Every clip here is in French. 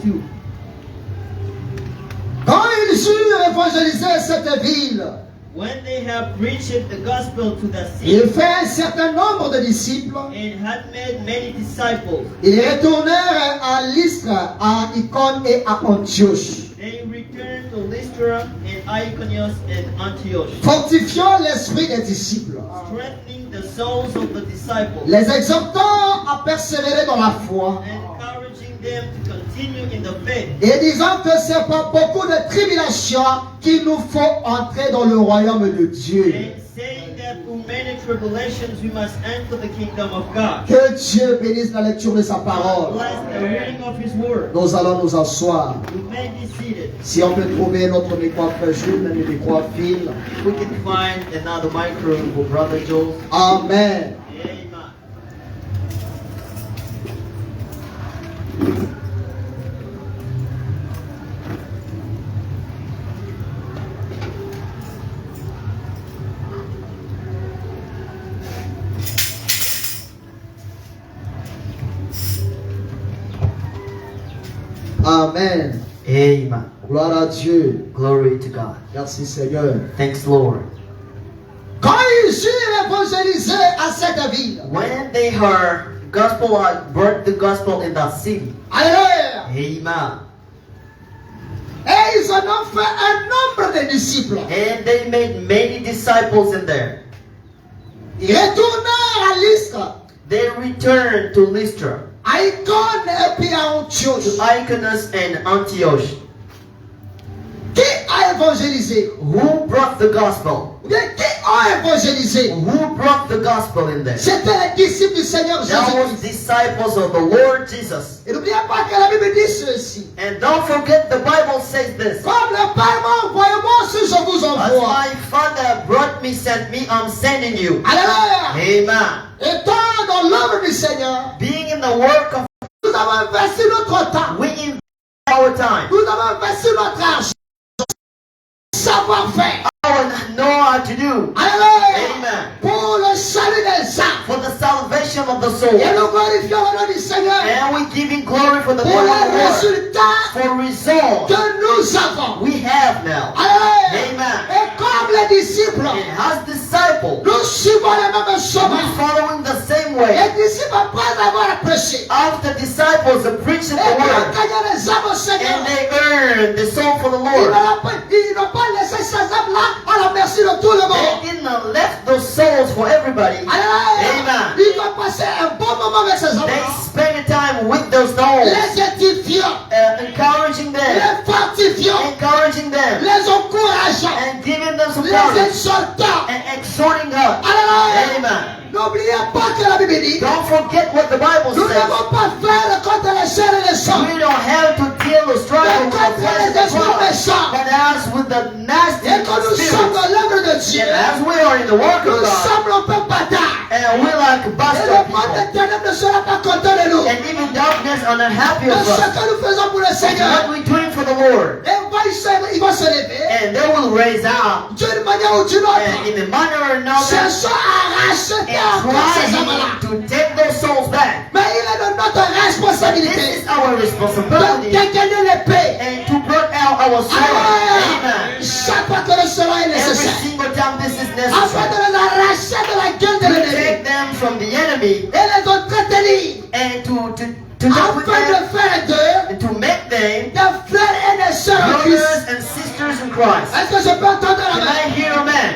22. Quand ils eurent évangélisé cette ville, When they have preached the gospel to the ils city firent un certain nombre de disciples. and had made many disciples, Ils retournèrent à Lystre, à Icône et à Antioche, they returned to Lystra and Iconium and Antioch, fortifiant l'esprit des disciples, strengthening the souls of the disciples, les exhortant à persévérer dans la foi, encouraging them to continue in the faith, et disant que c'est par beaucoup de tribulations qu'il nous faut entrer dans le royaume de Dieu. and saying that through many tribulations we must enter the kingdom of God. Que Dieu bénisse la lecture de sa parole. Bless the reading of His word. Nous allons nous asseoir. We may be seated. Si on peut trouver notre micro après Jules, même le micro à fil. If we can find another microphone for Brother Joel. Amen. Amen. Amen. Amen. Gloire à Dieu. Glory to God. Merci Seigneur. Thanks, Lord. Quand ils eurent évangélisé à cette ville, When they heard gospel, brought the gospel in the city. alléluia, Amen. et ils en ont fait un nombre de disciples. And they made many disciples in there. Ils retournèrent à Lystre, They returned to Lystra, à Icône et puis à to Antioche. Iconus and Antioch. Qui a évangélisé? Who brought the gospel? Ou bien qui a évangélisé? Who brought the gospel in there? C'était les disciples du Seigneur That was Jésus-Christ. disciples of the Lord Jesus. Et n'oubliez pas que la Bible dit ceci. And don't forget the Bible says this. Comme le Père m'a envoyé, moi aussi je vous As envoie. my Father brought me, sent me, I'm sending you. Alléluia. Amen. Étant dans l'œuvre du Seigneur, Being in the work of, nous avons investi notre temps. we invest our time. Nous avons investi notre argent. Savoir-faire. I know how to do. Alléluia. Amen. Pour le salut des âmes. For the salvation of the soul. Et nous glorifions le nom du Seigneur. And we giving glory for the Pour glory of les the Lord. résultats For results que nous avons. we have now. Alléluia. Amen. Et comme les disciples, And as disciples, nous suivons les mêmes we're chemins. following the same way. Les disciples, après avoir prêché, After disciples are preaching et the puis ont word, gagné les âmes au Seigneur, and they earn the soul for the ils Lord. n'ont pas laissé ces âmes-là à la merci de tout le monde. They didn't left those souls for everybody. Alléluia. Amen. Ils ont passé un bon moment avec ces They hommes-là. spend time with those souls, Les édifiant, encouraging them, les fortifiant, encouraging them, les encourageant, and giving them some les courage, exhortant. and exhorting up. Alléluia. Amen. N'oubliez pas que la Bible dit, Don't forget what the Bible nous says. n'avons pas fait contre les chair et les sangs, We don't have to deal with mais struggle with the contre flesh les and esprits blood, méchants. but as with the nasty Et que nous sommes spirits. dans l'œuvre de Dieu, And as we are in the work nous of God, sommes un peu bâtards. and we're like Et bastard le monde people, des ténèbres ne sera pas content de nous. and even darkness are not happy De of ce us. que nous faisons pour le What Seigneur. we're doing for the Lord, Et ils vont se lever and they will raise out, d'une manière ou d'une and autre. in a manner or another, Cherchons à racheter encore ces hommes-là. and trying to take those souls back. Mais il est de notre This responsabilité is our de responsibility, dégainer l'épée. and to bring out our soul. Alléluia. Amen. Chaque fois que cela est Every nécessaire. single time this is Afin de necessary, les arracher de la gueule de to l'ennemi. take them from the enemy, Et les entretenir. and to live with Afin them, de faire d'eux and to make them des frères et des sœurs en Christ. brothers and sisters in Christ. Est-ce que je peux entendre la Can main? I hear a man?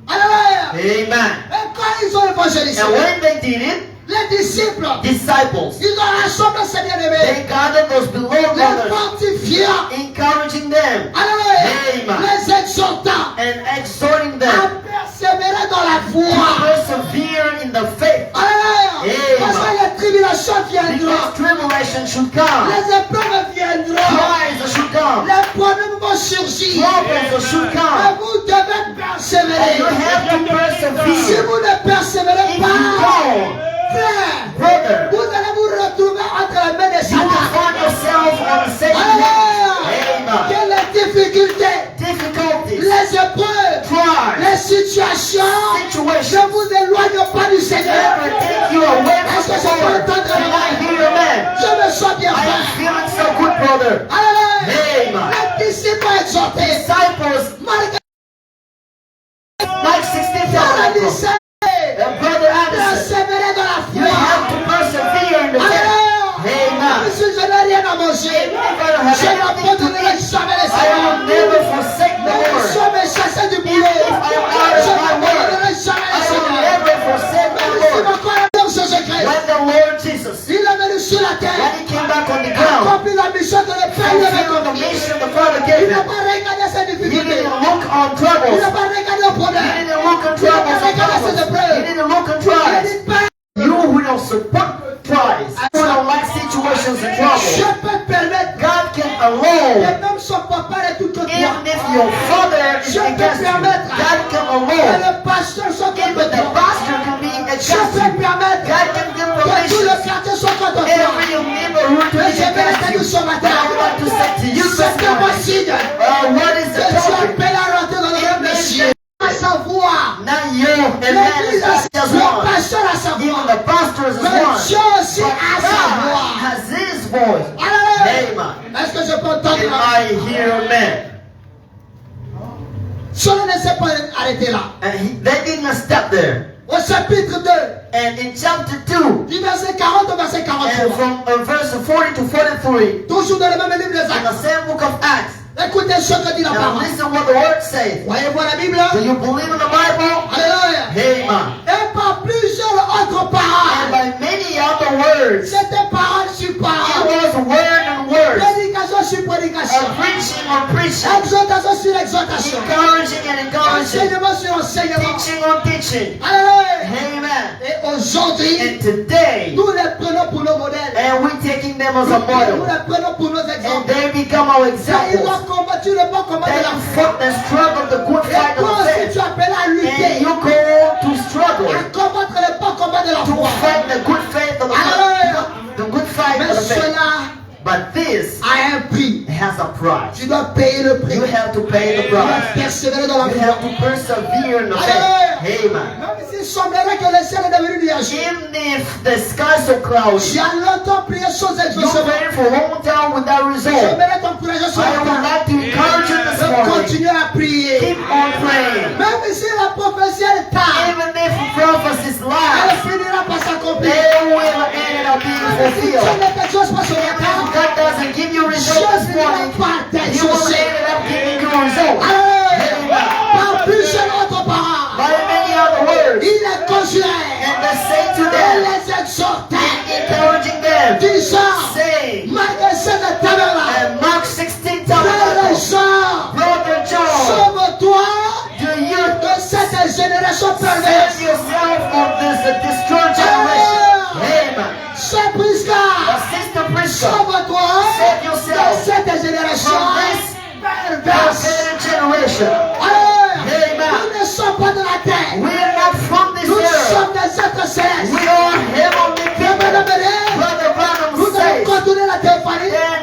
Alléluia. Amen. Et quand ils ont évangélisé, And when they did it, les disciples, disciples, ils ont rassemblé ces bien-aimés, they gathered those beloved les brothers, fortifiant, encouraging them alléluia, Amen. les exhortant and exhorting them à persévérer dans la to foi. persevere in the faith. Alléluia. Amen. Parce que les tribulations viendront, Because tribulation should come, les épreuves viendront, trials should come, les problèmes vont surgir. problems should Et come. vous devez And persévérer. you have to Si persevere. vous ne persévérez If you pas, don't, frère, brother, vous allez vous retrouver entre les mains de you will Satan. find yourself on Satan's Alléluia. Amen. Que les difficultés, Difficulties, les épreuves, trials, les situations ne situations, vous éloignent pas du Seigneur. never take you away Est-ce from que the je peux Lord. entendre Can I la hear a man? Je me sens bien I am fait. feeling so good, brother. Alléluia. Amen. Les disciples ont exhorté. Disciples, Malgré Mike 16 la tabernacle. lycée, Brother Anderson, persévérer dans la you foi. have to persevere in the faith. Alléluia. Amen. Même si je n'ai rien à manger, Even if I don't have je anything to n'abandonnerai eat, jamais les I will Seigneurs. never forsake the Même si Lord. on me chassait du boulot, If I am out of je my work, n'abandonnerai jamais I les will Seigneurs. never forsake the Même si Lord. mon corps est dans ce secret, When the Lord Jesus, il est venu sur la terre, when he came back on the ground, accompli la mission de le Père lui avait fulfilled the confiée. mission the Father Il gave n'a him. pas regardé ses He difficultés. didn't look on Il troubles. n'a pas regardé aux He problèmes. didn't look on troubles and problems. He didn't look on Il a trials. dit, Père, You who don't support trials, who don't like situations and je trouble, peux permettre God can que allow, même son papa est tout contre even toi. if your father is Je peux against you, permettre God can que allow, le pasteur soit even contre the toi. pastor can be against Je peux you. permettre God can give que tout permission, le quartier soit contre toi. every neighborhood to Mais be je vais against te dire you. ce matin, And I would like to say to you this c'est un bon morning, signe what is que the tu topic? appelles à rentrer dans le royaume des cieux. À savoir, Not you, and man l'église is a just le one. pasteur à Even savoir. the pastors is Mais one. Dieu aussi But à God savoir. has his voice. Alléluia. Amen. Est-ce que je peux entendre? Am I hear amen? Cela ne s'est pas arrêté là. And they didn't stop there. Au chapitre 2, And in chapter 2, du verset 40 au verset and 43, from verse 40 to 43, toujours dans le même livre des in Actes, the same book of Acts, écoutez ce que dit la now parole. listen what the word says. Voyez-vous la Bible? Do you believe in the Bible? Alléluia. Amen. Et par plusieurs autres And paroles, by many other words, it c'était parole sur parole, was word and word, prédication sur a prédication, preaching on preaching, exhortation sur exhortation, encouraging and encouraging, enseignement sur enseignement. teaching on teaching. Alléluia. Amen. Et aujourd'hui, And today, nous les prenons pour nos modèles. and we're taking them as a Nous model. les prenons pour nos And exemples. they become our Et ils examples. ont combattu le bon combat de They la foi. fought the struggle, the good Et fight toi of aussi, faith. tu appelles à And lutter, you go to struggle à combattre le bon combat de la to foi. fight the good faith of Alléluia. the good fight Mais of the faith. cela But this a un prix. has a price. Tu dois payer le prix. You have to pay the Tu dois price. persévérer dans la You foi. have to persevere in the Alléluia. faith. Amen. Même s'il semblerait que le ciel est devenu nuageux, Even if the skies are cloudy, j'ai longtemps prié sans you exaucement. prayed for a long time without result. J'aimerais t'encourager ce I would matin like to encourage you this de morning. continuer à prier. Keep on praying. Même si la prophétie est tard, Even if prophecies elle lie, finira par s'accomplir. they will end up being Même si Dieu fulfilled. ne t'exauce pas ce Even if matin, God doesn't give you Dieu result this finira morning, par He will t'exaucer. end up giving you a result. Alléluia. Par plusieurs autres paroles, By many other words, il les conjurait, and they say to il them, les exhortait, encouraging them, disant, saying, malgré cette table-là, and Mark 16 frère tabernacle, Jean, Brother John, sauve-toi do you de cette génération save perverse. yourself from this destroyed generation? Amen. Saint Prisca, Sister Prisca, sauve-toi save de yourself cette génération from this perverse. perverted generation. Alléluia. Nous ne sommes pas de la terre. We are not from this Nous earth. sommes des êtres célestes. We are heavenly Bien people. aimés, Brother Branham nous allons says, continuer la théophanie then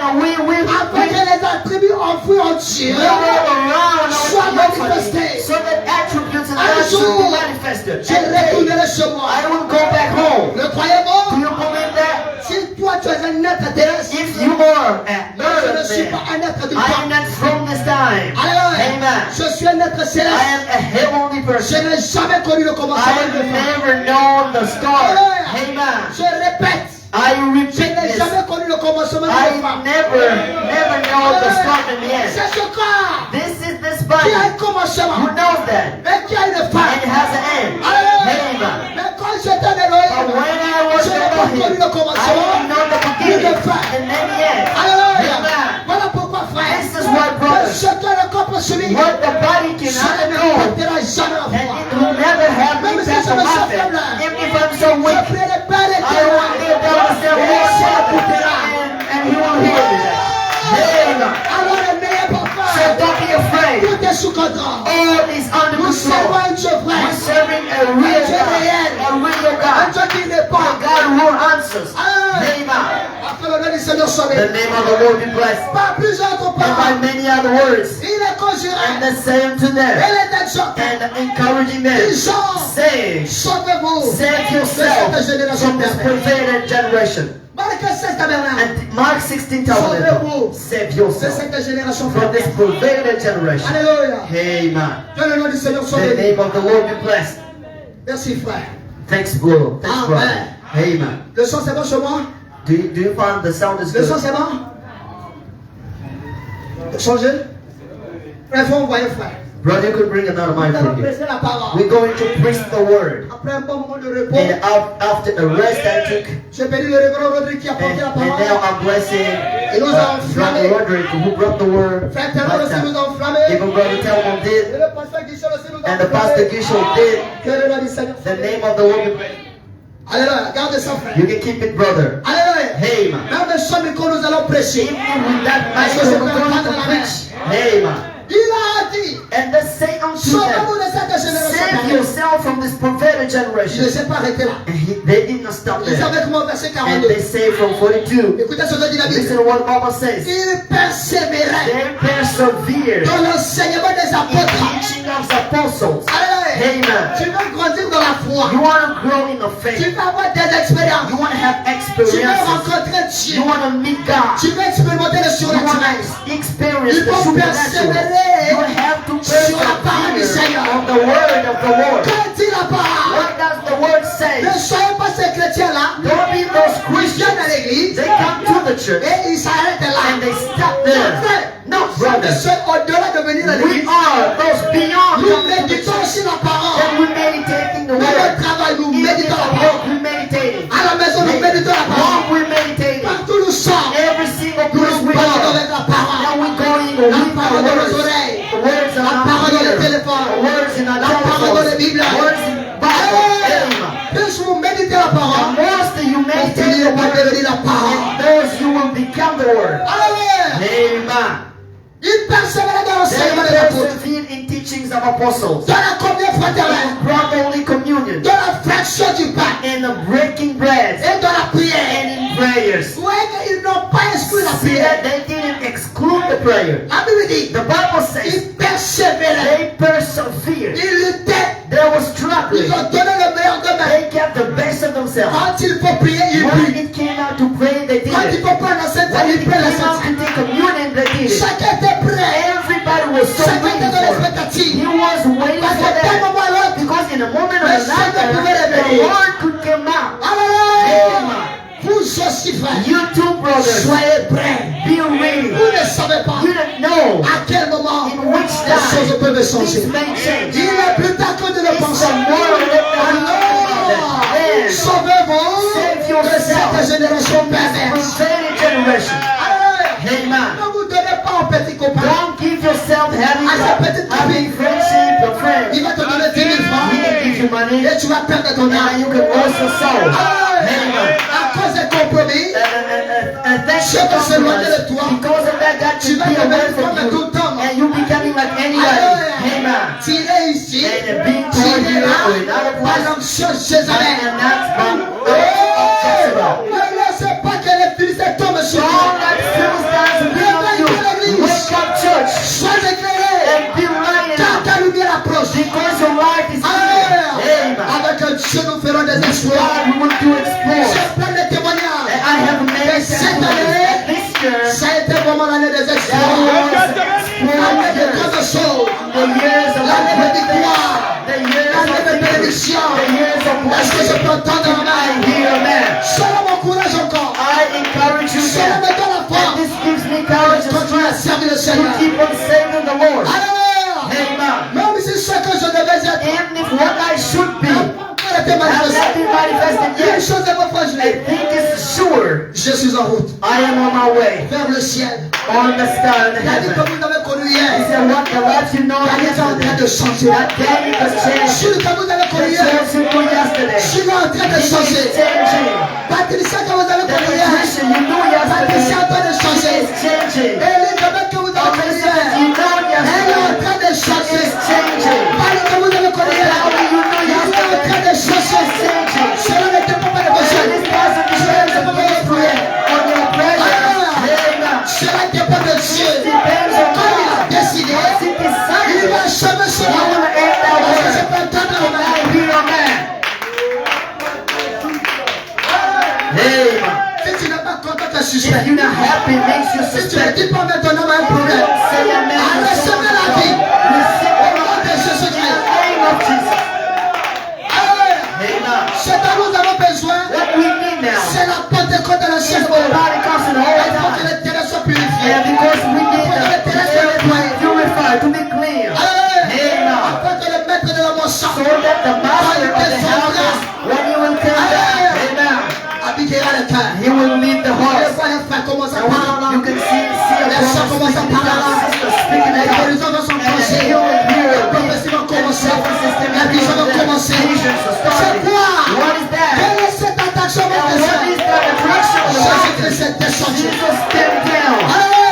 afin que les attributs enfouis en Dieu we walk around soient our theophany manifestés. so that attributes and Un attributes jour, will be manifested. Je And they, retournerai chez moi. I will go back home. Le Do croyez-vous? you believe that? Si toi tu es un être terrestre, If you are mais je ne earth suis pas man, un être du I am temps. not from this time. Alléluia. Amen. Je suis un être I céleste. am a heavenly Je person. n'ai jamais connu le I commencement have de fin. never known the start. Alléluia. Amen. Je répète, I je repeat n'ai this. jamais connu le commencement de I fin. never know the start and the end. C'est ce corps This is this qui a body un commencement who knows that et qui a une and fin. it has an end. Alléluia. Amen. Mais quand j'étais en But Elohim, when I was je n'ai pas connu Elohim, le I commencement didn't know the beginning ni le fin. and then the end. Alléluia. Amen. Voilà pourquoi, frère, This is why, brother, ce que le corps peut subir, what the body ça cannot ne know, portera jamais en and foi. it will never have Même si impact je on me my sens faith. faible, Even if I'm so je weak, prie le Père I will éternel. kneel down and say, Et Lord, ça écoutera. and He will hear me. Amen. Alors ne n'ayez pas So peur. don't be afraid. Tout est sous contrôle. All is under Nous servons control. un Dieu We're vrai. serving a real God, a real Un God, Dieu qui a répond. God who answers. Amen. Après le nom du Seigneur soit The béni. name of the Lord be blessed. Par plusieurs autres And by paroles, many other words, il est conjuré. and the same to Il them, est exhorté. and encouraging them, Disant, say, sauvez-vous save de yourself cette génération from this perverse. perverted generation. Marc 16 tabernacle. And Mark 16 tells them, save C'est yourself cette génération from this perverted generation. Alléluia. Amen. Que le nom du Seigneur soit The béni. name of the Lord be blessed. Merci frère. Thanks, bro. Thanks, brother. Amen. Amen. Le son c'est bon chez moi? Do you find the sound is Le son good? c'est bon? Changer? Frère, faut envoyer frère. Brother, you could bring another Nous mic allons for here. prêcher la parole. We're going to preach the word. Après un bon moment de repos, And after the rest I took, j'ai béni le révérend Rodrigue qui a porté la and parole. now I'm blessing Et nous avons Brother Roderick who brought the word. Frère Théodore aussi nous a enflammés. Even Brother Telmon Et did, le pasteur Guichel aussi nous a and the Pastor enflammés. Gishel did. Que le nom du Seigneur soit The béni. name of the Lord be blessed. Alléluia, garde ça frère. You can keep it, brother. Alléluia. Amen. Même le son micro nous allons prêcher. Even with that microphone, we're going to preach. Amen. Il a dit, And then say unto sauvez-vous them, de cette génération. save yourself from this perverted Je ne generation. sais pas arrêter là. And they did not stop Ils there. avaient comment verset And 42. they say from 42, Écoutez ce que dit la Bible. listen to what the Bible says. Il persévérait They persevered dans l'enseignement des in apôtres. teaching of the apostles. Alléluia. Amen. Tu veux grandir dans la foi. You want to grow in the Tu faith. veux avoir des expériences. You want to have Tu veux experiences. rencontrer Dieu. You want to meet God. Tu veux expérimenter le You want surnaturel. to experience Il the faut supernatural. persévérer You have to sur la parole du persevere Seigneur. on the word of the Lord. Que dit la parole? What does the word say? Ne soyez pas ces chrétiens-là. Don't be those Ils viennent à Christians. l'église They come to the church et ils s'arrêtent là. and they stop there. No, Nous sommes brother. ceux au-delà de venir à We l'église. are those beyond Nous coming to the méditons church. sur la parole. And we meditating the Dans word. notre travail, nous In méditons our la parole. work, we meditating. À la maison, nous méditons la parole. Home, we meditating. Partout nous sommes. Every single Nous place nous we parlons are. avec la parole. Now we going La with parole the dans nos words. oreilles. The words in La our parole dans le ear. téléphone. The words in our La parole dans les telephones. Bibles. Words in Bible. Amen. Plus vous méditez la The parole, more that you vous meditate the finirez par word, devenir la parole. and those you will become the word. Alléluia. Amen. Il persévérait dans They l'enseignement des apôtres. persevered in teachings of apostles. Dans la communion fraternelle. In brotherly communion. Dans la fraction du pain. In the breaking bread. Et dans la prière. And in prayers. Vous voyez qu'ils n'ont pas exclu la See prière. that they didn't exclude the prayer. La Bible dit, The Bible says ils persévéraient. they persevered. Ils luttaient. They were Ils struggling. ont donné le meilleur d'eux-mêmes. They kept the best of themselves. Quand il faut prier, ils When prient. it came out to pray, they did Quand il it. faut prendre la Sainte When Seine, it ils prennent la came out Sainte to take communion, they did Seine. it. Chacun était prêt. Everybody was so Chacun waiting était dans for it. l'expectative. He was waiting Parce for que d'un that. moment à l'autre, Because in a moment or Le Seigneur pouvait another, révéler. the word could come out. Alléluia. Vous aussi, frère, You too, brothers, soyez prêts. be ready. Vous ne savez pas You don't know à quel moment in which les choses time peuvent changer. things may change. Il est plus tard que de le It's penser. a moral Alors, Then, sauvez-vous save de yourself cette génération perverse. perverted generation. Alléluia. Amen. Ne vous donnez pas au petit copain. Don't give yourself having friendship or friends. Il va te donner 10 000 He francs can give you money, et tu vas perdre ton and âme. you can also sow. Alléluia. À cause des compromis, And thanks Dieu va s'éloigner de toi. because of that, God Tu can vas be away devenir from comme tout you, le temps. and you becoming like anybody. Alléluia. Amen. Tirez ici, And being told tirez here là, or in other par place, l'onction Jézabel. and that's from Oh! Ne laissez pas que les Philistins tombent sur all vous. that Philistines be on you. Wake up, church, Sois éclairé, and be lighted car up, ta lumière approche. because your life is Alléluia. here. Amen. Avec un Dieu, nous ferons des exploits. God, we will do exploits. J'ai plein de témoignages. And I have many Cette testimonies année, that this year, ça a été vraiment l'année des that exploits. was L'année de exploit grandes choses. the years of L'année de victory, victoire. the years L'année of de victory, bénédiction. the years of Est-ce que je blessing. peux entendre un I amen? hear a man. Cela m'encourage encore. I encourage you Cela again. me donne la And force. this gives me courage and Continue à strength servir le to Seigneur. keep on saving the Lord. Alléluia. Amen. Même si ce que je devais être Even if what I should be n'a pas encore été has manifesté. not been manifested Une yet, chose est I refrigérée. think it's sure Je suis en route I am on my way vers le ciel. on the sky in Il a dit que heaven. vous avez connu He hier. said, what the life you know La vie est en train de yesterday, changer. that day has changed. Celui que vous avez The connu hier. church you knew yesterday, Celui est en train de it is changer. changing. Patricia que vous avez The connu hier. Patricia you knew Patricia est en yesterday, train de changer. is changing. Elisabeth que vous avez connu Elizabeth hier. you know Elle est en yesterday, train de changer. is changing. Paris que vous avez connu hier. How you know Il est en train yesterday, de changer. is changing. Cela n'était pas And négocié. this person is changing on your presence. Amen. Cela n'était pas de Dieu. Depends on Quand il a God. décidé, Once it il decided, va achever you cela. will end that Est-ce que je word. peux entendre le I même? hear a man. Amen. Si tu n'as dis pas maintenant un problème. Say amen. Recevez la vie. Receive Au the nom de In Jésus-Christ. the name of Jesus. Alléluia. Amen. Ce dont nous avons besoin, What we need now c'est la Pentecôte de la is chair. for the body comes in the Il whole faut que time. les terrains soient purifiés. And because we need the purified, to be clear. Alléluia. Amen. Afin que le maître de la moisson, So that the master of the house, when he will come down, amen, habitera le cœur. he will leave the Les house. fois, les frères commencent à And parler. you can see a Les brother gens commencent à speaking in parler. tongues, sister speaking in Les tongues. guérisons vont And commencer. you will hear Les a beat. prophéties vont And the commencer. prophecy system La vision va commencer. Visions are C'est starting. quoi? What is that? Quelle est cette attraction, mon And what is frère? that attraction of the Jésus-Christ mountain? est descendu. Jesus stepped down. Alléluia.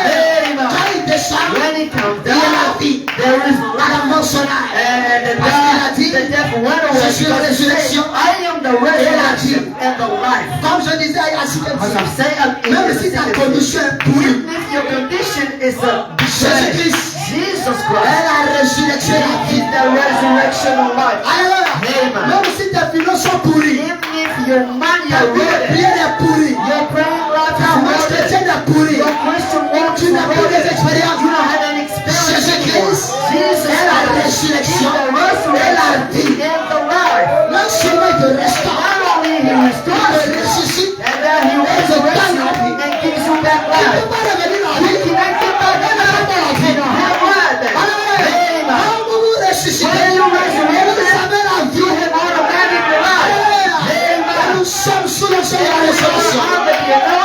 Quand Amen. il descend, When he comes il y a la down, vie. there is À la life. mentionnage. And the Parce qu'il a dit, death went je away suis la because he said, résurrection I am the resurrection and the life. Comme je disais à Yacine, As I'm saying, même si ta condition est pourrie, even if your condition is a Jésus-Christ Jesus est Christ la résurrection et la is vie. the resurrection of life. Alléluia. Amen. Même si tes finances sont pourries, Even if your money ta is vie de ruined, prière est pourrie, your praying life ta is marche ruined, chrétienne est pourrie, your Christian walk tu is n'as plus des ruined, expériences. you don't have any experience anymore. Jésus-Christ Jesus est la Christ is résurrection the et la resurrection vie. and the life. Non seulement il te restaure, Not only he il restores te you, ressuscite, and then he resurrects you and gives you back il ne life. peut pas revenir en You vie. cannot get back Il ne peut pas en life. vie. You don't have life then. Alléluia. Amen. Quand vous vous ressuscitez, When you resurrect, vous avez la you vie. have automatic life. Alléluia. Et Amen. nous sommes sous le sceau de la résurrection.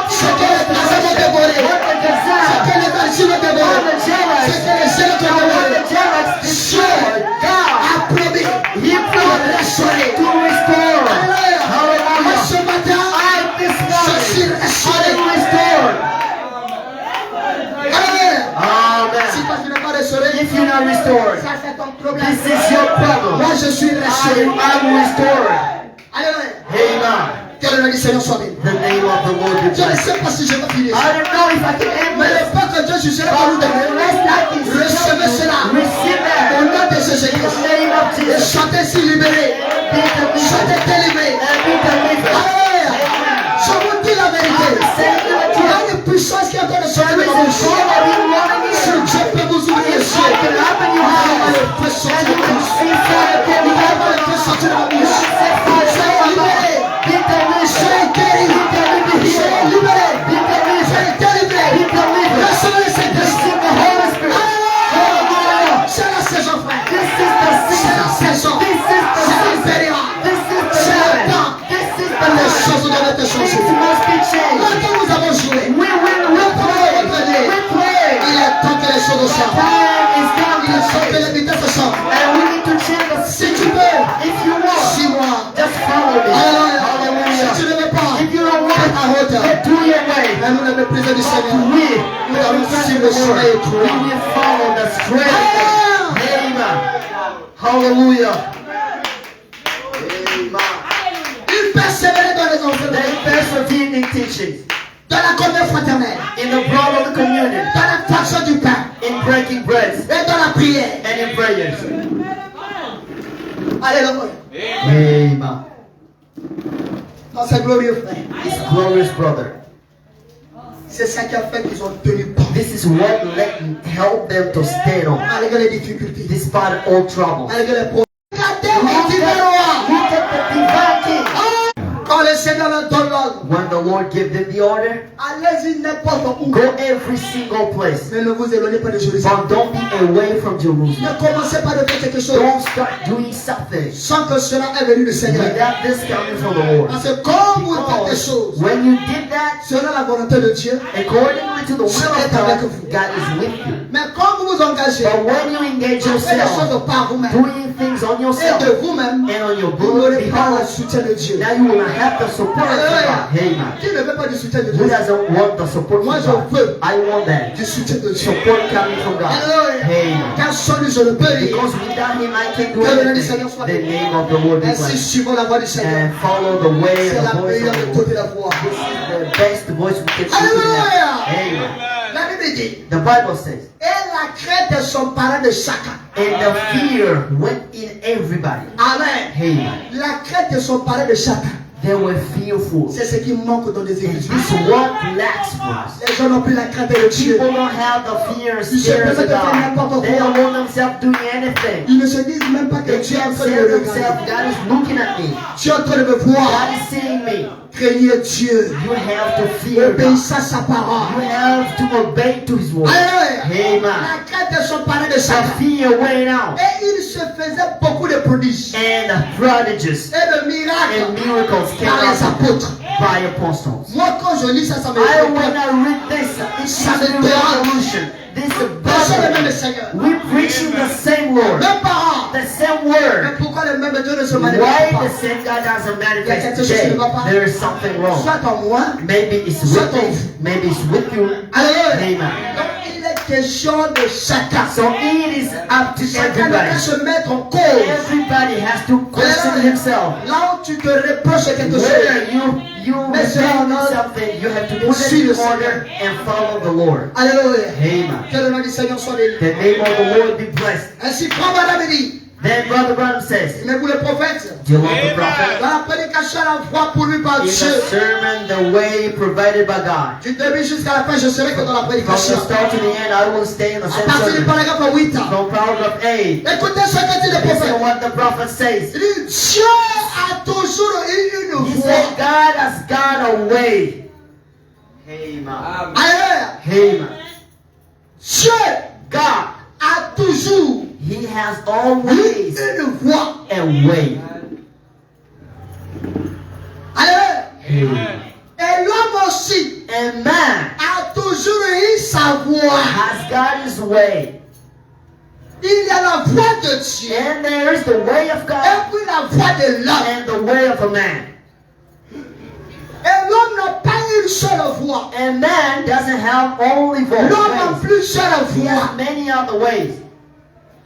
Ce que les trésors ont dévoré, ce que les archives ont dévoré, ce que les ciels ont dévoré, Dieu a promis de restaurer. Alléluia. Et ce matin, je suis restauré. Alléluia. Si toi tu n'es pas restauré, If you're not restored, ça c'est ton problème. this is your problem. Moi je suis restauré. I'm restored. Alléluia. Amen. Que le nom du Seigneur soit béni. The name of the Lord be Je ne blessed. sais pas si je vais finir. I don't know if I can end Mais this. le pas que Dieu jugerait pour nous But donner. unless that is Recevez cela. receive Au that nom de in Jésus-Christ. the name of Et Jesus. chantez si libéré. Be delivered. Chantez délivré. And be delivered. Alléluia. Je vous dis la vérité. I'm saying the Il y a truth. truth. une puissance qui est en train de sortir There de is vos a bouches. God that is running Si here. Dieu peut vous ouvrir les If yeux, I can open your il va eyes, le faire sortir and de you vos can bouches. see fire Il coming va out. le faire sortir de vos You bouches. can set fire Soyez coming libérés. out. Be delivered. Soyez guéris. Be delivered Soyez here. libérés. Be delivered. Soyez délivrés. Be delivered. Recevez le Saint-Esprit. Receive the Holy Spirit. Hallelujah. C'est la saison, frère. This is the C'est la season. saison. This is the C'est la season. période. This is the C'est le time. temps. This is the Les time. choses doivent être Things changées. must be changed. Longtemps nous avons joué. We play. We play. Il est temps que les choses The changent. time is come Il est to temps que change. les vitesses changent. And we need to change the Si tu season. veux, If you want, suis-moi. just follow me. Alléluia. Si Hallelujah. tu ne veux pas, If you don't fais ta want, route. then do your way. Mais nous le méprisons du But Seigneur. we Nous allons suivre le chemin we étroit. will follow the straight. Ah! Amen. Hallelujah. Il persévérait dans les enseignements, They persevere in teaching, dans la communion fraternelle, in the brotherly communion, dans la fraction du pain in breaking bread, et dans la prière. and in prayers. Alléluia. Amen. Dans ces glorieux frères. This glorious brother. C'est ça qui a fait qu'ils ont tenu bon. This is what helped them to stay on, Malgré les difficultés. despite all trouble. Malgré les problèmes. Regardez mon divin roi. Look at the divine king. Quand le Seigneur leur donne l'ordre, When the Lord gave them the order, allez-y n'importe où. go every single place. Mais ne vous éloignez pas de Jérusalem. But don't be away from Jerusalem. Ne commencez pas de faire quelque chose Don't start doing something sans que cela est venu du Seigneur. without this coming from the Lord. Parce que quand vous faites des choses When you did that, selon la volonté de Dieu, accordingly to the will of God, God is with you. mais quand vous vous engagez But when you engage à faire des yourself, choses par vous-même doing things on et yourself de vous-même, and on your vous n'aurez pas le behalf, soutien de Dieu. now you will not have the support of Alléluia. God. Amen. Qui ne veut pas du soutien de Who Dieu? doesn't want the support Moi, from je veux God? I want that. Du soutien de Dieu. Support coming from God. Alléluia. Amen. Car sans lui, je ne peux rien. Because without Him, I can't do Que le nom du anything. Seigneur soit The béni. name of the Lord be Ainsi, blessed. suivons la voix du Seigneur. And follow the way C'est and la the voice meilleure of the méthode de Lord. la voix. This is the best voice we can speak in Alléluia. Amen. La Bible dit, The Bible says, et la crainte s'empara de chacun. and the fear went in everybody. Amen. Amen. La crainte s'empara de chacun. They were fearful. C'est ce qui manque dans des And églises. this is what lacks for us. Les gens n'ont plus la crainte de Dieu. People don't have the fear and Ils se fears permettent of de faire n'importe God. They quoi. don't want themselves doing anything. Ils ne se disent même pas que They Dieu est en can't train de say me themselves, regarder. God is looking at me. Dieu est en train de me voir. God is seeing me. Craignez Dieu. You have to fear God. Obéissez à sa You parole. have to obey to His word. Alléluia. Amen. La crainte de son parrain de The Satan. fear went out. Et il se faisait beaucoup de prodiges. And the prodigies Et le miracle and miracles came par les out apôtres. by apostles. Moi, quand je lis ça, ça me When révolte. I read this, it's Ça a me dérange. revolution. This is Personne n'est même le a Seigneur. we preaching the same Lord, Même parents. the same Mais word. pourquoi le même Dieu ne se Why manifeste the pas? same God doesn't manifest quelque chose qui ne today? va pas. There is something wrong. Soit en moi. Maybe it's with me. Maybe it's with you. Alléluia. Amen. Donc il est question de chacun. So it is up to Chacun doit everybody. se mettre en cause. Everybody has to question himself. Là où tu te reproches quelque chose, Where you Mais c'est en repent ordre. something, you have to put it Suis le in order and follow the Lord. alléluia. Amen. Que le nom du Seigneur soit béni. The name of the Lord be blessed. Ainsi, prends madame et dit, Then Brother Branham says, aimez-vous le prophète? do you love the prophet? Dans la prédication, la voix pour lui par In the Dieu. sermon, the way provided by God. Du début jusqu'à la fin, je serai que dans la From the prédication. start to the end, I will stay in the À same partir du sermon. paragraphe 8. From paragraph 8, Écoutez ce que dit le listen prophète. what the prophet says. Il dit, Dieu a toujours eu une He voix. said, God has got a way. Amen. Alléluia. Amen. Dieu God, a toujours He has eu always une voix. a way. Alléluia. Amen. Et l'homme aussi And man a toujours eu sa voix. has got his way. Il y a la voix de Dieu And there is the way of et God puis la voix de l'homme. and the way of a man. Et l'homme n'a pas une seule voix. And man doesn't have only L'homme a ways. plusieurs He voix. has many other ways.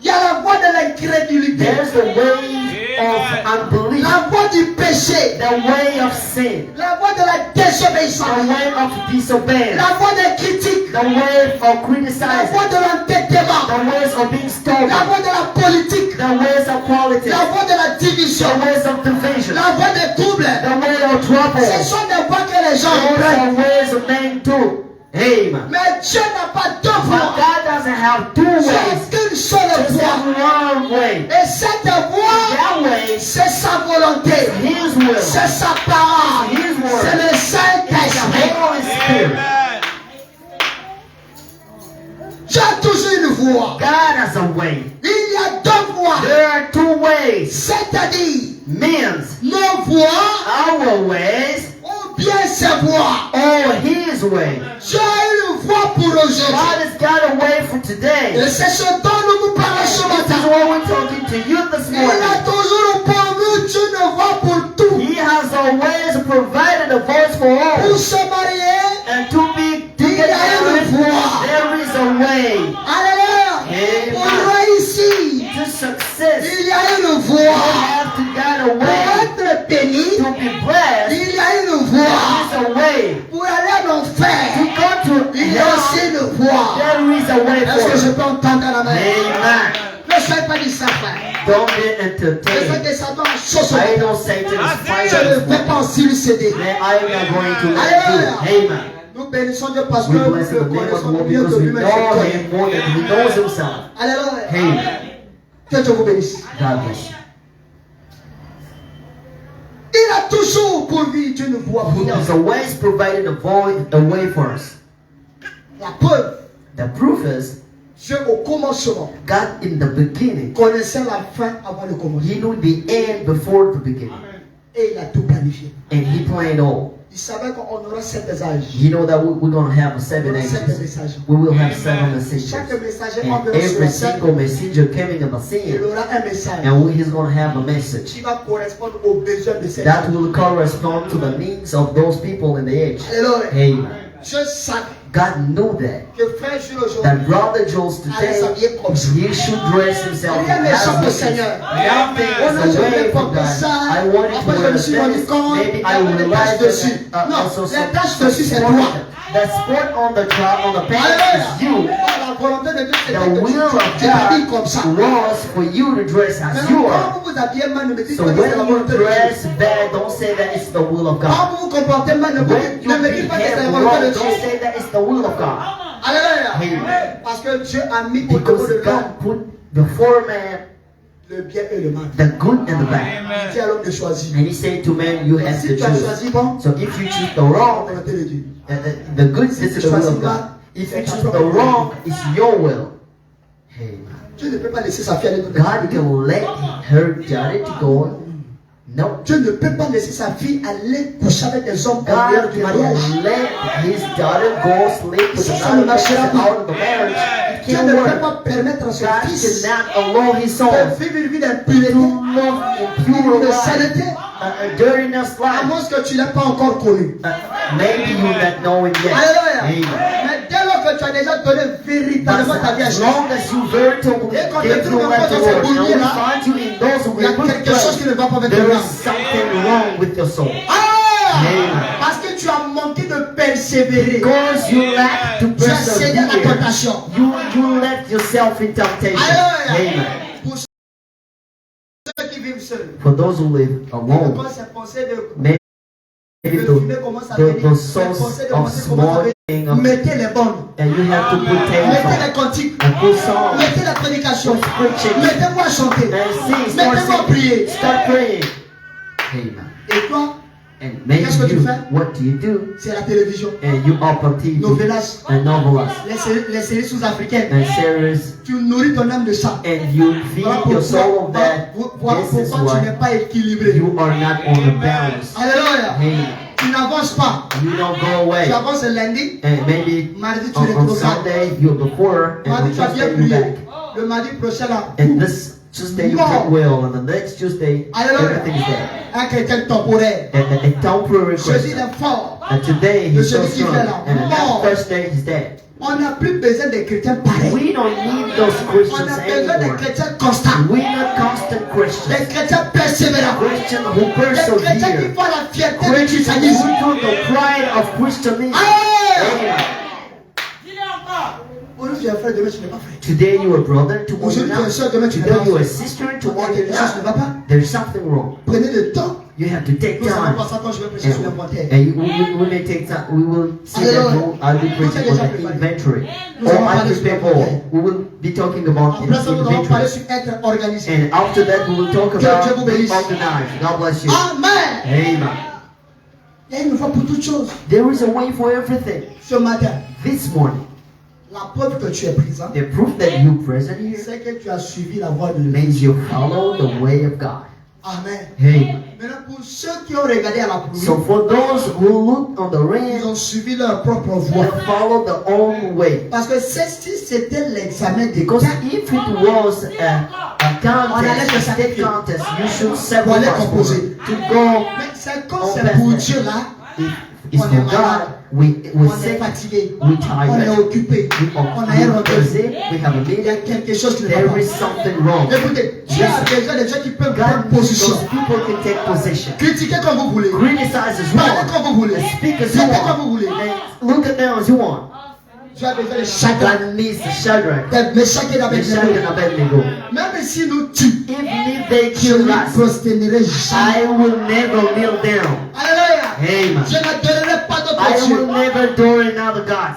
Il y a la voix de l'incrédulité, There's the way of unbelief, la voix du péché, the way of sin, la voix de la the désobéissance, way of disobedience, la voix des critiques, the way of la criticizing, voix de l'entêtement, the ways of being stolen, la voix de la politique, the ways of politics, la voix de la division, the ways of division, la voix des troubles. the way of trouble. Ce sont des voix que les gens Those prennent. are ways of men too. Amen. Mais Dieu n'a pas deux But voix. God doesn't have two Dieu ways. a qu'une seule Just voix. have one way. Et cette voix, That way c'est sa volonté. His will. C'est sa parole. His word. C'est le It's the Saint-Esprit. Holy Spirit. Dieu a toujours une voix. God has a way. Il y a deux voix. There are two ways. C'est-à-dire Men's, nos voix our ways, ou bien ses voix. or His way. Dieu a une voix pour aujourd'hui. God has got a way for today. Et c'est ce dont nous vous parlons ce This is matin. what we're talking to you this Il a morning. toujours promu une voix pour tout. He has always provided a voice for Pour all. se marier, And to be il y together, a une voix. there is a way. Alléluia. Amen. Pour réussir, To success, il y a une you voix. have to get a Pour way. être béni, To be blessed, il y a une there voix. is a way. Pour aller en To enfer, go to il y a aussi hell, une voix. there is a way Est-ce que for je it. peux entendre la main? Amen. Ne soyez pas dit ça, frère. Don't be Je sais entertained. que Satan a chaud sur I moi. know Satan is Je fighting ne this vais morning. pas aussi lui céder. And I am not going to let Alléluia. you. Amen. Nous bénissons Dieu parce que We nous bless le the name of the connaissons Lord mieux que because we lui-même se know connaît. Him more than He knows Himself. Alléluia. Amen. Que Dieu vous bénisse. God bless you. Il a toujours pourvu d'une voix pour He nous. has always provided a way for us. La preuve, The proof is, Dieu au commencement God in the beginning, connaissait la fin avant le commencement. He knew the end before the beginning. Et il a tout planifié. And He planned all. Il savait qu'on aura 7 âges. You know that we're going to have On 7 aura 7 ages. messages. We will have 7 messages. Chaque messager And enverra sur every la scène, single messenger coming on the il scene, aura un message and He's going to have a message qui va correspondre aux besoins de cette that will correspond to the needs of those people in the age. Alléluia. Amen. Je savais God knew that. que frère Jules aujourd'hui That Brother Jules allait today, s'habiller comme ça. he should dress himself Rien n'échappe au as Seigneur. nothing On a is away jamais from porté God. ça. I wanted to Après, je wear me a suis rendu tennis. compte Maybe qu'il y I avait will des taches like dessus. Non, also les some taches dessus, c'est sport. toi. The sport on the pants Alléluia. is you. Oh, la volonté de Dieu, The will of tu t'habilles comme ça. God was for you to dress as Mais you quand are. vous vous habillez mal, ne me dites So pas que c'est la when you volonté de Dieu. dress bad, don't say that it's the will of Quand God. vous vous comportez mal, ne When you me dites pas que c'est la behave volonté wrong, de don't Dieu. say that it's the will of God. Alléluia. Amen. Parce que Dieu a mis au niveau Because de l'homme God put before man le bien et le mal. the good and the bad. Il dit à l'homme de choisir. And he said to man, you have Si to tu as choose. choisi bon, So if you choose the c'est la wrong, volonté de Dieu. the good is the will of God. If you choose the wrong, it's your will. Amen. Dieu ne peut pas laisser sa fille aller dans le God can let her daughter to go. No. Dieu ne peut pas laisser sa fille aller coucher avec des hommes en dehors God du mariage. can let his daughter go sleep with another person out of the marriage. It Dieu can't ne peut work. pas permettre à son God fils cannot allow his de son vivre une vie to d'impureté, love impure de life, saleté, a dirtiness à life. moins que tu ne l'aies pas encore connu. Maybe you not know him yet. Alléluia. Amen. Mais dès lors que tu as déjà donné véritablement ta vie à As Jésus, long as you veritably Et quand give tu your trouves life to encore the Lord, dans ce and we boulier-là, find you in those il y a wicked quelque chose qui places, ne va pas avec there ton is âme. something wrong with your soul. Ah! Parce que tu as manqué de persévérer. Because you lack to Tu as cédé à la persevere, tentation. you left yourself in temptation. Alléluia. Amen. Pour ceux qui vivent seuls, For those who live alone, quand ces pensées de maybe fumer commencent à venir, the ces source pensées de of manger commencent à venir, smoking, of, mettez les bonnes, and you have to put mettez les tape cantiques, on, and put songs, mettez la prédication, put preaching, mettez-moi à chanter, and sing, start mettez-moi à singing, prier. start praying. Amen. Et toi, And maybe Qu'est-ce que tu you, fais? what do you do? c'est la télévision, And you up on TV novelas, and novelas les séries sous-africaines. and series, Tu nourris ton âme de ça. and you feed Voilà your soul of that. voilà This is pourquoi tu n'es why pas équilibré. you are not on the balance. Alléluia. Amen. Tu n'avances pas. You don't go away. Tu avances le lundi, And maybe mardi tu on rétrogrades. Sunday you're before, and Mardi on tu as bien Tuesday you're prié. back. Le mardi prochain là, And this Tuesday you No. did well, and the next Tuesday Alléluia. everything's there. Un chrétien temporaire. And a temporary Jeudi il Christian. est fort. And today Le he's so jeudi qui strong, fait là, and the mort. next Thursday he's dead. On n'a plus besoin des chrétiens pareils. We don't need those On Christians a besoin des anymore. chrétiens constants. We're not constant Des Christians. chrétiens persévérants. Christians who Des chrétiens qui persevere. font la fierté du Christians christianisme. who took the pride of Christianism. Alléluia. Amen. Aujourd'hui tu es frère, demain tu n'es pas frère. Today you are brother, tomorrow you're Aujourd'hui tu es not. soeur, demain tu n'es Today pas you are frère. sister, Il y tomorrow a you're quelque chose qui ne va not. pas. There's something wrong. Prenez le temps. You have to take Nous allons time. passer quand je vais prêcher sur l'inventaire. And we may take time. We will see that I'll be preaching on the inventory. Or I prepare more. We will be talking about Après ça, nous allons parler inventory. sur être organisé. And after that, we will talk Que Dieu about vous bénisse. organized. God bless you. Amen. Amen. Il y a une fois pour toutes choses. There is a way for everything. Ce matin, This morning, la preuve que tu es présent, the proof that you present here c'est que tu as suivi la voie de Dieu. means you follow the way of God. Amen. Amen. Maintenant, pour ceux qui ont regardé à la pluie, So for those who look on the ils rain, ont suivi leur propre voie. they follow their own way. Parce que si c'était l'examen des Because cas, if it was a contest, a state contest, you should sacrifice for it. To go, mais c'est quand c'est pour Dieu là, if it's for God, we on est sick, fatigué, we on est tired, occupé, on a un rendez-vous. busy, we have a Il y a meeting. quelque chose qui ne va There pas. is something wrong. Écoutez, Dieu a déjà des gens qui peuvent prendre God, position. those people can take position. Critiquer comme vous voulez. Criticize as you Parlez want. comme vous voulez. Speak as you Faites comme vous want. voulez. And look at them as you want. Dieu a besoin de chacun. God needs Shadrach, D'être méchant et Meshach, d'Abednego. and Abednego. Même si nous tuent, Even if they je kill ne us, prosternerai jamais. I will never kneel down. Alléluia. Amen. Je ne donnerai pas d'autre I will Dieu. never adore another God.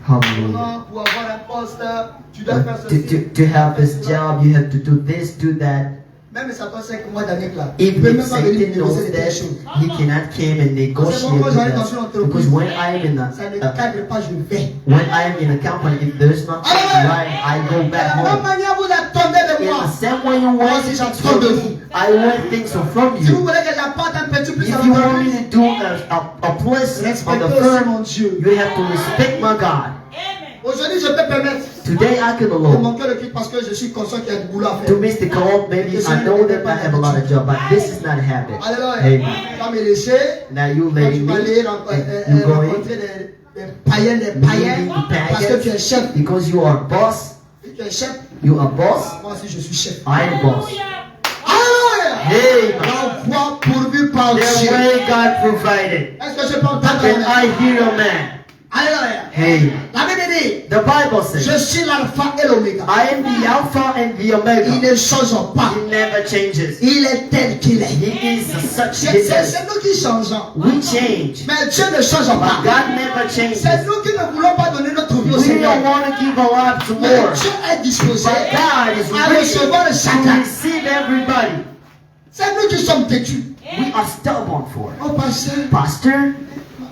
Hallelujah. Non, pour avoir un poste, tu dois faire To, ceci. to have this job, you have to do this, do that. Même Satan sait que moi, Daniel, là, If, il ne peut if même pas venir Satan knows négocier des that, choses. he cannot come and negotiate with us. Because when I am in Ça ne a, cadre pas, je vais. when I am in a company, if there's nothing right, I go De back la même home. manière, vous attendez de In moi. the same way you want things from me, I want things from Si vous you. voulez que j'apporte un petit plus If à you want me l'entreprise, to do a place on respectez the aussi firm, mon Dieu. you have to respect my God. Aujourd'hui, je peux permettre Today I can de alone. manquer le clip parce que je suis conscient qu'il y a du boulot à To faire. miss the call, maybe I know that I have a lot of job, but this is not a habit. Alléluia. Amen. Va me laisser. Now you Quand lady tu me, vas aller and you go in, rencontrer des païens, parce que tu es chef. because you are boss, Si tu es chef, you are boss, moi aussi je suis chef. I am boss. Alléluia. Amen. La voie pourvue par The Dieu. way God provided. Est-ce que je peux entendre Can amen? I hear a man? Alléluia. Hey. La Bible dit, The Bible says, je suis l'alpha et l'oméga. I am the Alpha and the Il Omega. ne change pas. He never changes. Il est tel qu'il est. He is such C'est he is. nous qui changeons. We change. Mais Dieu ne change But pas. God never changes. C'est nous qui ne voulons pas donner notre vie au We Seigneur. don't want to give our life to Mais more. Dieu est disposé But God is à ready recevoir to chacun. receive everybody. C'est nous qui sommes têtus. We are stubborn for it. Oh, pasteur, Pastor,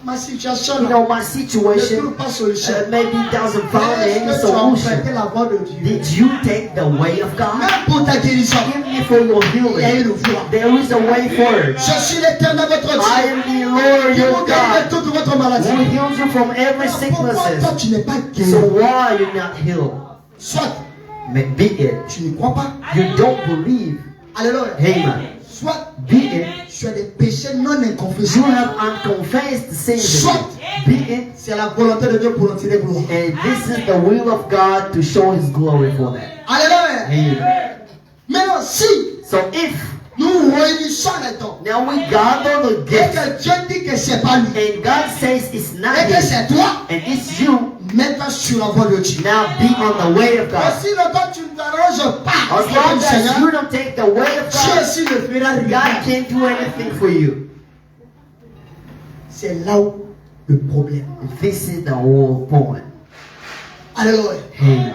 ma situation you là, know my ne situation trouve pas solution. maybe doesn't find any Est-ce que tu as emprunté solution. la voie de Dieu? Did you take the way of God? Même pour ta guérison, Even for your il y a healing, une voie. there is a way for it. Je suis l'éternel votre I Dieu. am the Lord Qui your vous guérit de God toute votre maladie. who heals you from every Pourquoi toi sickness. tu n'es pas So guéri? why are you not healed? Soit Be it tu ne crois pas. you don't believe. Alléluia. Amen. Soit Be it tu as des péchés non you inconfessés. have unconfessed sins. Soit Be it c'est la volonté de Dieu pour nous tirer gloire. and this is the will of God to show His glory for that. Alléluia. Amen. Maintenant, si So if nous réunissons les dons now we gather the et gifts que Dieu dit que c'est pas lui and God says it's not et que Him c'est toi, and it's you, mets-toi sur la voie de Dieu. now be on the way of God. Et si longtemps tu ne t'arranges pas As avec long le as Seigneur, you don't take the way of Dieu God, aussi ne fera God rien. can't do anything for you. C'est là où le problème. This is the whole point. Alléluia. Amen.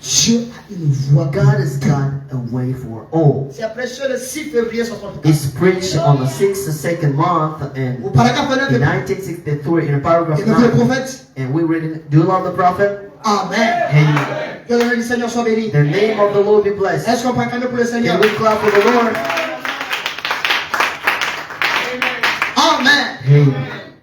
Dieu a une voie. God has got a way for all. C'est prêché le 6 février 64. It's preached on the 2nd month Au in paragraphe 9, 1963 in paragraph et le 9. prophète. And we read it. Do you love the prophet? Amen. Amen. Que le nom du Seigneur soit béni. The name of the Lord be blessed. Est-ce qu'on peut acclamer pour le Seigneur? Can we clap for the Lord? Amen. Amen.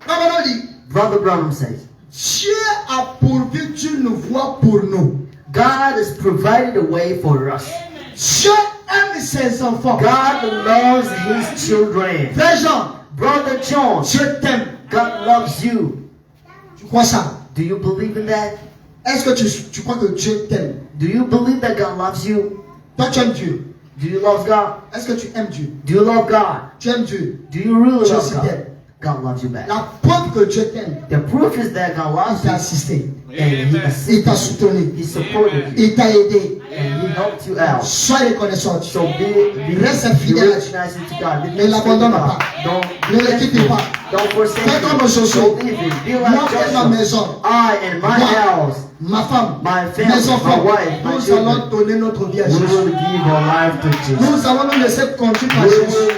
Maintenant, on dit, Brother Branham says, Dieu a pourvu une voie pour nous. God has provided a way for us. Dieu aime ses enfants. God loves His children. Frère Jean, Brother John, Dieu t'aime. God loves you. Tu crois ça? Do you believe in that? Est-ce que tu crois que Dieu t'aime? Do you believe that God loves you? Toi, tu aimes Dieu. Do you love God? Est-ce que tu aimes Dieu? Do you love God? Tu aimes Dieu. Do you really Dieu love aussi God? t'aime. God loves you back. La preuve que Dieu t'aime, The proof is that God il loves t'a you assisté. and He Il assisted t'a you. soutenu. He supported you Il t'a aidé. and He helped you out. Sois reconnaissant. So be Reste fidèle. recognizing to God. Ne l'abandonne pas. Ne le quitte pas. Don't forsake Fais comme Him. Josué. Don't leave Him. Be Moi like et ma Joshua. maison, I and my Moi. house, ma femme, my mes family, my enfants, wife, my nous children, allons donner notre vie à we Jésus. will give our life to Jesus. Nous allons nous laisser conduire par We Jésus. will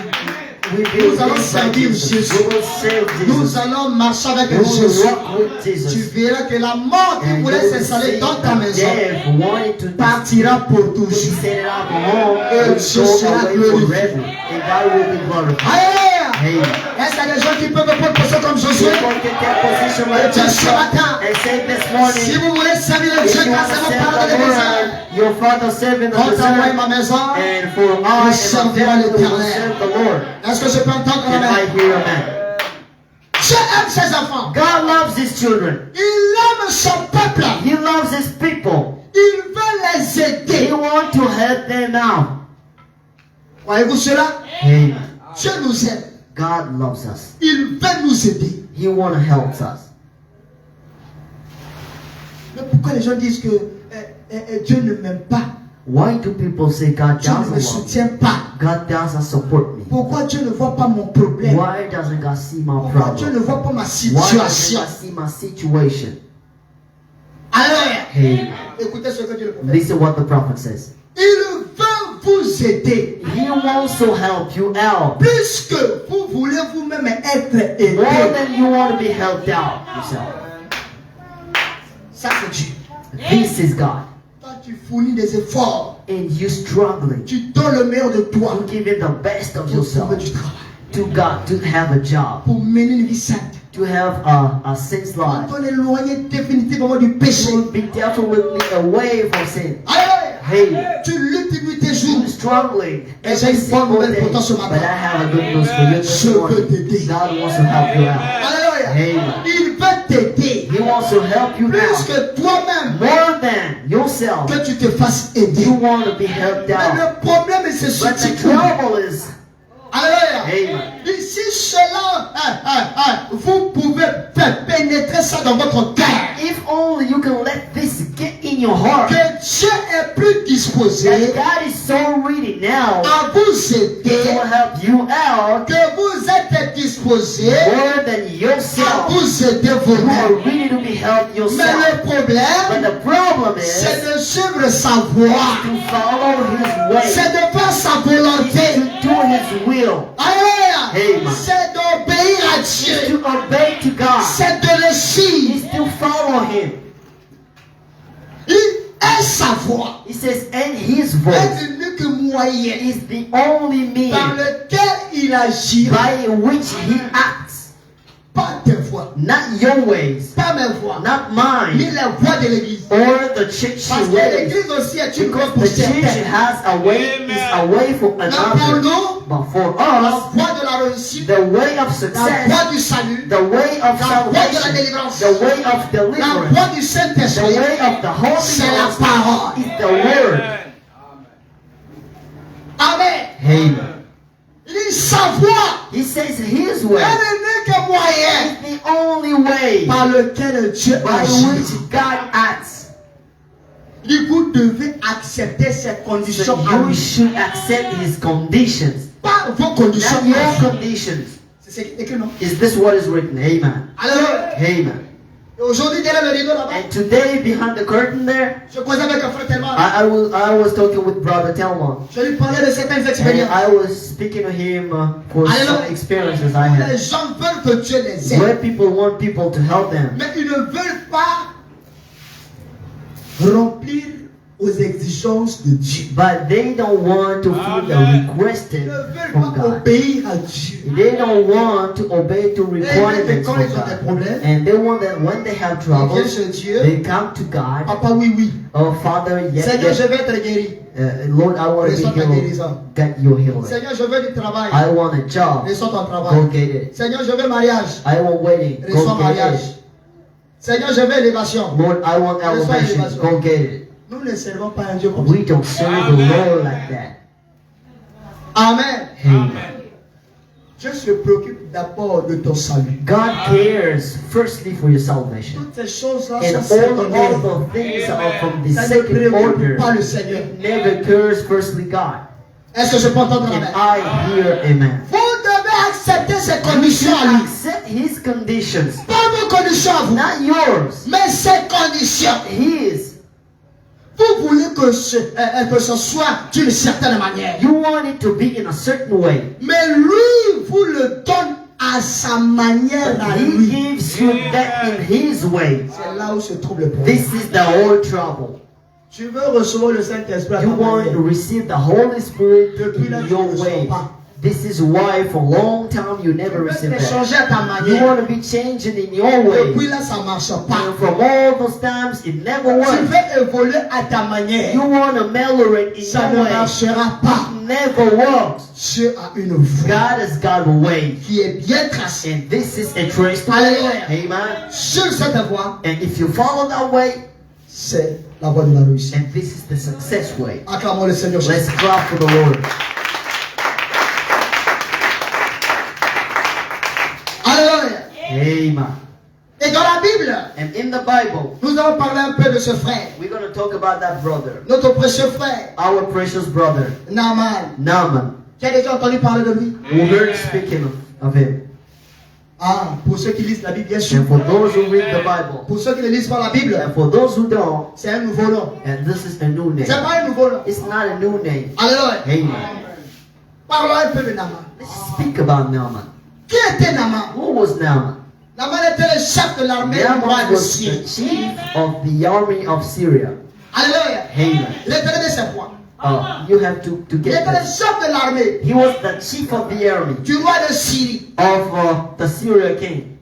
Nous allons live by servir Jesus. Jésus. We will serve Nous Jesus. allons marcher avec We will Jésus. walk with Tu Jesus. verras que la mort qui And voulait you will s'installer see dans ta the maison death wanting to partira pour be toujours. set out home Et will Dieu go sera away glorifié. forever. And God will be glorified. Alléluia! Amen. Est-ce qu'il y a des gens qui peuvent prendre position comme Josué? People can take position like Dieu ce Joshua matin, and say this si morning, vous voulez servir le if Dieu you grâce want to à vos serve parents the de maison, Lord, your father serving the quand moi et Lord, ma maison, and for I and my family will serve the Lord. est-ce que je peux entendre Can I amen? hear amen? Dieu aime ses enfants. God loves His children. Il aime son peuple. He loves His people. Il veut les He aider. wants to help them out. Voyez-vous cela? Amen. Dieu nous aime. God loves us. Il veut nous aider. He wants to help us. Mais pourquoi les gens disent que Dieu ne m'aime pas? Why do people say God Dieu ne me doesn't love me? soutient pas. God doesn't support me. Pourquoi Dieu ne voit pas mon problème? Why doesn't God see my Pourquoi Dieu ne problem? voit pas ma Why doesn't situation? God see my situation? Alléluia. Amen. Écoutez ce que Dieu le prophète. Listen what the prophet says. Il veut vous aider. He wants to help you out Plus que vous voulez vous-même être aidé. more than you want to be helped out yourself. Ça c'est Dieu. This is God. Toi tu fournis des efforts. And you struggling Tu donnes le meilleur de toi to give it the best of pour yourself trouver du travail. to God, to have a job, Pour mener une vie sainte. to have a sense Pour life, t'en éloigner définitivement du péché. to be definitely away from sin. Alléluia. Hey, Tu luttes nuit et jour. you're struggling Et j'ai every une bonne single nouvelle day, pour toi ce but matin. I have a good news for you this Je peux morning. t'aider. God wants to help you out. Alléluia. Amen. Il veut t'aider. He wants to help you Plus out que toi-même more than yourself. que tu te fasses aider. You want to be helped Mais out. le problème est ce But the que trouble is, Alléluia. Amen. Et si cela, vous pouvez faire pénétrer ça dans votre cœur, If only you can let this get in your heart. que Dieu est plus disposé That God is so ready now à vous aider, to help you out que vous êtes disposé more than à yourself. vous aider You are vous-même. ready to be helped Mais yourself. le But problème, the problem c'est is de suivre sa voie. to follow His way. C'est de faire sa Is volonté. to do His will. Alléluia. Amen. C'est d'obéir à Is Dieu. to obey to God. C'est de le suivre. Is to follow Him. Il est sa voix. He says, and His Est voice l'unique moyen is the only par means lequel il agit. by which He acts. Pas tes voix, Not your ways, pas mes voix, not ni mine, les voix de l'église. or the church Parce que ways. l'église aussi est une voie Because pour the church certains. has a way, is a way for Mais pour another. nous, But for la us, voie de la réussite, the way of la success, voie du salut, the way of la voie de la salvation, délivrance, the way of la deliverance, voie du the Saint-Esprit, way of the Holy c'est la Ghost parole. is the word. Amen. Amen. Il dit sa voix He says His est way l'unique moyen is the only way par lequel Dieu by agit. which God acts. Il dit, vous devez accepter ces conditions So à you lui. should accept His conditions, Pas vos conditions not à your lui. conditions. C'est écrit, non? Is this what is written? Amen. Alors, Amen. aujourd'hui, derrière le rideau là-bas, And today, behind the curtain there, je causais avec un frère tellement. I was talking with Brother Telmon. Je lui parlais de certaines And expériences. I was speaking to him for some experiences I Les had. gens veulent que Dieu les aide, Where people want people to help them, mais ils ne veulent pas remplir aux exigences de Dieu. but they don't want to feel the Ils requested ne veulent from pas God. obéir à Dieu. They don't want to obey to Et requirements quand from ils ont des God. problèmes, And they want that when they have ils viennent troubles, chez Dieu. they come to God. Papa, oui, oui. Oh, Father, yes, Seigneur, yes. je vais être guéri. Lord, I want to Reçois be ta healed. guérison. Get your healing. Seigneur, je veux du travail. I want a job. Reçois ton Go travail. get it. Seigneur, je veux mariage. I want wedding. Reçois Go get mariage. it. Seigneur, je veux élévation. Lord, I want elevation. Go get it. Nous ne servons pas un Dieu comme ça. We don't serve the Lord like that. Amen. Amen. Dieu se préoccupe d'abord de ton salut. God cares firstly for your salvation. Toutes ces choses-là And sont all secondaires. the things are from the Ça ne second préoccupe order. pas le Seigneur. It never cares firstly God. Est-ce que je peux entendre And amen? I hear amen. Vous devez accepter ces You conditions should à lui. accept His conditions, Pas vos conditions à vous, not yours. mais ses conditions. His. Vous voulez que ce soit d'une certaine manière. You want it to be in a certain way. Mais lui vous le donne à sa manière à He lui. gives you that in His way. C'est là où se trouve le problème. This is the whole trouble. Tu veux recevoir le Saint-Esprit à ta You want to manière. receive the Holy Spirit Depuis là, in tu your ne reçois way. pas. This is why for a long time you Tu never veux received te that. changer à ta You manière. want to be changed in your way. Depuis là, ça ne marche pas. And from all those times it never Tu worked. veux évoluer à ta manière. You want to mellow it in Ça ne your way. marchera pas. It never works. Dieu a une voie God has got a way. qui est bien tracée. And this is a traced way. Alléluia. Amen. Sur cette voie, And if you follow that way, c'est la voie de la réussite. and this is the success way. Acclamons le Seigneur Jésus. Let's clap for the Lord. Alléluia. Amen. Et dans la Bible, And in the Bible, nous allons parler un peu de ce frère. we're going to talk about that brother, Notre précieux frère, our precious brother, Naaman. Naaman. Tu as déjà entendu parler de lui? We heard speaking of him. Ah, pour ceux qui lisent la Bible, bien sûr. And for those who read the Bible, Pour ceux qui ne lisent pas la Bible, and for those who don't, c'est un nouveau nom. and this is a new C'est name. pas un nouveau nom. It's not a new name. Alléluia. Amen. Parlons un peu de Naaman. Let's speak about Naaman. Qui était Naaman? Who was Naaman? Naaman était le chef de l'armée du roi Naaman de was Syrie. the chief of the army of Syria. Alléluia. Amen. L'éternel de ses points. You have to Il get était le this. chef de l'armée He was the chief of the army du roi de Syrie. of the Syria king.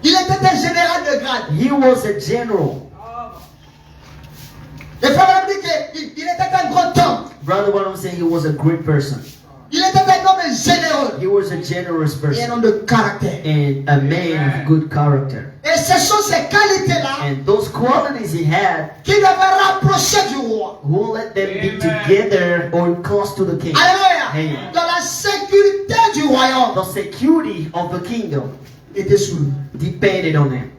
Il était un général de grade. He was a general. Le frère me dit qu'il était un grand homme. Brother, what I'm saying, he was a great person. Il était un homme généreux He was a generous et un person homme de caractère. and a man of good character. Et ce sont ces qualités-là And those qualities he had qui devait rapprocher du roi. who let them be together or close to the king. Alléluia. Amen. Dans la sécurité du royaume The security of the kingdom était sous lui. depended on him.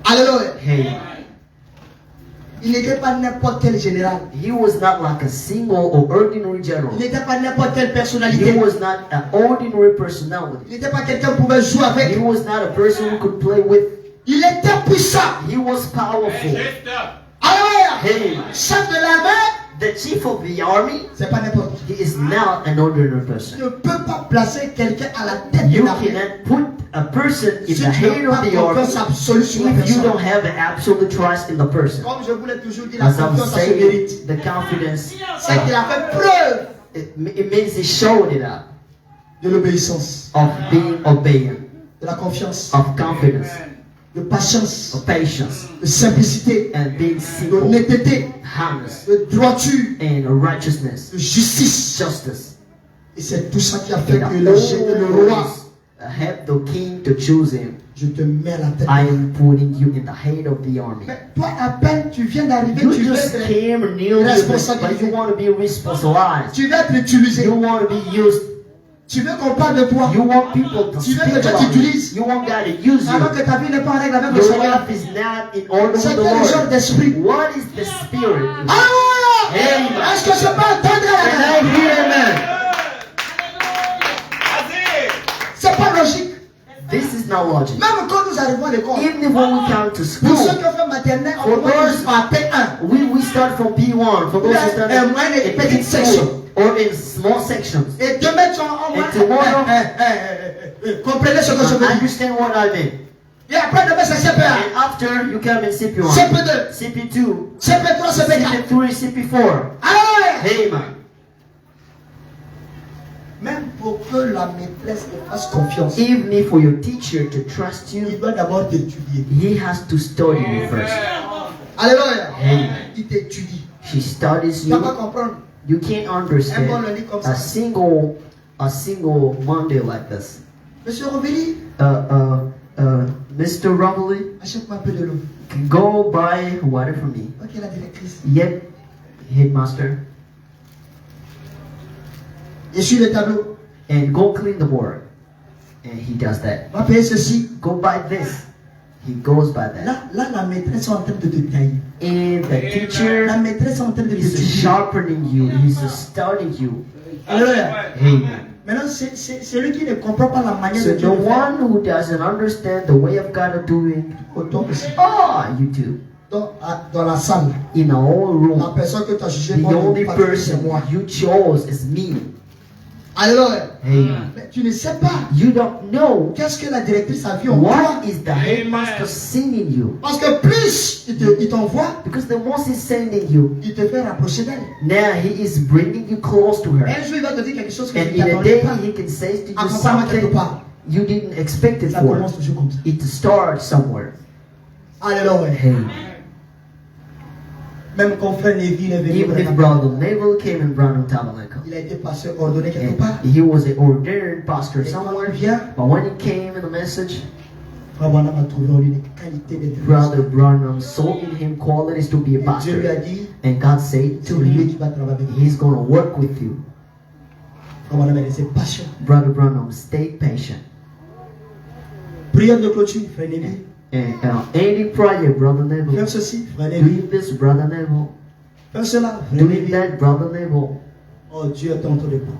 Alléluia. Amen. Il n'était pas n'importe quel général. He was not like a single or ordinary general. Il n'était pas n'importe quelle He personnalité. was not an ordinary personality. Il n'était pas quelqu'un qui pouvait jouer He avec. was not a person who could play with. Il était puissant. He was powerful. Alléluia. Hey, Chef de l'armée, the chief of the army, c'est pas n'importe qui. he is not an ordinary Tu person. ne peux pas placer quelqu'un à la tête de You l'armée cannot put a person in si the tu head n'as pas of the army confiance absolue sur la if you personne. don't have an absolute trust in the person. Comme je vous l'ai toujours dit, la As I'm confiance, ça se saying, mérite. the confidence, C'est qu'il a fait preuve it means he showed it up de l'obéissance, of being obedient, de la confiance, of confidence, de patience, of patience, de simplicité, and being de simple, honnêteté, honest, de droiture, and righteousness, de justice. justice. Et c'est tout ça qui a fait And que le roi, have the king to choose him. je te mets à la tête. I am putting you in the head of the army. Mais toi, à peine tu viens d'arriver, You tu veux just être, came near this, but you want to be responsibilized. tu veux être utilisé. You want to be used. Tu veux qu'on parle de toi. You want people to Tu veux speak que Dieu about you. t'utilise. You want God to use Alors you. que ta vie n'est pas en règle avec le Your Seigneur. life is not in order with C'est the quel genre Lord. d'esprit? What is the spirit? Alléluia! Amen. Est-ce que je peux entendre Can I la hear amen? C'est pas logique. This is not logic. Même quand nous arrivons à l'école, Even when we come to pour school, ceux qui ont fait maternelle, on For commence those- par P1. we start from P1. For those who start And when it- in petite petite section. section or in small sections. Et demain, tu as au moins. Et tomorrow- Comprenez ce que je veux dire. Understand what I mean. Et après, demain, c'est CP1. And after you come in CP1, CP2, CP2, CP3, CP4. CP3, CP4. Alléluia! Amen. Même pour que la maîtresse te fasse confiance, Even if for your teacher to trust you, il doit d'abord t'étudier. he has to study you first. Alléluia! Amen. Il t'étudie. She studies Tu ne vas pas you. comprendre. You can't Un bon understand lundi comme ça. a single Monday like this. Monsieur Robili, Mr. Rumbly, achète-moi un peu de l'eau. go buy water for me. Ok, la directrice. Yet, headmaster, Essuie le tableau. and go clean the board. And he does that. Va payer ceci. Go buy this. He goes by that. Là, la maîtresse est en train de te tailler. And the teacher La maîtresse est en train de te is tailler. sharpening you. He's studying you. Alléluia. Amen. Maintenant, c'est celui qui ne comprend pas la manière So de Dieu the de faire. one who doesn't understand the way of God of doing, Autant que ça. you do. Dans la salle, In a whole la room, personne que tu as jugée the bonne, only c'est person moi. you chose is me. Alléluia. Amen. Mais tu ne sais pas You don't know qu'est-ce que la directrice a vu en toi. what is the headmaster sending you. Parce que plus il t'envoie, Because the more he's sending you, il te fait rapprocher d'elle. now he is bringing you close to her. Un jour, il va te dire quelque chose que And tu in a n'attendais day, pas. he can say to you Accompagne-moi quelque something part. you didn't expect it Ça for. commence toujours comme ça. It starts somewhere. Alléluia. Amen. Même quand frère Lévi est venu, Even if Brother Neville came and brought him tabernacle, il a été pasteur ordonné quelque and part. he was an ordained pastor Et quand somewhere. il vient, But when he came in the message, frère Branham a trouvé en lui des qualités d'être. Brother Branham saw in him qualities to be a Et Dieu lui a pastor. dit, And God said c'est to lui qui him, va travailler avec lui. he's going to work with you. Frère Branham a laissé passion. Brother Branham, stay patient. Prière de clôture, frère Lévi. And any prayer, Brother Neville, Faire ceci, frère Lévi. doing this, Brother Neville, Faire cela, frère doing Lévi. that, Brother Neville, Oh, Dieu est en train de parler.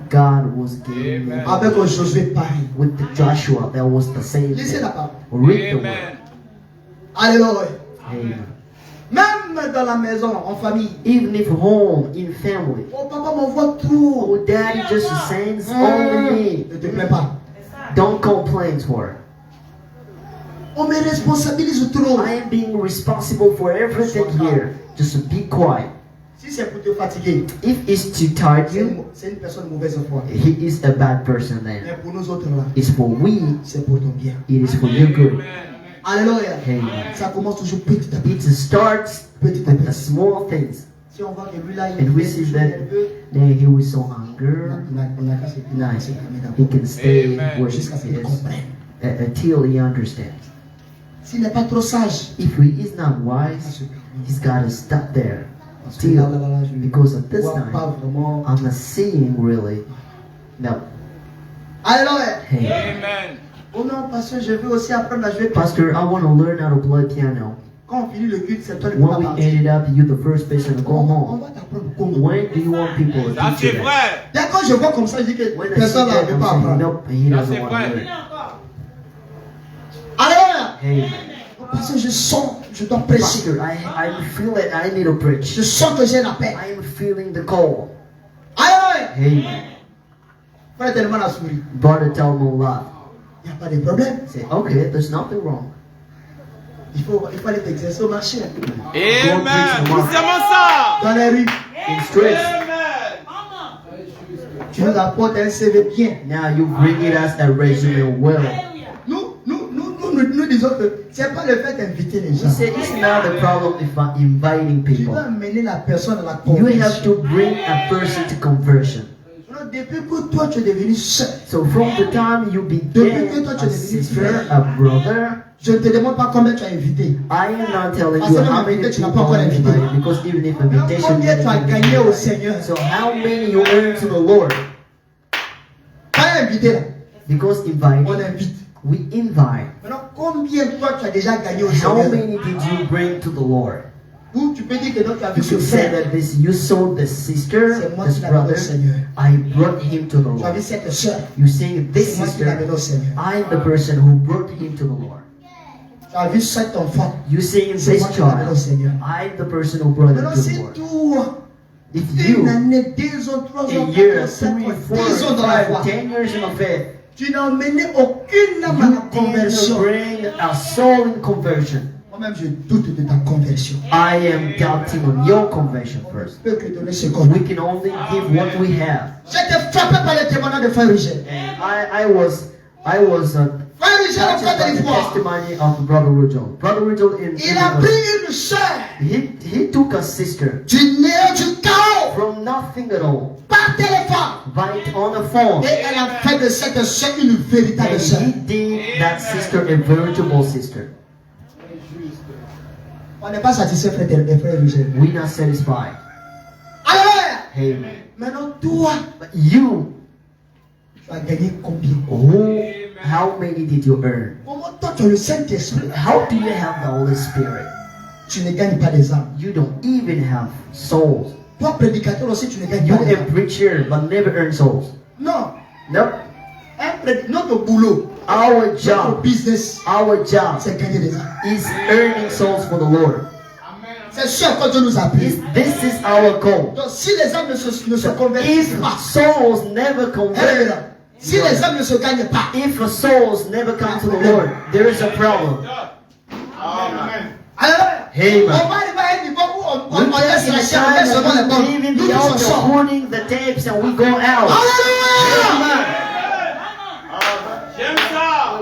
God was giving me. Avec Josué, pareil. With the Joshua, that was the same Lisez thing. la parole. Read the word. Alléluia. Amen. Même dans la maison, en famille. Even if home, in family, Oh, papa m'envoie trop. oh, daddy just sends only Ne me. te plains pas. Don't complain for it. On me responsabilise trop. I am being responsible for everything here. Just be quiet. Si c'est pour te fatiguer, If it's to tire you, c'est une personne mauvaise foi. he is a bad person Mais then. pour nous autres là, It's for we, c'est pour ton bien. it is for your good. Alléluia. Amen. Ça commence toujours petit à petit. It starts Petit à with the petit. small things. Si on voit que lui là, il And we est see toujours that nerveux, then he was so hungry. on a cassé. Nice. C'est calmé He d'abord. can stay Amen. where he Jusqu'à ce qu'il is comprenne. until he understands. S'il n'est pas trop sage, If he is not wise, he's got to stop there. parce que là, je Because at this vois time, pas vraiment. I'm not seeing really. No. Alléluia. Hey, Amen. Oh non, pasteur, je veux aussi apprendre à jouer. Pastor, I want to learn how to play piano. Quand on finit le culte, c'est toi le When premier we parti. ended up, you the first person to go On home. va t'apprendre comment. When do you want people to Ça teach c'est you that? vrai. Là, quand je vois comme ça, je dis que When I see personne là that, ne veut I'm pas saying, apprendre. nope, he That's doesn't it, want to right. learn. Alléluia. Hey, Parce que je sens, je dois prêcher. Pastor, I feel it. I need to preach. Je sens que j'ai la paix. I am feeling the call. Alléluia. Hey, Frère tellement la souris. brother, tell me a lot. Il n'y a pas de problème. Say, okay, there's nothing wrong. Il faut aller t'exercer au marché. Amen. C'est seulement ça. Dans les rues, In streets. Amen. tu nous apportes un CV bien. Now you bring it as a resume well. Nous disons que c'est pas le fait d'inviter les He gens. said it's not a problem if I'm inviting Tu people. dois amener la personne à la You have conversion. to bring a person to conversion. Non, depuis que toi tu es devenu seul, So from the time you became a sister, a brother, je ne te demande pas combien tu as invité. I am not telling Parce you que how même many invité, tu n'as people pas encore are invité. invited, because even if invitation Combien tu as gagné au you Seigneur? So how many you earn to the Lord? Pas invité là, Because on inviting, invite. we invite. Maintenant, combien toi tu as déjà gagné au How Seigneur? many did you bring to the Lord? Ou tu peux dire que non, tu as vu You ce could say frère, that this you sold the sister, c'est moi this qui l'ai amené au brother. Seigneur. I brought him to the Tu as Lord. vu cette soeur, You say this c'est moi qui l'ai amené sister, au Seigneur. I'm the person who brought him to the Lord. Tu as vu cet enfant, You saying c'est this moi qui l'ai amené au child, Seigneur. I'm the person who brought him Maintenant, to the si Lord. toi, If une you, année, 2 ans, 3 a ans, year, 4 ans, 5 3, ans, 4, 10 ans dans la 5, foi, 10 years in the faith, tu n'as emmené aucune âme à la you didn't conversion. bring a soul in conversion. Moi-même, je doute de ta conversion. I am doubting on your conversion first. Je peux que donner ce qu'on a. We can only give what we have. J'étais frappé par le témoignage de Frère Rigel. And I was Frère Rigel, en touched Côte by the d'Ivoire, testimony of Brother Rujol. Brother Rujol il a pris une soeur he took a sister du néant, du chaos, from nothing at all, par téléphone. right on the phone, Et elle a fait de cette soeur une véritable and soeur. he did that sister a veritable sister. On n'est pas satisfait, Frère Rigel. We're not satisfied. Alléluia. Hey, Maintenant, toi, but you, tu as gagné combien? how many did you earn? Comment toi, tu as le Saint-Esprit? How do you have the Holy Spirit? Tu ne gagnes pas des âmes. You don't even have souls. Toi, prédicateur aussi, tu ne gagnes You pas des a âmes. preacher but never earn souls. Non. Nope. Notre boulot, Our notre job, business, c'est gagner des âmes. is earning souls for the Lord. C'est ce à quoi Dieu nous a appelés. This is our goal. Donc, si les âmes ne se convertissent If pas, souls never convert, alléluia. Si les âmes ne se gagnent pas, if souls never come to the Lord, there is a problem. alléluia. Hey On man. va arriver à un niveau où We on laisse get in la a chair, on time laisse seulement les that we pommes. leave Nous in the tous altar, ensemble. holding the tapes, and we go out. Alléluia. Amen. J'aime ça.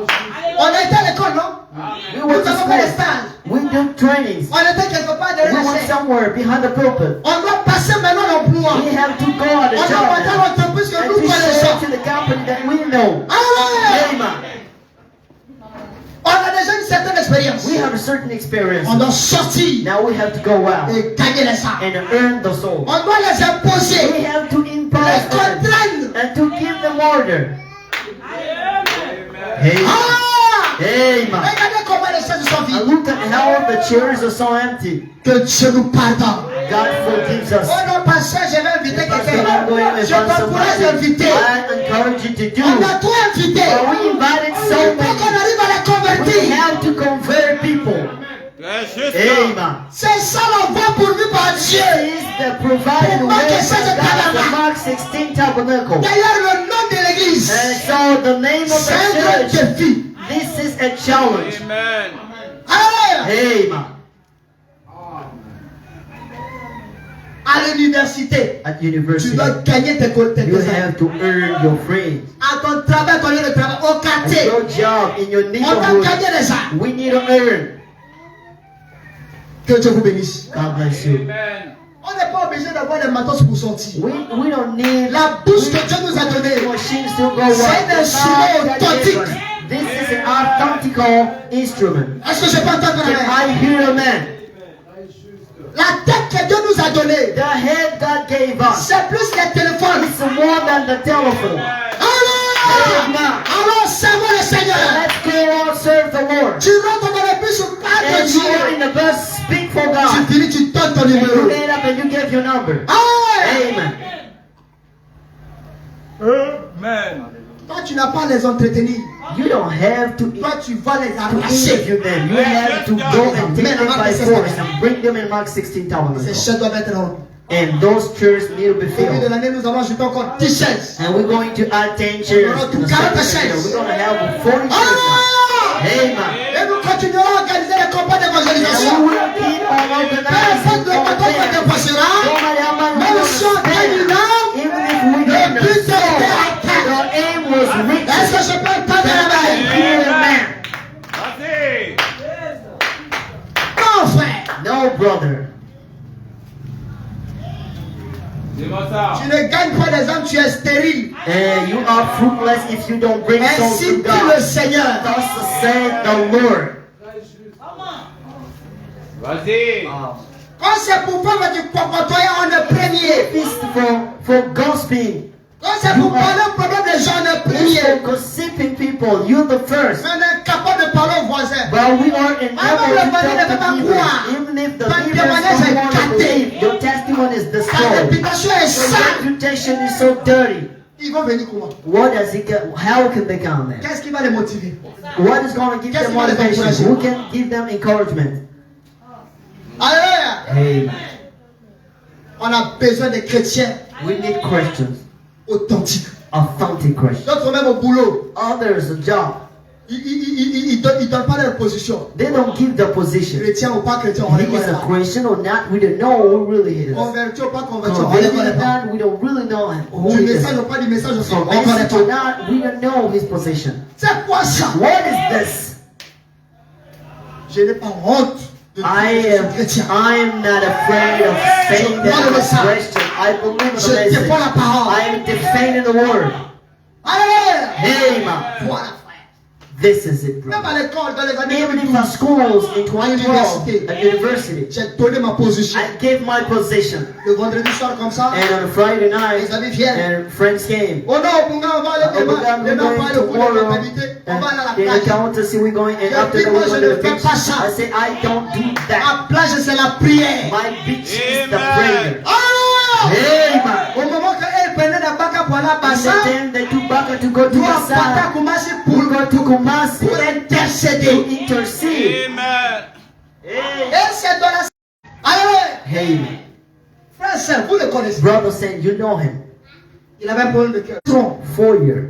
On a été à l'école, non? We Nous went to avons fait des school. stages. We do trainings. On était quelque part We derrière la went chair. somewhere behind the pulpit. On doit passer maintenant l'emploi. We have to go at On the doit job monter now. l'entreprise que And nous to connaissons. share to the company that we know. Alléluia. Amen. On a déjà une certaine expérience. We have a certain experience. On doit sortir Now we have to go out et gagner les âmes. and earn the soul. On doit les imposer, We have to les impose them contraindre. and to give them order. Hey, Ah! amen. Regardez comment les chaises sont And vides. look at how the chairs are so empty. Que Dieu nous pardonne. God forgives us. Oh non, pasteur, je vais inviter Pastor, quelqu'un. I'm going to Je invite t'encourage somebody. d'inviter. I encourage you to do. On a trop invité. But we invited so Pour qu'on many. arrive à les We convertir. have to convert people. Très juste. Amen. C'est ça l'envoi pourvu par Dieu. This is the provided Pour way que ça se from God, the tabernacle. Mark 16 tabernacle. D'ailleurs, le nom de l'église, And so the name of c'est un the grand church, défi. this is a challenge. Amen. Alléluia. Amen. À l'université, At tu university, dois gagner tes côtés. you have to earn your friends. À ton travail, ton lieu de travail, au At quartier, your job, in your on doit neighborhood, gagner les âmes. we need to earn. Que Dieu vous bénisse. God bless you. Amen. On n'est pas obligé d'avoir des matos pour sortir. We don't need La bouche que Dieu nous a donnée, machines to go c'est un instrument authentique. This is an authentical instrument. Est-ce que je peux entendre Can la main? I hear a man? La tête que Dieu nous a donnée, The head God gave us. c'est plus les téléphones. It's more than the telephone. Alors, alors servons le Seigneur. Let's go out serve the Lord. Tu rentres dans le bus, parle de And you are in Dieu. the bus, speak for Tu God. finis, tu donnes ton And you numéro. get up and you give your number. Amen. Amen. Amen. Toi, tu n'as pas à les entretenir. You don't have to Toi, tu vas les arracher. interview them. You have to go and take them by force and bring them in Mark 16,000. Ces chaises doivent être remplis. And those chairs need to be Au début de filled. l'année, nous allons ajouter encore 10 chaises. And we're going to add 10 chairs. in the second year. We're going to have 40 chairs now. Amen. Et nous continuerons à organiser les campagnes And we d'évangélisation. will keep on Peu organizing importe le bateau qu'on campaigns. dépassera, No matter how much même we're si on gonna gagne une spend, âme, even if we le get but the était soul, atteint. the aim was reached. Est-ce que je peux entendre la main? Amen. Vas-y. Non, frère. No, brother. Dis-moi ça. Tu ne gagnes pas des âmes, tu es stérile. And you are fruitless if you don't bring souls Ainsi to dit le God. Seigneur. Thus said the Lord. Vas-y. Quand c'est pour faire du popotoya, on est premier. This for gossiping. Quand c'est pour parler au problème des gens, on est It's premier. for gossiping people. You're the first. Mais on est incapable de parler aux voisins. But we are unable to talk to people. croire. Even if the Ton leaders témoignage don't est want to gâté. believe, your testimony is Ta destroyed. réputation est Your sale. reputation is so dirty. Ils vont venir comment? What does it get? How can they come there? Qu'est-ce qui va les motiver? What is going to give them motivation? Who can give them encouragement? Alléluia. Amen. On a besoin de chrétiens We need Christians, authentiques. authentic Christians. D'autres même au boulot, Others a job. ils donnent pas leur position. They don't give the position. Chrétien ou pas chrétien, on les He is connaît a pas. Christian or not, we don't know who really he is. Converti ou pas converti, on les Converted connaît or pas. not, we don't really know who Du he is. message ou pas du message aussi, From on connaît message or pas. not, we don't know his position. C'est quoi ça? What is this? Je n'ai pas honte de dire que je suis chrétien. I am not afraid of saying that I'm a Christian. I believe in the Je message. défends la parole. I am defending the word. Alléluia. Amen. Voilà, frère. This is it, Même brother. à l'école, dans les années Even in 2012, my schools in 2012 University. at university, j'ai donné ma position. I gave my position. Le vendredi soir comme ça, And on a Friday les night, amis viennent. and friends came. Oh non, on va aller demain. Demain, on va aller au cours de Tomorrow, mentalité. On va aller à they la plage. account to see we're going, and Yeah, after that people we're going should to the beach. have pas ça. I say I don't do that. La plage, c'est la prière. My beach is the Amen. prayer. Alléluia. Amen. Au moment qu'elle prenait la bac pour aller à And Bassa, then they took back to go to nous on partait à Bassa. Kumasi We pour go to Kumasi intercéder. to intercede. Amen. Et c'est dans la... Alléluia. Amen. Frère, c'est vous le connaissez. Brother said, you know him. Il avait un problème de cœur. Tronc, 4 years.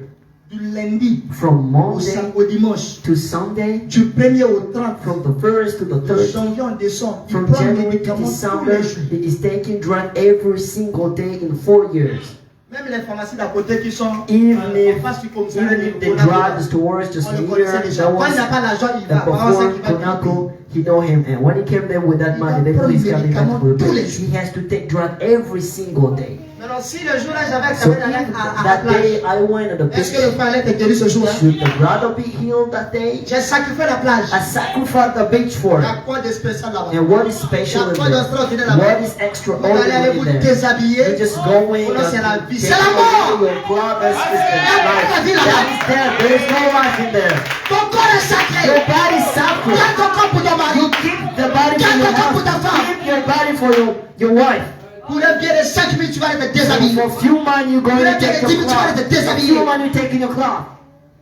du lundi From Monday au dimanche, to Sunday. du 1er au 30, From the 1st to the de 3rd. janvier en décembre, il From prend des January to médicaments tous December, les jours. he is taking drug every single day in 4 years. Même les pharmacies d'à côté qui sont Even en face du commissariat, Even if the on a- drug stores just on le near connaissait déjà. the Quand ones il n'a pas l'argent, il that va. Avant, c'est before qu'il va payer. Konako, he know him, and when he came there with that money, they please coming back to the Tous les He has to take drug every single day. Maintenant, si le jour-là, j'avais So accepté d'aller if à la that plage, day I went to the est-ce que le beach, frère allait être guéri ce jour-là? should the brother be healed that day? J'ai sacrifié la plage. I sacrificed the beach for Il y a him. quoi de spécial là-bas? And what is special in there? What is Vous allez extraordinary vous in there? déshabiller. You just go in Oh non, c'est la and vie. take C'est la mort. away your clothes. That's just the life. That is there. There is no life in there. Ton corps est sacré. Your body is sacred. Garde ton corps pour ton mari. You keep the body for Garde your ton corps pour ta husband. femme. Keep your body for your wife. Pour un bien de 5 minutes, tu vas être For déshabillé. a few months you're going Pour un to bien take de 10 your minutes, tu vas clothes. être For a déshabillé. few months you're taking your clothes.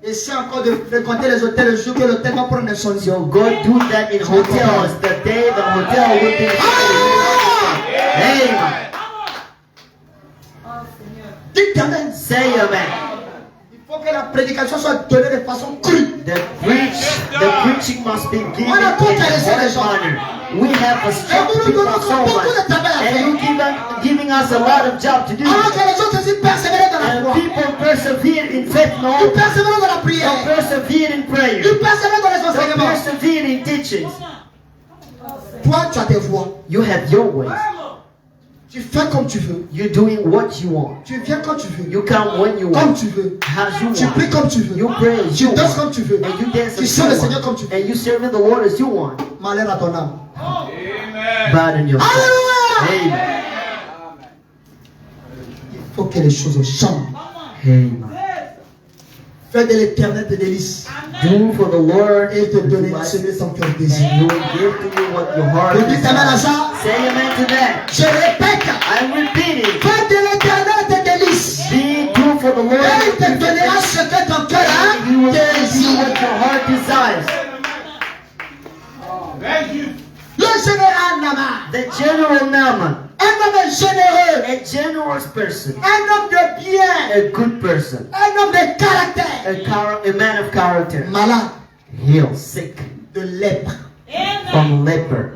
Et c'est encore de fréquenter les hôtels le jour que l'hôtel va prendre son So go do that in hotels the day the hotel will be. Amen. Dites amen. Say amen. Il faut que la prédication soit donnée de façon crue. The preaching must be given in On a tout intéressé les a gens. manner. We have a Et strong vous nous people donnez so beaucoup de much, travail à and you faire. giving us a lot of job to do. Alors que les autres aussi persévérer dans la And foi. people persevere in faith, Ils no. persévèrent dans la They prière. persevere in prayer. Ils persévèrent dans les They enseignements. persevere in teachings. Toi, tu as tes voix. You have your ways. Tu fais comme tu veux. You're doing what you want. Tu viens quand tu veux. You come when you Comme want. tu veux. As you Tu want. pries comme tu veux. You pray as Tu you danses want. comme tu veux. And you dance Tu as sers you le Seigneur want. comme tu veux. And you serving the Lord as you want. Malheur à ton âme. Amen. Burden your soul. Alléluia. Amen. Il faut que les choses changent. Amen. Fais de l'éternel tes délices. Do for the Lord Et il te what you donnera like, ce que ton cœur and désire. He will give to you what your heart Dis amen à desires. ça. Say amen to that. Je répète. I'm repeating. Fais de l'éternel tes délices. Be true for the Lord. Et il te donnera ce que ton cœur And He will give you désire. what your heart desires. Thank you. Le général Nama. The general Naaman, Un homme généreux. a generous person, Un homme de bien. a good person, Un homme de caractère. a man of character, Malade. healed, sick, De lèpre. from leper.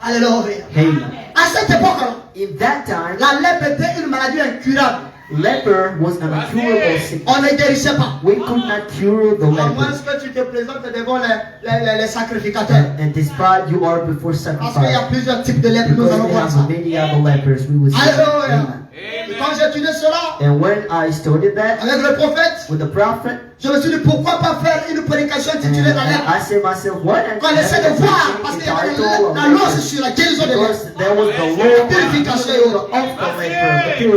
Alléluia. Amen. À cette époque-là, In that time, la lèpre était une maladie incurable. leper was an incurable sickness. On ne guérissait pas. We could not cure the À moins leper. que tu te présentes devant les sacrificateurs. And despite you are before Parce qu'il y a sacrifice, plusieurs types de lèpre, nous because allons we voir have ça. many other lepers, we will see. Alléluia. Amen. Et quand j'ai étudié cela And when I studied that avec le prophète, with the prophet, je me suis dit pourquoi pas faire une prédication intitulée and la lèpre. I said myself, why not Qu'on essaie de voir, parce qu'il y avait la lance sur la guérison des lèpres. Because there was the law Purification. of the leper, the purification,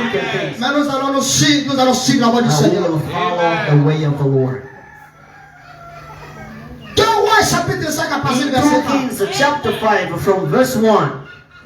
you can face. Mais nous allons suivre la voie du And we Seigneur. will follow the way of the Lord. 2 Rois chapitre 5 à partir In du verset 2 1. Kings chapter 5 from verse 1,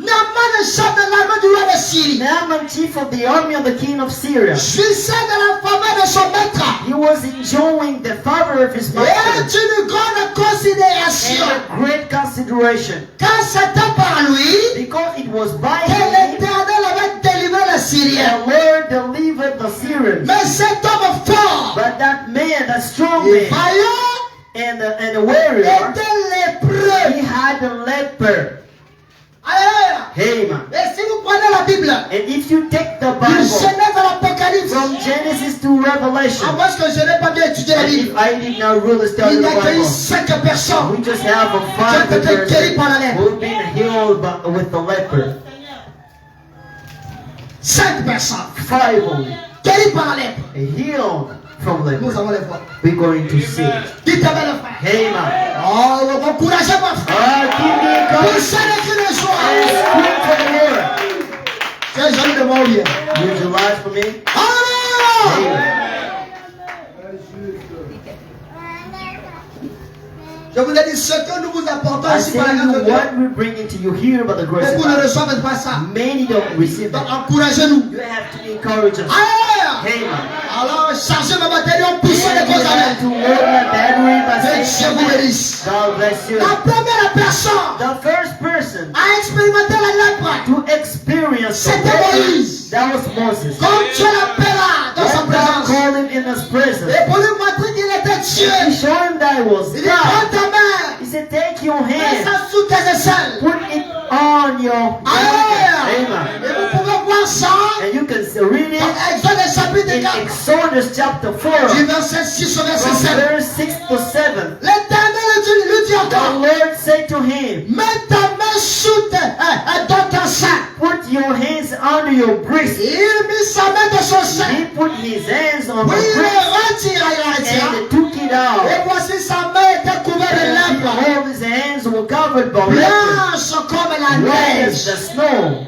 Naaman, chef de l'armée du roi de Syrie, Naaman, chief of the army of the king of Syria, jouissait de la faveur de son maître he was enjoying the favor of his et master d'une grande considération. and a great consideration, Car c'était par lui because it was by que him l'Éternel avait délivré les Syriens. the Lord delivered the Syrians. Mais cet homme fort But that man, that strong et man, vaillant and the warrior, était he lépreux. had a leper. Alléluia. Amen. Et si vous prenez la Bible, And if you take the du Bible Genèse à l'Apocalypse, from Genesis to Revelation, à moins que je n'ai pas bien étudié la and Bible, if I did not really study il the a accueilli Bible, 5 personnes. we just have a five Qui ont été guéris par la person lèpre. who've been healed with the leper. 5 personnes Five only guéris par la lèpre. healed from Nous leper. allons les voir. We're going to see it. Dites amen, le frère. Amen. Oh, encouragez-moi, frère. Give me a Pour God ça, les cris de and joie. scream for the Lord. C'est joli de moi, bien. Use your lives for me. Alléluia. Amen. Je vous ai dit ce que nous vous apportons I ici say par la grâce de you Dieu. what we bring into you here by the grace of Beaucoup ne God. reçoivent pas ça. Many don't receive Donc that. encouragez-nous. You have to encourage us. Alléluia. Amen. Alors chargez ma batterie en poussant les And you causes have avec. to load my battery by Que saying Dieu vous amen. bénisse. God bless you. La première personne The first person à expérimenter la lèpre, to experience the C'était leper, Moïse. that was Moses. comme Dieu l'appela dans sa When God présence. called him in his presence, Et pour lui montrer qu'il était Dieu, he showed him that it was il dit prends God. ta main, He said, take your mets hand, ça sous tes aisselles. put it on your Alléluia. Et Amen. vous pouvez voir ça And you can read dans it Exode chapitre in 4, Exodus chapter 4, du verset 6 au verset from 7. verse 6 to 7. L'Éternel lui dit The encore, Lord said to him, mets ta main sous dans ton sein. put your hands under your breast. Il mit sa main dans son sein. He put his hands on Oui, the il breast retira, il retira. and took it out. Et voici sa main était couverte de And lèpre, behold, his hands were covered by leprosy, blanche comme la white as the neige. snow.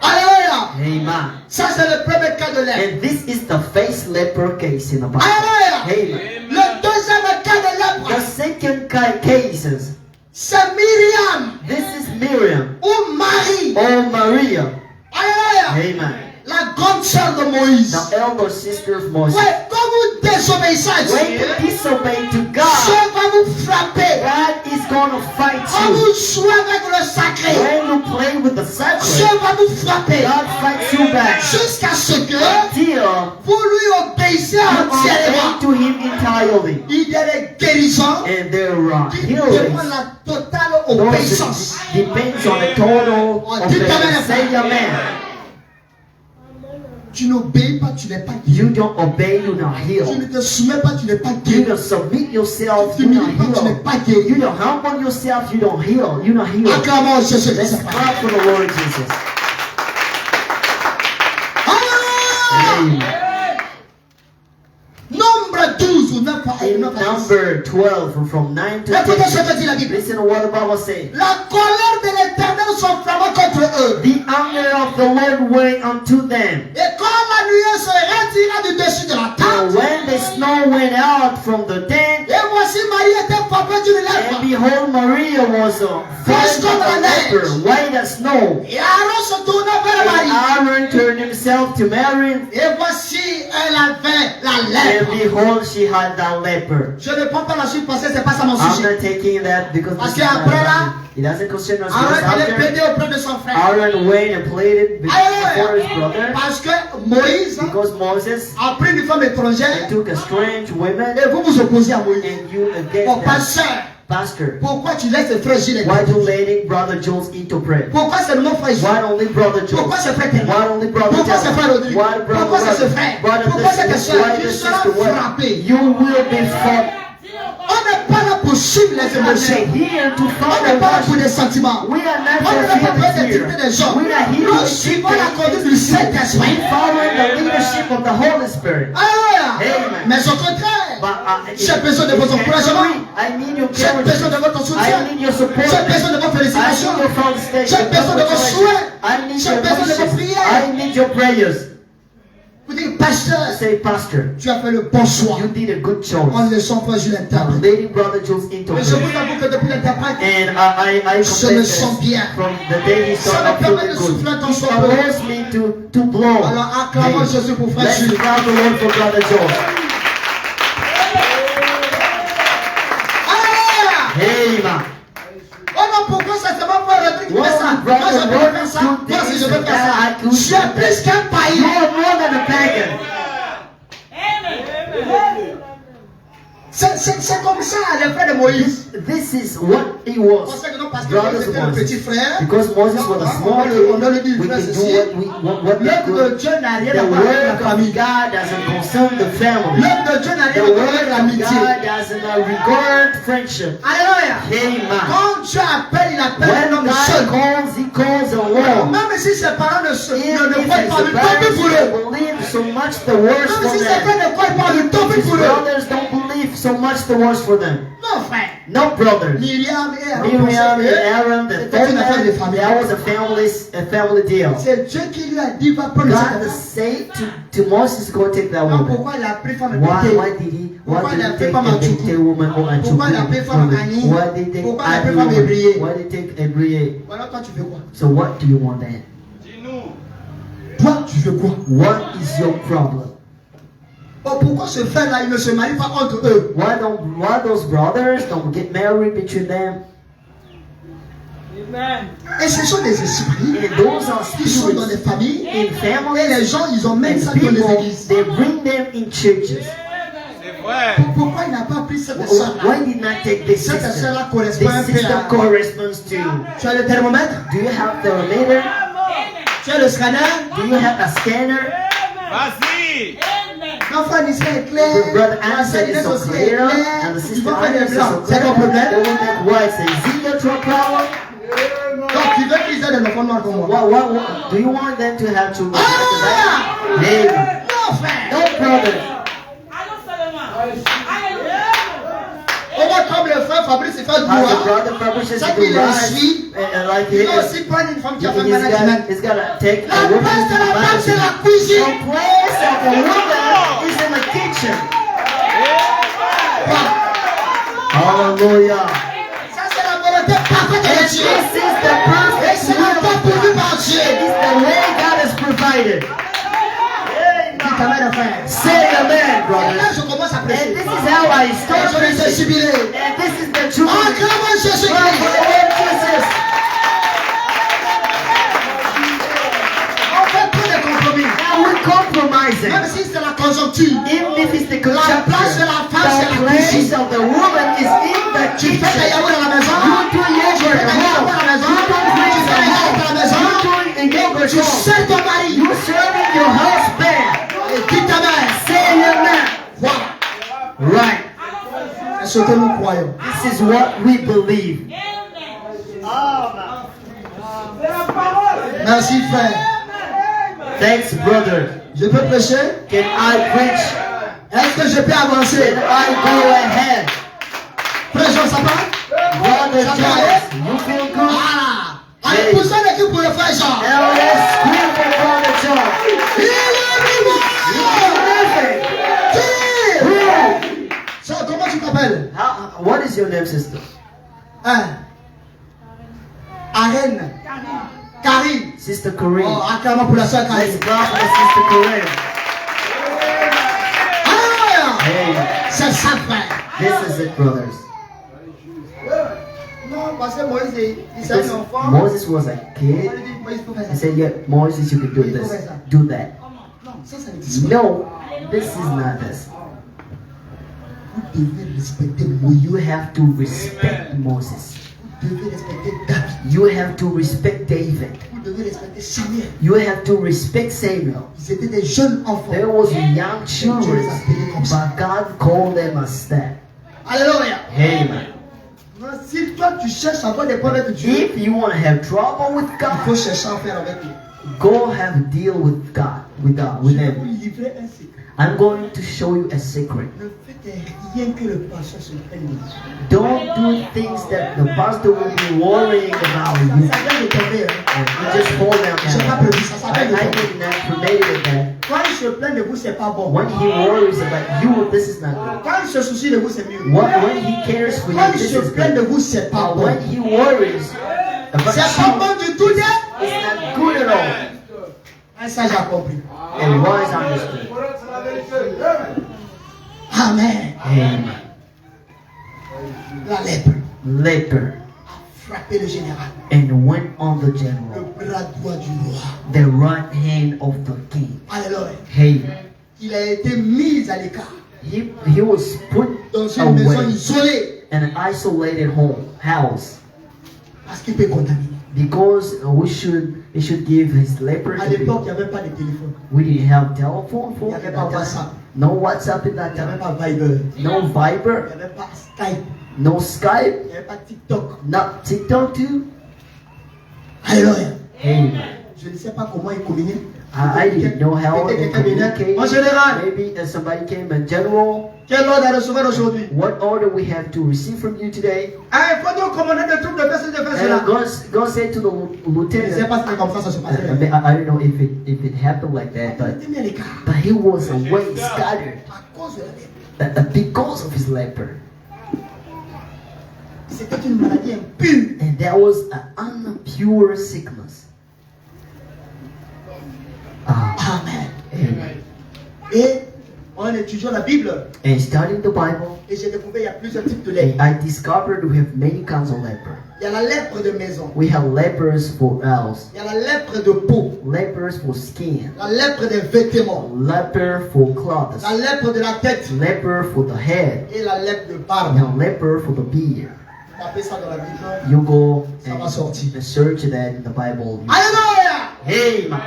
Alléluia. Amen. Ça, c'est le premier cas de lèpre. And this is the face leper case in the Bible. Alléluia. Amen. Le deuxième cas de The lèpre, second cases, c'est Myriam this is Miriam ou Marie. or Maria. Alléluia. Amen. La grande sœur de Moïse. The elder sister of Moses. Ouais, quand vous désobéissez à When Dieu, you disobey to Dieu God, va vous frapper. God is going to fight Quand you. vous jouez avec le sacré, When you play with the Dieu sacred, va vous frapper. God fights you back Jusqu'à ce que until vous lui obéissez you entièrement. obey to Him entirely. Il y a des guérisons And there are qui healings. demandent la totale Those obéissance. depends on the total Oh, dis obedience. amen. Say amen. Tu n'obéis pas, tu n'es pas You guéri. don't obey, you're not Tu healed. ne te soumets pas, tu n'es pas You guéri. don't submit yourself, Tu you're ne not t'humilies pas, tu n'es healed. pas guéri. You don't humble yourself, you don't heal. You're not healed. Acclamons Jésus. Let's clap for the Lord Jesus. Alléluia. Amen. Nombre 12 ou 9 à In 9 à 10. number 12, from 9 to Écoutez ce 10. que dit la Bible. Listen to what the Bible says. La colère de l'Éternel s'enflamma contre eux. The anger of the Lord went unto them. Et quand la nuée se retira du dessus de la And tente, when the snow went out from the tent, et voici Marie était frappée d'une lèpre. and behold, Maria was Fresh full of comme la a neige. leper, white as snow. Et Aaron se tourna vers And Marie. Aaron turned himself to Mary, Et voici, elle avait la and lèpre. behold, she had that leper. Je ne prends pas la suite parce que c'est pas ça mon I'm sujet. not taking that because Parce this is not qu'après là, it doesn't concern us. Aaron Because allait after plaider auprès de son frère. Aaron went and pleaded before Alléluia. his brother, Parce que Moïse because Moses a pris une femme étrangère took a strange woman, et vous vous opposez à Moïse. and you Bon, against that pasteur, pastor. pourquoi tu laisses frère Gilles Why être? do letting brother Jules eat to pray? Pourquoi seulement frère Gilles? Why only brother Jules? Pourquoi c'est frère Théma? Why only brother Pourquoi c'est frère Jules? Rodrigue? Why brother Pourquoi c'est ce frère? brother Pourquoi c'est ta this? soeur? Why Tu the seras sister? Why? frappé. You will be fought. On n'est pas là pour suivre les We are not émotions. here to On follow n'est pas là pour emotions. des sentiments. We are not On for n'est pas pour feelings des here. dictées des gens. We are here Nous to suivons la conduite du Saint-Esprit. We following the leadership of the Holy Spirit. Ah! Amen. Mais au contraire, But j'ai besoin de votre encouragement. I need your J'ai besoin de encouragement. votre soutien. I need your support. J'ai besoin de vos I félicitations. need your felicitation. J'ai besoin de vos souhaits. I need J'ai your besoin de vos wishes. prières. I need your prayers. Vous dites, pasteur, Say, Pastor, tu as fait le bon choix. you did a good En choice. laissant frère Gilles Now, interprète. Lady Brother Jules into Mais je prayer. vous avoue que depuis l'interprète, And I je me confess sens this bien. from the day he Ça started me permet feeling de good. souffler un temps It soit peu. allows me to blow. Alors acclamons Hey, Jésus pour frère let's Gilles. clap the Lord for Brother Jules. Alléluia! Amen. Oh non, pourquoi ça c'est pas pour Rodrigue qui Well, fait ça? brother, Moi je peux brother, faire ça. do Moi si this je veux and faire that, ça. I do Je suis plus qu'un You païen. are more than a pagan. C'est comme ça les frères de Moïse. This is what he was. Parce que non, parce que Brothers Moïse of était le petit Moses. frère. Because Moses was a small On doit le kid, dire, we frère, can do ceci. what we L'œuvre de could. Dieu n'a rien The à voir avec la word of famille. God doesn't concern the family. L'œuvre de Dieu n'a The rien à voir avec word of l'amitié. God doesn't regard friendship. Alléluia. Amen. Quand Dieu appelle, il appelle When un homme God seul. calls, he calls alone. Même si ses parents ne Even ne if croient his pas, le tant pis pour eux. parents believe so much, the worse Même for si ses them. frères ne croient pas, le tant pis His pour eux. brothers don't believe so much, the worse for them. Non, frère. No brothers. Myriam et Aaron Miriam pensaient and que Aaron, the c'était une affaire de third famille. that was a family deal. C'est Dieu qui lui a dit, va prendre God cette said to Moses, go take that Non, woman. pourquoi il a pris femme Why Béthé? did he Pourquoi il a pris take femme a Antikou? Bethel woman or a Pourquoi il a pris femme Annie? Why did they take Pourquoi il a pris Annie femme woman? Ébriée? Why did they take Ebrié? Voilà, toi tu veux quoi? So what do you want then? Dis-nous. Toi tu veux quoi? What is your problem? Oh, pourquoi ce frère-là, il ne se marie pas entre eux? Why those brothers don't get married between them? Et ce sont des esprits And those are qui sont dans les spirits familles. in Et families. les gens, ils emmènent ça And dans les people, églises. they bring them in churches. C'est vrai. Pourquoi il n'a pas pris cette soeur-là? Why did not take this Cette system? soeur-là correspond un This peu system à... corresponds to. Tu as le thermomètre? Do you have the meter? Tu as le scanner? Do you have a scanner? Vas-y. L'enfant Nisra est clair. Brother La Anna sœur said it's Inès so aussi est clear, claire. and the Tu sister vas faire Anna des is so blancs. C'est clear. ton problème? They will make white. Say, is it your true problem? Donc tu veux qu'ils aient des enfants noirs comme moi? What do you want them to have children? Ah! Hey, Non frère! no brothers. On va comme le frère Fabrice, il fait le As the bois. brother publishes Ça the qu'il right, suit. like Il he va is. aussi prendre une femme qui a fait He's management. gotta take La a woman place de la femme, c'est la The cuisine. place of the woman is in the kitchen. Hallelujah. Ça c'est la volonté parfaite And de this Dieu. is the Et perfect c'est will le temps of pourvu God. par Dieu. It is the way God has provided. Dis amen frère. Say amen, Et là brother. je commence à And prêcher. this is how I Et start je vais te preaching. jubiler. And this is the truth. Acclamons Jésus Praise the Christ. Lord Jesus. On fait plus de compromis. Now we're compromising. Même si c'est la conjoncture. Even if it's the La place de conjunction, la femme, c'est the la place cuisine. of the woman is in the Tu fais kitchen. ta yaourt à la maison. You do yogurt Tu fais at ta yaourt home. à la maison. You don't Tu raise fais a la yaourt à la home. maison. You doing a yogurt Tu home. sers ton mari. You serving your husband. ce que nous croyons. This is what we believe. Merci frère. Thanks, brother. Je peux prêcher? Can I preach? Est-ce que je peux avancer? Can I go ahead? Prêchons ça va? Brother Ça va Jones, aller? you feel good? Voilà. Allez, poussez l'équipe pour le frère Jean. Now let's scream for Brother Jones. Il est vivant! Ça, comment tu t'appelles? What is your name, sister? Hein? Arène. Karine. Sister Corinne. Oh, acclamons pour la soeur Karine. Let's clap for Sister Corinne. Alléluia. Hey, C'est ça, frère. this is it, brothers. Non, parce que Moïse, il s'est Because un enfant. Moses was a On kid. lui dit, Moïse, il faut faire He ça. said, yeah, Moses, you can do this. Do that. Non, ça n'existe pas. No, this is not this. Vous devez respecter Moïse. You have to respect Moses. Vous devez respecter David. You have to respect David. Vous devez respecter Samuel. You have to respect Samuel. Ils étaient des jeunes enfants. There was young children, but God called them a step. Alléluia. Amen. Non, si toi tu cherches à avoir des problèmes avec Dieu, If you want to have trouble with il faut God, chercher à faire avec lui. go have a deal with God, with Je vais vous Him. livrer un secret. I'm going to show you a secret. Ne faites rien que le pasteur se prenne de Dieu. Don't do things that the pastor will be worrying about you. Ça vient de tomber. Hein. And you just fall down J'ai pas there. prévu ça, ça vient de I tomber. did not premeditate that. Quand il se plaint de vous, c'est pas bon. When he worries about you, this is not good. Quand il se soucie de vous, c'est mieux. When he cares for you, Quand il this se is plaint de good. vous, c'est pas But bon. when he worries about C'est pas you, bon du tout, hein? it's not good at all. Un sage a compris. And wise understood. Amen. Amen. La lèpre Leper a frappé le général. and went on the Le general, bras droit du roi. the right hand of the king. Alléluia. Hey, Il a été mis à l'écart he was put dans une maison away isolée in an isolated house parce qu'il peut contaminer. because we should give his leper À to l'époque, il people. n'y avait pas de téléphone. We didn't have telephone Il for n'y avait at pas that time. WhatsApp. No WhatsApp in that Il n'y avait time. pas Viber. No Il Viber. n'y avait pas Skype. No Skype. Il n'y avait pas TikTok. Not TikTok too. Alléluia. Amen. Je ne sais pas comment il communique. I didn't know how Peut-être they quelqu'un venait. communicate. En général, Maybe somebody came in general. quel ordre à recevoir aujourd'hui? What order we have to receive from you today? Ah, il faut donc commander des troupes de faire ceci, de faire cela. And God said to the Je ne sais lieutenant, pas si c'est comme ça se passait. I don't know if it happened like that, Il était mis à l'écart but he was away, scattered, à cause de la lèpre. because of his leper. C'était une maladie impure. And that was an impure sickness. Amen. Amen. Et en étudiant la Bible, And studying the Bible, et j'ai découvert qu'il y a plusieurs types de lèpre. I discovered we have many kinds of leper. Il y a la lèpre de maison. We have lepers for house, Il y a la lèpre de peau. lepers for skin, La lèpre des vêtements. leper for clothes, La lèpre de la tête. leper for the head, Et la lèpre de barbe. and leper for the beard. Tapez ça dans la Bible. You go Ça va sortir. and search that in the Bible. Alléluia. Amen.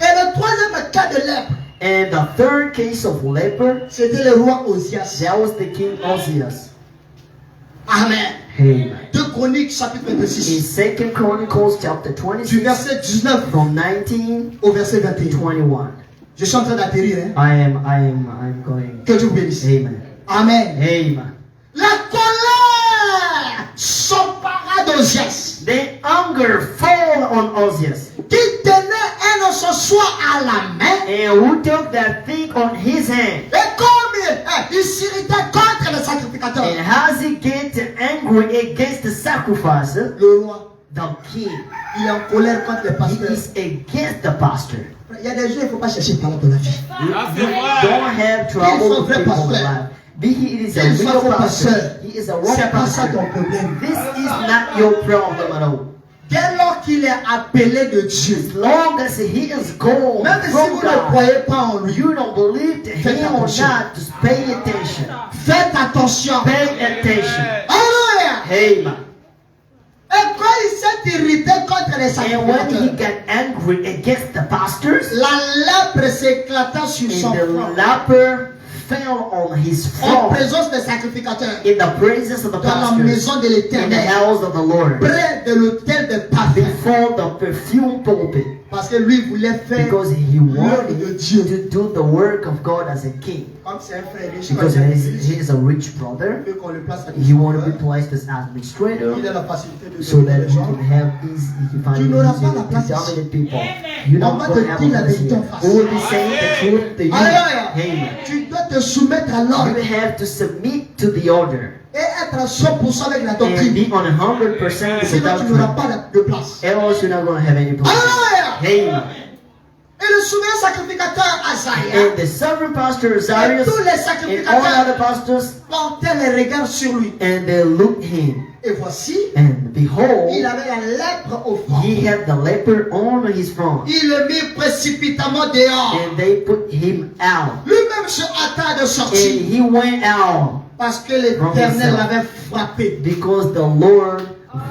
Et le troisième cas de lèpre, And the third case of leper, c'était le roi Osias. that was the king Ozias. Amen. Amen. 2 Chroniques chapitre In 26. 2 Chronicles chapter Du 26, verset 19 from 19 au verset to 21. 21. Je suis en train d'atterrir. Hein? I'm going. Que Dieu vous bénisse. Amen. Amen. Amen. La colère s'empara d'Osias, The anger fall on Ozias, qui tenait un encensoir à la main. and who took that thing on his hand. Et comme il s'irritait contre les sacrificateurs, And as he get angry against the sacrifice, le roi, the king, il est en colère contre les he pasteurs. is against the pastor. Il y a des gens, il ne faut pas chercher par dans la vie. Ah, c'est You vrai. don't have trouble with people in life. Be he it is a Qu'il soit real faux pastor, pasteur. he is a wrong C'est pas ça ton pastor. problème. This is not your problem at all. Dès lors qu'il est appelé de Dieu, As long as he is called même si from vous ne God, croyez pas en lui, you don't believe to Faites him or attention. not, just pay attention. faites attention. Pay attention. Alléluia. Amen. Et quand il s'est irrité contre les And when he sacrificateurs, got angry against the pastors, la lèpre s'éclata sur son and the front. leper fell on his en throne présence des sacrificateurs, in the presence of the dans la pastors, maison de in the l'Éternel, house of the Lord, près de l'autel des parfums. before the perfume pulpit, Parce que lui voulait faire, because he l'œuvre de wanted Dieu. to do the work of God as a king. Comme c'est un frère riche, Because he is a rich brother, il veut qu'on le place à he wanted to be l'administrateur. placed as administrator Il a la facilité de so dominer that les he gens. can have easy, he can find Tu it n'auras easy pas la to place dominate people. Amen. You're On not va going te to have dire a la place vérité here. en face. We will be saying the truth to you. Alléluia. Amen. Tu dois te soumettre à l'ordre You have to submit to the order et être à 100% avec la and doctrine. be on 100% with the Sinon, tu n'auras doctrine. pas de place. Else you're not going to have any place. Alléluia. Amen. Et le souverain sacrificateur Asaïa And the sovereign pastor et Zarius tous les and all sacrificateurs other pastors, portaient les regards sur lui. and they looked him, Et voici, and behold, il avait la lèpre au front. he had the leper on his front, Il le mit précipitamment dehors. and they put him out, Lui-même se hâta de and sortir he went out parce que l'Éternel l'avait frappé. because the Lord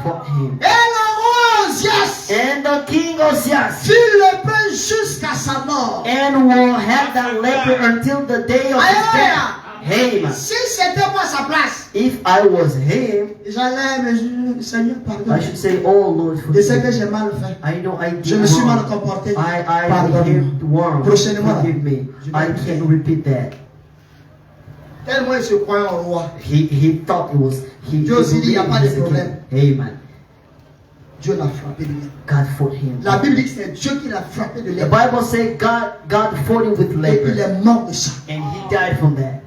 fought him. Et le roi Osias And the king Osias fut lépreux jusqu'à sa mort. and will have that leper until the day of his death. Amen. Si c'était moi à sa place, If I was him, j'allais me dire, Seigneur, pardon. I should say, "Oh Lord, Je sais forgive que me. j'ai mal fait. I know I Je did me suis mal wrong. comporté. I Pardonne-moi. behaved wrong. Prochainement, Forgive me. je I vais can't repeat that." Tellement il se croyait en roi. He thought it was he. Dieu aussi dit, il n'y a believed pas he de was a problème. king. Amen. Dieu l'a frappé de lui. God fought him. La Bible dit que c'est Dieu qui l'a frappé de The lèpre. Bible says God fought him with Et il leper, est mort de ça. and he died from that.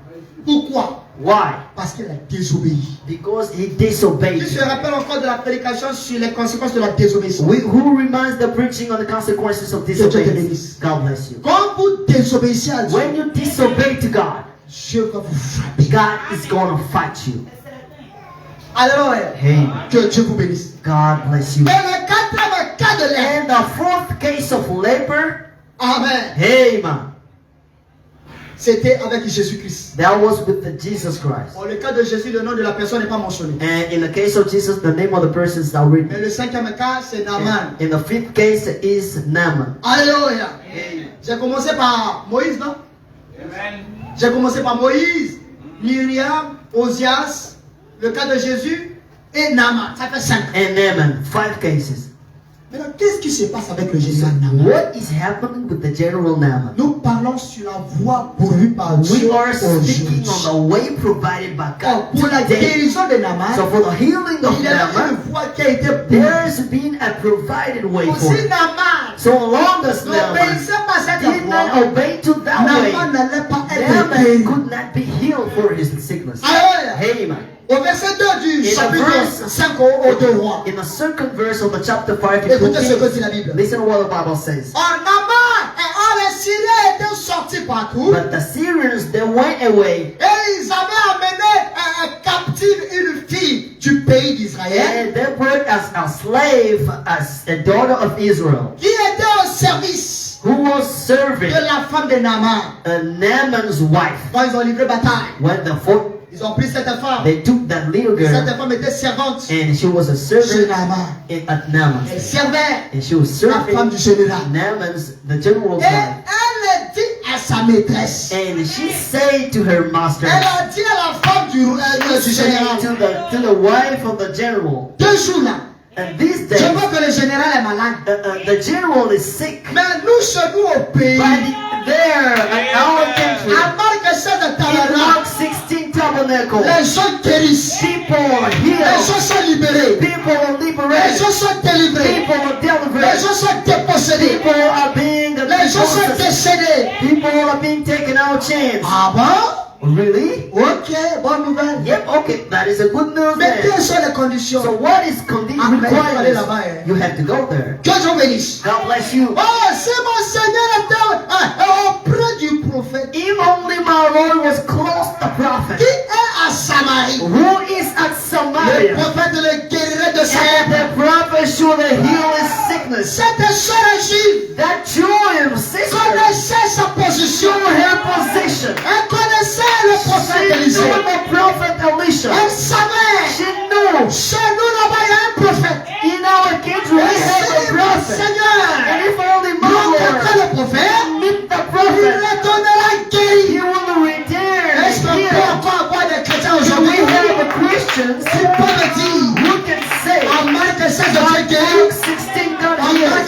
Pourquoi? Why? Parce qu'il a désobéi. Because he disobeyed. Qui se rappelle encore de la prédication sur les conséquences de la désobéissance? Who reminds the preaching on the consequences of disobedience? God bless you. Quand vous désobéissez à Dieu, When you disobey to God, Dieu va vous frapper. God is going to fight you. Alléluia. Amen. Que Dieu vous bénisse. God bless Et you. le quatrième cas de lèpre. And the fourth case of leper, Amen. amen. C'était avec Jésus-Christ. That was with the Jesus Christ. Pour le cas de Jésus, le nom de la personne n'est pas mentionné. And in the case of Jesus, the name of the person is not Mais written. le cinquième cas, c'est Naaman. In the fifth case is Naaman. Alléluia. J'ai commencé par Moïse, non? Amen. J'ai commencé par Moïse, Myriam, Osias, le cas de Jésus et Naaman. Ça fait 5. And Naaman, 5 cases. Maintenant, qu'est-ce qui se passe avec le général Naaman? What is happening with the general Naaman? Nous parlons sur la voie pourvue par Dieu We are speaking aujourd'hui. on the way provided by Oh, God pour la today. guérison de Naaman, So for the healing of il y a Naaman, une voie qui a été pourvue. there's been a provided way for Si it. Naaman So long as Naaman n'obéissait pas à cette did not voie, obey to that way, Naaman n'allait pas être Naaman guéri. could not be healed for his sickness. Alléluia. Amen. Au verset 2 du In the chapitre verse- 5 aux 2 rois. In the second verse of the chapter 5, it Écoutez ce que contains- dit la Bible. listen to what the Bible says. Or Naaman et or les Syriens étaient sortis partout But the Syrians, they went away, et ils avaient amené captive une fille du pays d'Israël and they brought as a slave, as a daughter of Israel, qui était au service who was serving de la femme de Naaman. Naaman's wife. Quand ils ont livré bataille, When the fought, ils ont pris cette femme. they took that little Cette girl, femme était servante and she was a chez servant Naaman. at Naaman's. Elle servait And she was la femme du serving général. Naaman's, the general's Et wife. elle dit à sa maîtresse, And she said to her master, elle a dit à la femme du she général, said to the wife of the general, 2 jours là, and these je days, vois que le général est malade. the general is sick. Mais nous, chez nous au pays, There, in our country, à Marc 16 de in Tabernacle, Mark 16 tabernacle, les gens guérissent, people are les healed, gens sont libérés, people are les liberated, gens sont délivrés, people are les delivered, gens sont dépossédés, people are being les gens sont deported, décédés. people are being taken out chance. Ah bon? Really? Ok, bonne nouvelle. Yep, okay, that is a good news Mais then. quelles sont les conditions? So what is Ah, mais il faut aller required? là-bas. Hein. You have to go there. Que Dieu bénisse. God bless you. Oh, si mon Seigneur était auprès du prophète If only my Lord was close to the qui prophet, est à Samarie, who is at le Samaria, prophète le guérirait de sa and lèpre. the prophet should heal his sickness. Cette sœur Juive That Jewish sister connaissait sa position. knew her position. Elle connaissait le prophète She knew Élisée. the prophet Elisha. Elle savait. She knew. Chez nous là-bas, il y a un prophète. In our country, we Et have a si mon prophet. Seigneur And if only my rencontrait Lord le prophète, meet the il prophet, retournera he guéri. will return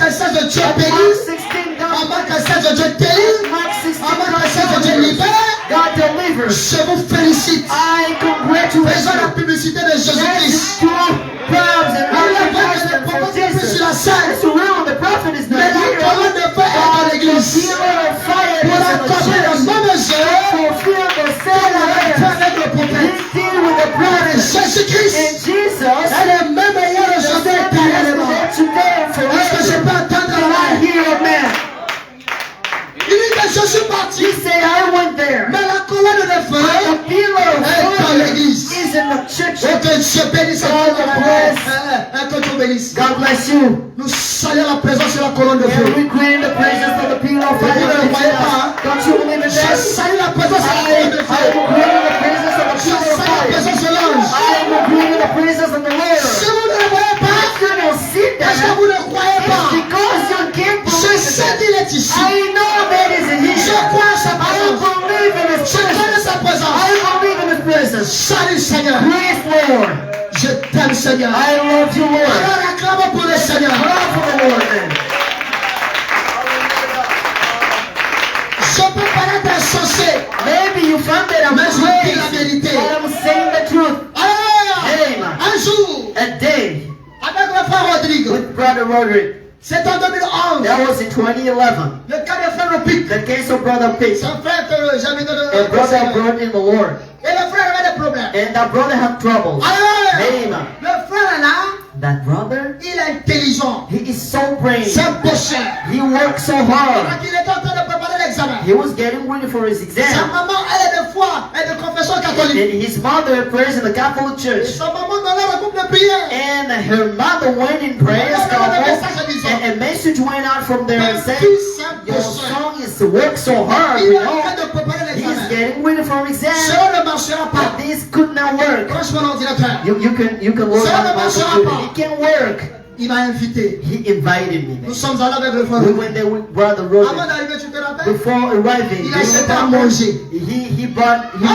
que 16 Dieu Mark bénisse. 16, Avant God que 16 Dieu délivre. Mark 16, Avant que 16 God Dieu delivers. libère. God delivers. Je vous félicite. I congratulate Faisons la you. publicité de Jésus-Christ. Let's do crowds and Alors, parce que le advertisements for prophète est plus Jesus. sur la scène. It's real. The prophet is not Mais la here. colonne de feu est dans But the l'église. pillar of fire Pour is in the accomplir la church. même œuvre Fulfill the qu'elle same avait fait words. avec le prophète. He did with the prophet. Jésus-Christ, And Jesus elle est même hier aujourd'hui éternellement. today and Est-ce que je forever. peux entendre la I main? hear a man. Il dit que je suis parti, He said, I went there. mais la colonne de feu The pillar of est dans fire l'église. is in the church. Et que Dieu bénisse à God toi, bless. que Dieu bénisse. God bless you. Nous saluons la présence de la colonne de And feu. we greet the presence of the pillar of Vous ne le voyez pas, hein? fire. Don't you believe in Je that? salue la présence de la I colonne de am feu. greeting the presence of the Je pillar of salue la fire. présence de l'ange. I am greeting the presence of the Lord. Si vous ne le voyez pas, You don't see est-ce que that. vous ne croyez It's pas? because you can't Je believe sais it. qu'il est ici. I know that is in Je here. crois à sa I présence. believe in His Je connais presence. sa présence. I believe in His presence. Salut Seigneur. Praise Lord. Je t'aime Seigneur. I love you, Lord. Alors acclame pour le Seigneur. Clap for the Lord then. Je peux paraître insensé. Maybe you found that I'm Mais je dis la crazy, vérité. but I'm saying the truth. Alléluia. Amen. Un jour, A day avec le frère Rodrigue, with Brother Roderick. c'est en 2011, That was in 2011. le cas de frère Opic. The case of Brother Pitts. C'est un frère que j'avais donné A brother brought in the Lord. Et le frère avait des problèmes. And that brother had troubles. Alléluia. Amen. Le frère là, That brother, il est intelligent. he is so brave. C'est un pécheur. He works so Quand hard. il était en train de préparer l'examen, He was getting ready for his sa exam. maman, elle est de foi, elle est de confession And catholique. his mother prays in the Catholic Et Church. sa maman donnait le groupe de prière. And her mother went in prayers, and a message went out from there and said, your son is to work so hard, Il you est en know. train de préparer He's l'examen. getting ready for exam. Cela ne marchera pas. But this could not work. Branche mon ordinateur. You can work on my computer. It can work. Il m'a invité. He invited me Nous there. sommes allés avec le frère. We went there with Brother Avant Robert. d'arriver, tu te rappelles? Before arriving, Il a acheté à manger. he bought food.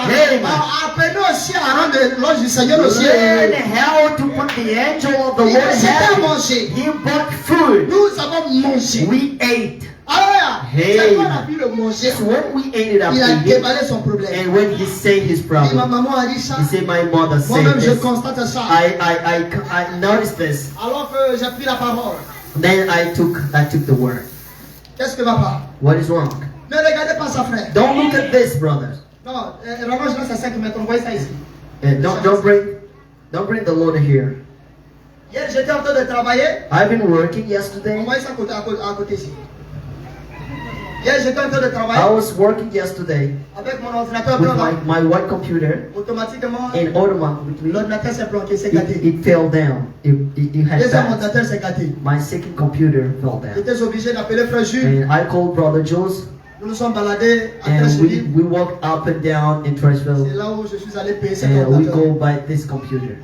Amen. Appelez aussi à rendre l'ange du Seigneur aussi. Learn how to put the angel of the Il Lord a acheté à happy. manger. He bought food. Nous avons mangé. We ate. Alors, Hey. c'est quand on a pu le manger, So when we ate it il a after him, déballé son problème. and when he said his Et ma problem, maman a dit ça. he said, my mother said Moi-même, je this. constate ça. I noticed this. Alors que j'ai pris la parole. Then I took the word. Qu'est-ce que va pas? What is wrong? Ne regardez pas sa frère. Don't look at this, brothers. Non, rallonge là, c'est 5 mètres. Envoyez ça ici. Don't bring the Lord here. Hier, j'étais en train de travailler. I've been working yesterday. Envoyez ça à côté ici. Hier, j'étais en train de I travailler was working yesterday avec mon ordinateur with blanc. my white computer, Automatiquement, and automatically l'ordinateur s'est planqué, s'est gâté. it fell down. It had Deuxième bad. ordinateur s'est gâté. My second computer fell down. J'étais obligé d'appeler frère Jules. And I called Brother Jules, Nous nous sommes baladés à and Trècheville. we walked up and down in C'est Trashville, là où je suis allé payer cet and we ordinateur. go by this computer.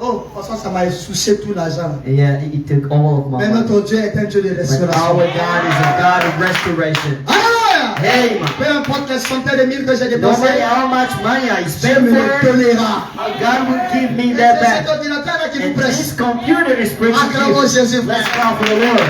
Oh, de toute façon, ça m'a soucié tout l'argent. And yeah, it took all of my Mais money. notre Dieu est un Dieu de But restauration. our God is a God of restoration. Alléluia! Amen. Peu importe les centaines de mille que j'ai No matter dépensé, how much money I Dieu spend me for le it, donnera. God will give me Et that c'est cet back. ordinateur-là qui vous And presse. this computer is preaching Acclamons to you. Jésus. Let's call for the Lord.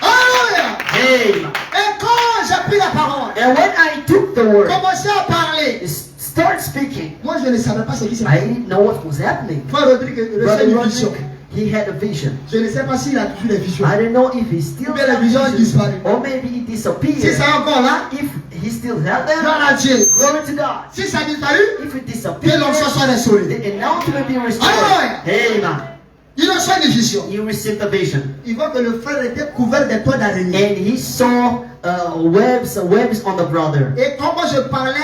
Alléluia! Amen. Et quand j'ai pris la parole, And when I took the word, commencé à parler, start speaking, moi je ne savais pas ce qui s'est I passé. didn't know what was happening. Frère Rodrigue recevait Brother une vision. Roderick, he had a vision. Je ne sais pas s'il a toujours des visions. I don't know if he still Ou bien la has vision a disparu. or maybe it disappeared. Si c'est encore là, If he still had them, gloire à Dieu. glory to God. Si ça a disparu, If it que disappeared, l'on soit restauré. the announcement be restored. Alléluia. Amen. Il reçoit une vision. You received the vision. Il voit que le frère était couvert de toits d'araignée. And he saw webs on the brother. Et quand moi je parlais,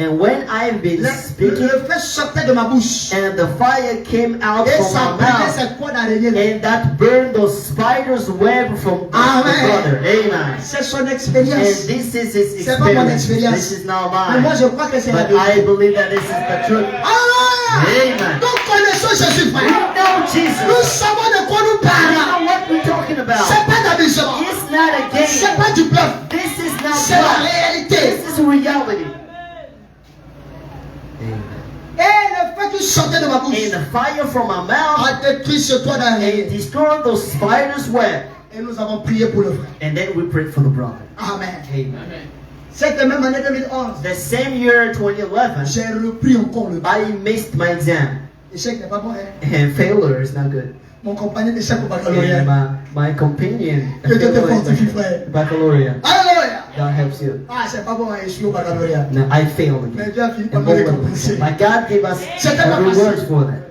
And when I've been speaking, le feu sortait de ma bouche. and the fire came out Et from ça my brûlait mouth, cette toits d'araignée. and that burned those spiders' web from the Amen. brother. Amen. C'est son And expérience. this is his C'est pas mon experience. expérience. This is not Mais moi mine. je crois que c'est la But I vérité. believe that this is the truth. Alléluia. Amen. Nous connaissons Jésus, We frère. know Nous Jesus. savons de quoi nous We parlons. know what we're talking about. C'est pas d'amusement. It's not a game. C'est pas du bluff. This is not C'est la bluff. réalité. This is reality. Amen. Et le fait qui sortait de ma bouche And the fire from my mouth a détruit ce toit and d'araignée. destroyed those spiders' web. Et nous avons prié pour le frère. And then we prayed for the brother. Amen. Amen. Cette même année 2011, The same year, 2011, j'ai repris encore le bac. I missed my exam. Échec n'est pas bon, hein? And failure is not good. Mon compagnon d'échec au baccalauréat. And my companion Que Dieu te fortifie, frère. baccalaureate. Alléluia. God helps you. Ah, c'est pas bon à échouer au baccalauréat. Now I failed Mais again. Dieu a fini par And nous over. récompenser. My God gave us C'était pas the facile. rewards for that.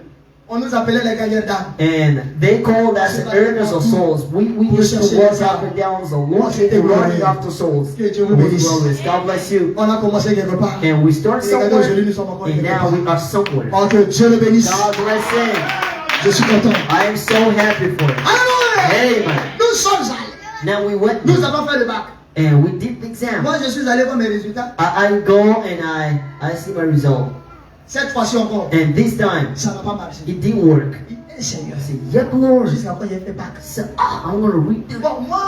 On nous appelait les gagnants d'âme. And they called us the earners of souls. We used to walk up and down the Lord running after souls. With glorious. God bless you. On a commencé quelque part. And we started Et regardez, aujourd'hui, nous somewhere. sommes encore And quelque now part. we are somewhere. Oh, que Dieu le bénisse. God bless him. Je suis content. I am so happy for it. Alléluia. Amen. Nous sommes allés. Now we went Nous avons fait le bac. and we did the exam. Moi, je suis allé voir mes résultats. I go and I see my result. Cette fois-ci encore, And this time, ça n'a pas marché. it didn't work. Eh, Seigneur, I said, yeah, Lord. jusqu'à quand j'ai fait bac. So, I'm going to read it. Bon, moi,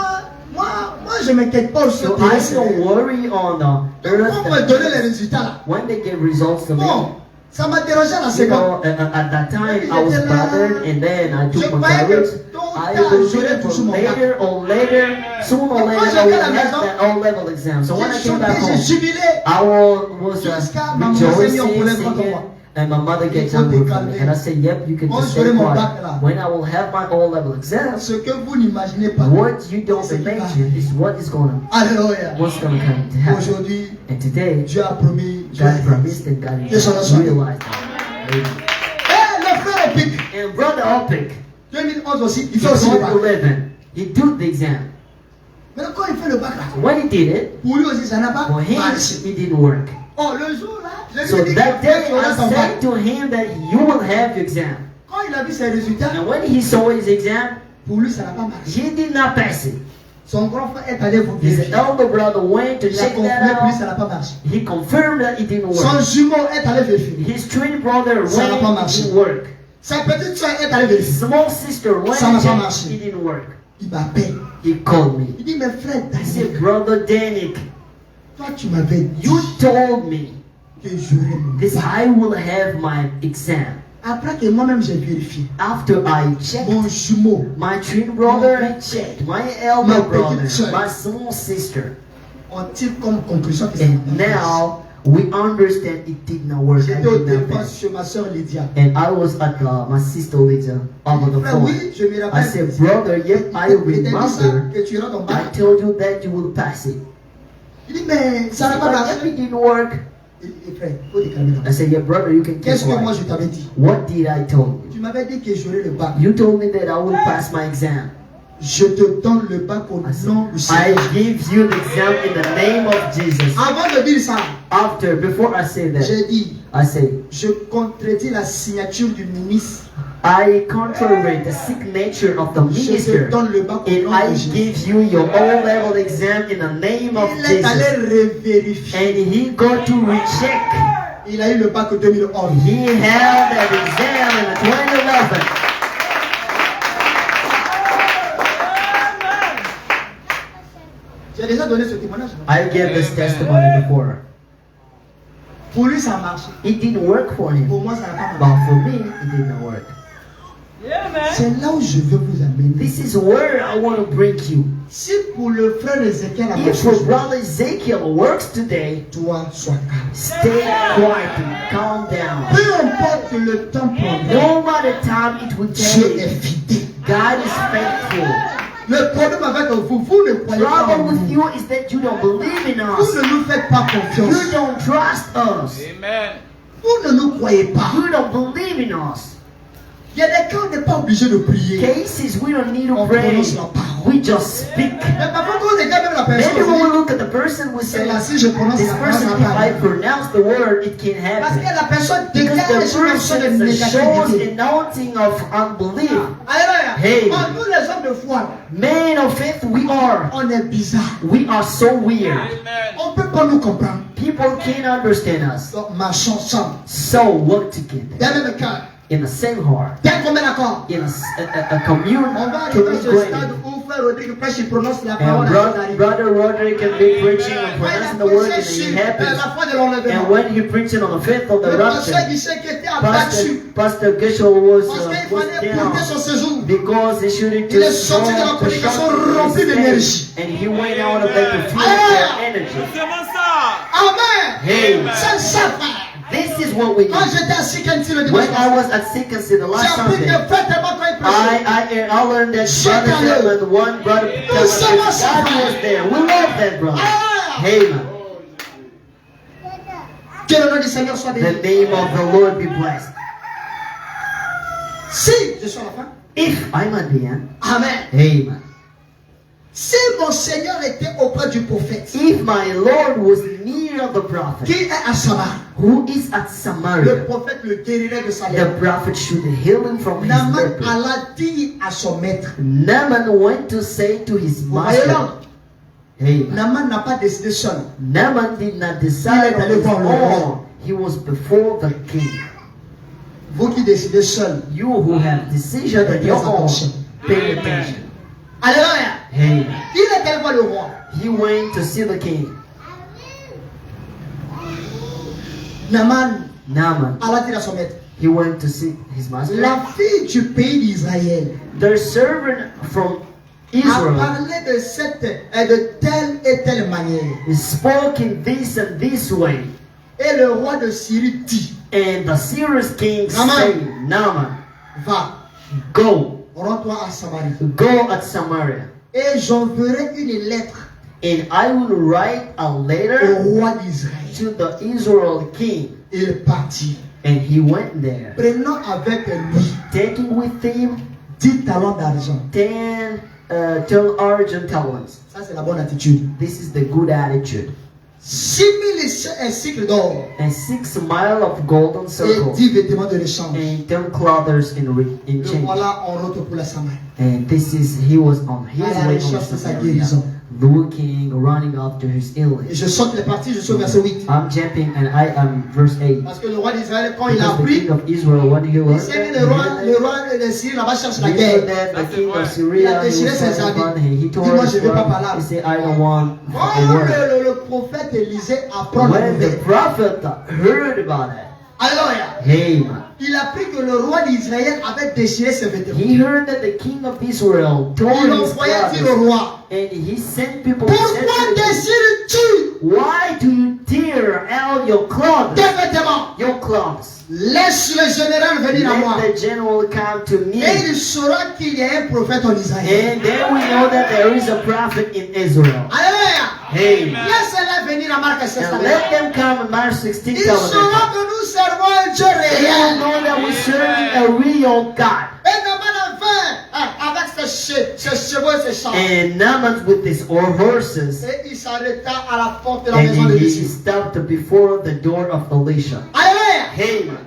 je m'inquiète pas sur So I don't worry on the earth. Quand on me donnait les résultats là. When they give results to me, Bon, ça m'a dérangé à la you seconde. know, at that time I was bothered, and then I Je took my croyais courage. que tôt ou I tard, believed j'aurais for toujours mon bac. later or later, sooner or later, Quand I will j'étais à la have maison, that O-level exam. So when I J'ai came back chanté, j'ai home, jubilé. I was Jusqu'à ma maman s'est mise en rejoicing, colère contre singing, moi. and my mother Il gets faut angry te with me. calmer. And I said, yep, you can Quand just j'aurai stay mon quiet. bac là. When I will have my O-level exam, Ce que vous n'imaginez pas. what you don't C'est qui va imagine is what is going to, Alléluia. what's going to come to happen. Aujourd'hui, And today, Dieu a promis. God promised and God Yes, sir, that's right. realized that. Amen. Eh, le frère Opic, And Brother Opic, 2011 aussi, il he fait aussi le turned bac. 11. He did the exam. Maintenant, quand il fait le bac là, When he did it, pour lui aussi, ça n'a pas for him, marché. it didn't work. Oh, le jour là, je So lui ai dit that que day, tu auras I ton bac. said to him that you will have your exam. Quand il a vu ses résultats, And when he saw his exam, pour lui, ça n'a pas marché. he did not pass it. Son grand frère est allé vous His vérifier. elder brother went to Il a check confirmé that pour lui, ça out. n'a pas marché. He confirmed that it didn't Son work. jumeau est allé vérifier. His twin brother Ça n'a pas went, it marché. didn't work. Sa petite soeur est allée His vérifier. small sister went Ça n'a and pas checked, marché. it didn't work. Il m'appelle. He called me. Il dit, mais frère He said, Daniel, Brother Danik, toi tu m'avais dit you told me que j'aurais mon this bac. I will have my exam. Après que moi-même j'ai vérifié, After I checked, mon jumeau, my twin brother checked, my elder My brother, petite sœur. my small sister. on tire comme conclusion que ça And n'a pas marché. now we understand it did not work. I J'étais au did not téléphone pass. chez ma soeur Lydia. And I was at my sister Lydia over the Frère, phone. oui, je me I rappelle. said, brother, yep, I Il t'a dit ça, remember. que tu iras ton I bac. told you that you will pass it. Il dit, mais ça n'a pas But marché. if it didn't work, Et frère, il faut te calmer. I said, yeah, brother, you can keep Qu'est-ce que moi quiet. je t'avais dit? What did I tell you? Tu m'avais dit que j'aurais le bac. You told me that I will pass my exam. Je te donne le bac au I said, nom du I Seigneur. give you the exam in the name of Jesus. Avant de dire ça, Before I say that, j'ai dit, I say, je contredis la signature du ministre. I contrary the signature of the Je te minister, donne le bac au and nom I de Jésus. give you your O-level exam in the name of Il est allé Jesus. revérifier. And he got to recheck. Il a eu le bac en 2011. He held that exam in the 2011. J'ai déjà donné ce témoignage. I gave this testimony before. Pour lui, ça marche. It didn't work for him, Pour moi, ça n'a pas marché. but for me, it did not work. C'est là où je veux vous amener. This is where I want to bring you. Si pour le frère Ézéchiel, la même If your chose, brother Ezekiel works today, toi, sois calme. stay quiet and calm down. Peu importe le temps prendra, No matter time it will Dieu est take, fidèle. God is faithful. Le problème avec vous, vous ne croyez pas en Problem with nous. you is that you don't believe in Vous us. ne nous faites pas confiance. You don't trust us. Amen. Vous ne nous croyez pas. You don't believe in us. Il y a des cas où on n'est pas obligé de prier. Cases we don't need to On pray. prononce la parole. We just speak. Mais parfois, quand on regarde même la personne, Maybe on when we dit, look at the person, we c'est say, là, si je prononce this la parole, person, ça if va I pas. pronounce the word, it can Parce que happen. la personne Because dégage the une onction de person shows négativité. anointing of unbelief. Alléluia. Hey. Oh, nous les hommes de foi, Men of faith, we are. on est bizarre. We are so weird. Amen. On ne peut pas nous comprendre. People can't understand us. Donc, marchons ensemble. So work together Dans le même cœur. in the same heart, Dès qu'on met d'accord, in a commune, on va arriver à ce stade community. où frère Rodrigue prêche, il prononce la And parole. brother Roderick can be preaching and pronouncing the word, and it happens. La foi de l'enlèvement. And when he preaching on the 5th of the Le pasteur rapture, Guichet qui était abattu Pastor Gishel was parce qu'il fallait porter son down séjour. because he shouldn't Il est sorti de la prédication rempli d'énergie. and he went out of there to feel their energy. C'est vraiment ça. Amen. Hey, C'est ça, frère. this is what we Quand need. j'étais à Sikanti le dimanche When I passé, was at Sikansi the j'ai last appris que Sunday, frère tellement quand il prêchait. I learned that Chaque Brother année. Tillman, one brother Tillman, God was there. We love that brother. Ah! Hey man, Que le nom du Seigneur soit the béni. name of the Lord be blessed. Si je suis à la fin. If I'm at the end, Amen. hey man, Si mon Seigneur était auprès du prophète if my Lord was near the prophet, qui est à Samar, who is at le Samaria, prophète le guérirait de sa the lèvre. prophet should heal him from his Naaman leper. alla dire à son maître. Naaman went to say to his Vous voyez master, là, hey man, Naaman n'a pas décidé seul. Naaman did not Il decide est on allé his voir le roi. own. He was before the king. Vous qui décidez seul. You who have decision on your own, pay attention. Alléluia. Hey man. Il est allé voir le roi. He went to see the king. Naaman Naaman, alla dire à son maître. he went to see his master. La fille du pays d'Israël The servant from a Israel parlé de cette et de telle et telle manière. spoke in this and this way. Et le roi de Syrie dit, And the Syrian king Naaman. said, Naaman, va, go, rends-toi à Samarie. go at Samaria. Et j'enverrai une lettre And I will write a au letter roi d'Israël. to the Israel king. Il partit, And he went there, prenant avec lui taking with him 10 talents d'argent. 10 argent talents. Ça, c'est la bonne attitude. This is the good attitude. 6000 cycles d'or And 6 miles of golden et circle 10 vêtements de l'échange. and 10 clothers in Le change. voilà en route pour la Samarie. And this is, he was on his À la way recherche de on sa Samaria, guérison. looking, running after his Et illness. je saute les parties, je suis au verset 8. I'm jumping and I am verse 8. Parce que le roi d'Israël, quand il a Because the appris, king of Israel, what he il learned, sait que le roi de Syrie là-bas cherche la he guerre. that the king of Il a Syria, he déchiré was ses talking habits. about him. He tore Dis-moi, his je vais pas robe. par là. He said, I don't want a Quand word. le prophète Élisée apprend la When the nouvelle, prophet heard about it, alors hey man, il a appris que le roi d'Israël avait déchiré ses vêtements. he heard that the king of Israel tore Il his envoya dire au clothes, roi, and he sent people to pourquoi say to him, déchires-tu why do you tear out your clothes? tes vêtements? Your clothes. Laisse le général venir à moi. Let the general come to me. Et il saura qu'il y a un prophète en Israël. And then we know that there is a prophet in Israel. Alléluia. Hey man. Laisse-les venir à Marc 16. And let them come in Mark 16 Il tell them. saura que nous servons un Dieu They will réel. know that we're serving a real God. Et Naaman vint avec ses chevaux et ses champs. And Naaman with his horses, Et il s'arrêta à la porte de la and maison de he Jésus. stopped before the door of Elisha. Alléluia. Hey man,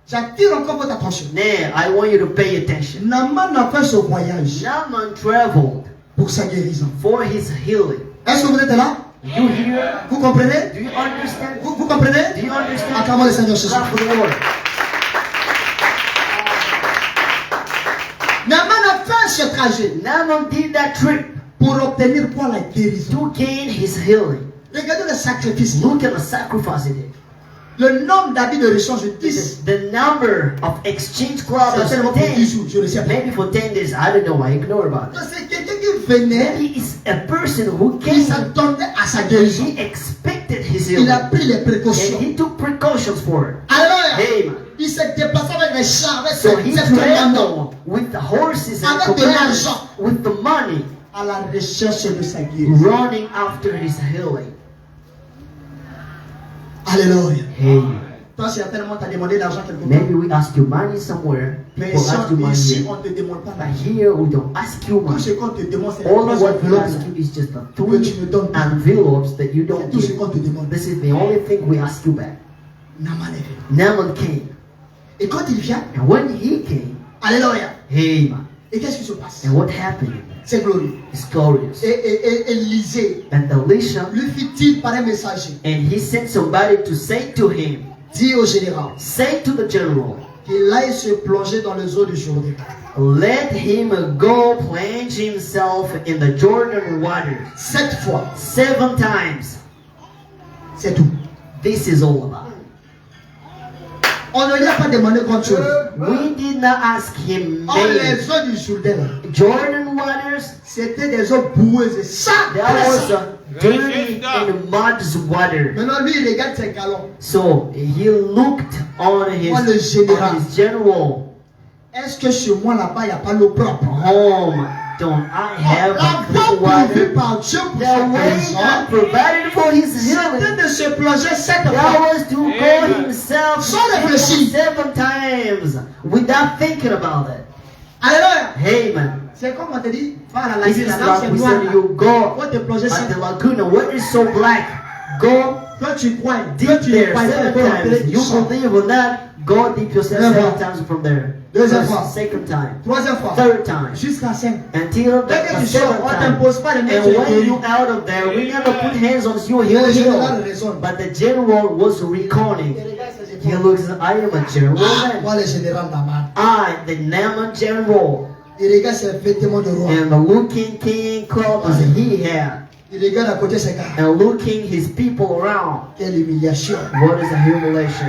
J'attire encore votre attention. now I want you to pay attention. Naaman a fait ce voyage Naaman traveled pour sa guérison. for his healing. Est-ce que vous êtes là? You hear? Vous comprenez? Do you understand? Vous comprenez? Do you understand? Acclamons le Seigneur Jésus. Clap for the Lord. Naaman a fait ce trajet Naaman did that trip pour obtenir quoi la guérison. to gain his healing. Regardez le sacrifice. Look at the sacrifice he did. Le nombre d'habits de rechange 10. The number of exchange clothes Certainement pour 10 10. jours, je ne sais pas. Maybe for 10 days, I don't know, I ignore about Donc it. c'est quelqu'un qui venait, Maybe it's a person who qui came, s'attendait à sa guérison. he expected his Il healing. a pris les And précautions. he took precautions for it. Alors, Hey man. il s'est déplacé avec les chars, avec So he ses commandants, traveled with the horses and Avec de commanders, l'argent. with the money, à la recherche de sa guérison. running after his healing. Alléluia. Hey man. Toi, certainement, tu as demandé l'argent quelque part. Maybe we ask you money somewhere. Mais People ask you money ici, here. on ne te demande pas But l'argent. here we don't ask you Tout money. ce qu'on te demande, c'est les All trois what we enveloppes. ask you is just the Que tu three me donnes. envelopes that you C'est don't tout ce give. qu'on te demande. This is the only thing we ask you back. Naaman est venu. Naaman came. Et quand il vient, And when he came, Alléluia. hey man, Et qu'est-ce qui se passe? and what happened? C'est glorieux. It's glorious. Et Élisée And Elisha, lui fit-il par un messager, and he sent somebody to say to him, dit au général, say to the general, qu'il aille se plonger dans les eaux du Jourdain. let him go plunge himself in the Jordan water 7 fois. 7 times. C'est tout. This is all about. On ne lui a pas demandé grand chose. We did not ask him Oh, name. les eaux du Jourdain, là, Jordan waters, c'était des eaux boueuses. Ça, that was a dirty and mud's water. Maintenant, lui, il regarde ses galons. So he looked on his, Oh, le général. on his general Est-ce que chez moi, là-bas, il n'y a pas l'eau propre? home. Don't I have La a voie good pourvue water? par Dieu pour The sa way personne, God provided for his c'était healing. de se plonger 7 That fois. was to go himself Sans réfléchir. 7 times without thinking about it. Alléluia. Hey man, C'est comme on te dit, va à la this lagune, is la lampe like c'est we noir. said, Là. you go Faut te plonger at 7 the Laguna, where is so black. Go Toi, tu crois. Toi, deep tu ne there crois pas. 7 Tu peux rentrer, times. You tu sors. believe or not, go deep yourself Deuxième 7 fois. times from there. Deuxième First, fois. second time. Troisième fois. Third time. Jusqu'à 5. Until the Dès que tu 7th sors, on time. t'impose pas de mettre And sur when les you out of there, we never put hands on you, he Le will général heal. raisonne. But the general was reckoning. He looks, I am a general man. Moi, le général Naman. I, the Naaman general, Il regarde ses vêtements de roi. and the looking king clothes he had, Il regarde à côté ses gars. and looking his people around. Quelle humiliation. What is a humiliation?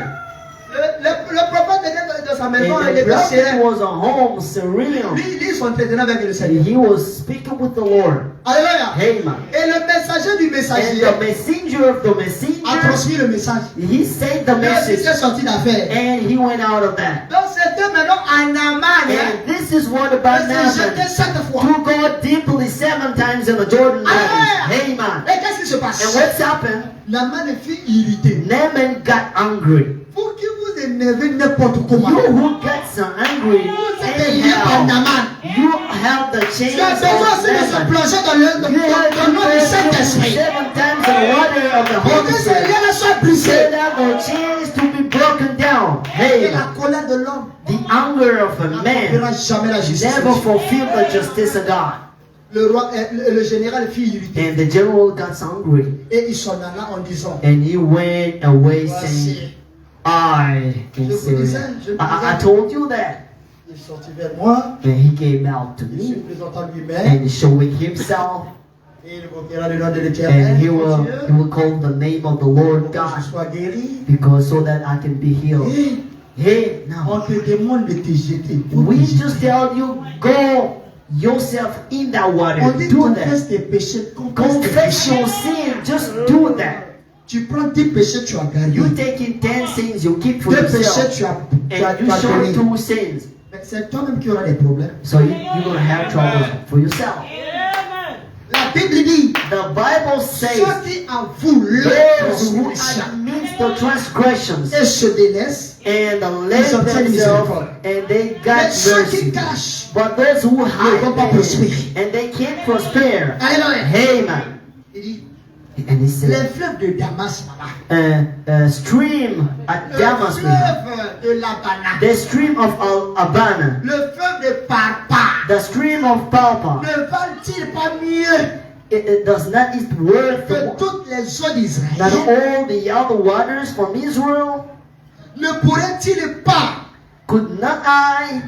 Le prophète était dans sa maison, And il the était prophet serein. was a home serene. Lui, ils sont entretenus avec le And Seigneur. he was speaking with the Lord. Alléluia. Haman. Et le messager du And messager the messenger of the a messenger, transmis le message. he said the Et il message, s'est sorti d'affaire. and he went out of that. Donc c'était maintenant en Amman. And this is what Il about s'est jeté Naaman. 7 fois. To go deeply 7 times in the Jordan Alléluia. waters. Haman. Et qu'est-ce qui se And passe? what's happened? Naaman fut irrité. Naaman got angry. Pour qui vous énervez n'importe comment. You who gets angry, Vous êtes lié par anyhow, Naaman. you have the chains Tu as besoin aussi de se of Naaman. plonger dans le You have dans le nom du to Saint-Esprit. 7 times the water of the Pour Holy que ces Spirit. liens soient brisés. So that the chains to be broken down. Et Hey, la colère de l'homme the anger of a n'accomplira man jamais la justice. never fulfill the justice of God. Le roi, le général fut irrité. And the general got angry. Et il s'en alla en disant, And he went away saying, voici. I in Je vous disais, Syria. I told you that. Il sortit vers moi, And he came out to il se me présentant lui-même, and showing himself. et il invoquera le nom de And l'Éternel, he will call the name of the Lord pour que God je sois guéri. because so that I can be healed. Et Hey, on now te demande de te jeter. Pour we te jeter. just tell you go yourself in that On water. dit Do confesse that. tes péchés, confesse tes Confess péchés. your sin. Just do that. Tu prends 10 péchés, tu as gagné. You take in 10 sins you keep for 2 péchés, yourself, tu as and you show donné. 2 sins. Mais c'est toi-même qui auras des problèmes. So you're gonna have trouble for yourself. La Bible dit, The Bible says ceux qui avouent leur those who transgression admit the transgressions et se délaissent, and let Ils obtiennent themselves miséricorde. and they mais got ceux qui mercy. cachent, But those who vont pas hide prospérer. and they can't prosper. Alléluia. Hey man. Il dit, And he les said, fleuves de Damas, là-bas, stream at le Damascus, fleuve de Labana, the stream of Abana, le fleuve de Parpa, the stream of Palpa. ne valent-ils pas mieux It does not it worth que toutes les eaux that d'Israël? all the other waters from Israel? Ne pourrait-il pas Could not I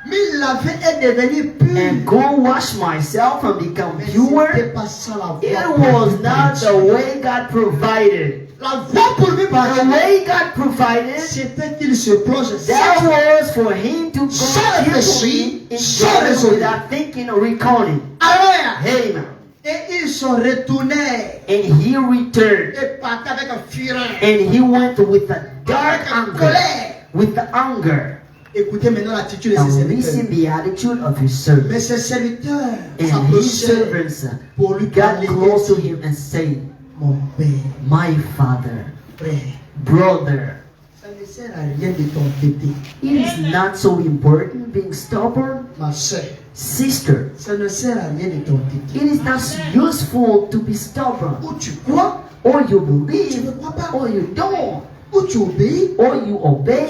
me laver et devenir pur? and go wash myself and become Mais pure? c'était pas ça la voie It pourvue was par not Dieu. the way God provided. La voie pourvue par The Dieu, way God provided, c'était qu'il se plonge that sept was for him to go Sans deeply réfléchir, in sans Jordan raisonner. without thinking or reckoning. Alléluia. Amen. Et ils sont retournés And he returned et partaient avec un fureur, and he went with a dark avec un anger, colère. with the anger. Écoutez maintenant l'attitude de ses And serviteurs. listen the attitude of his servant. Mais ses serviteurs And his s'approchaient servants pour lui got parler. close to him and said, Mon père, my father, frère, brother, ça ne sert à rien de t'embêter. it is not so important being stubborn. Ma soeur, Sister, ça ne sert à rien de t'embêter. it is not useful to be stubborn. Ou tu crois, Or you tu ne believe, crois pas. or you don't. Ou tu obéis, or you obey,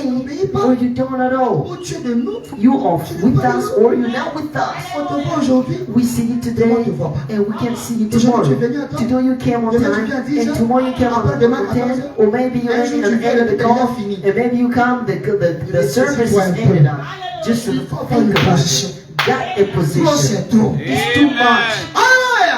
or you don't at all. ou tu es de nous. You are with us, or you're not with us. On te voit aujourd'hui. We see you today, and we can see you tomorrow. Today you came on time, and tomorrow you came on 10, or maybe you're ending at the end of the call, and maybe you come, the service is ended up. Just to think about it. Got a position. It's too much.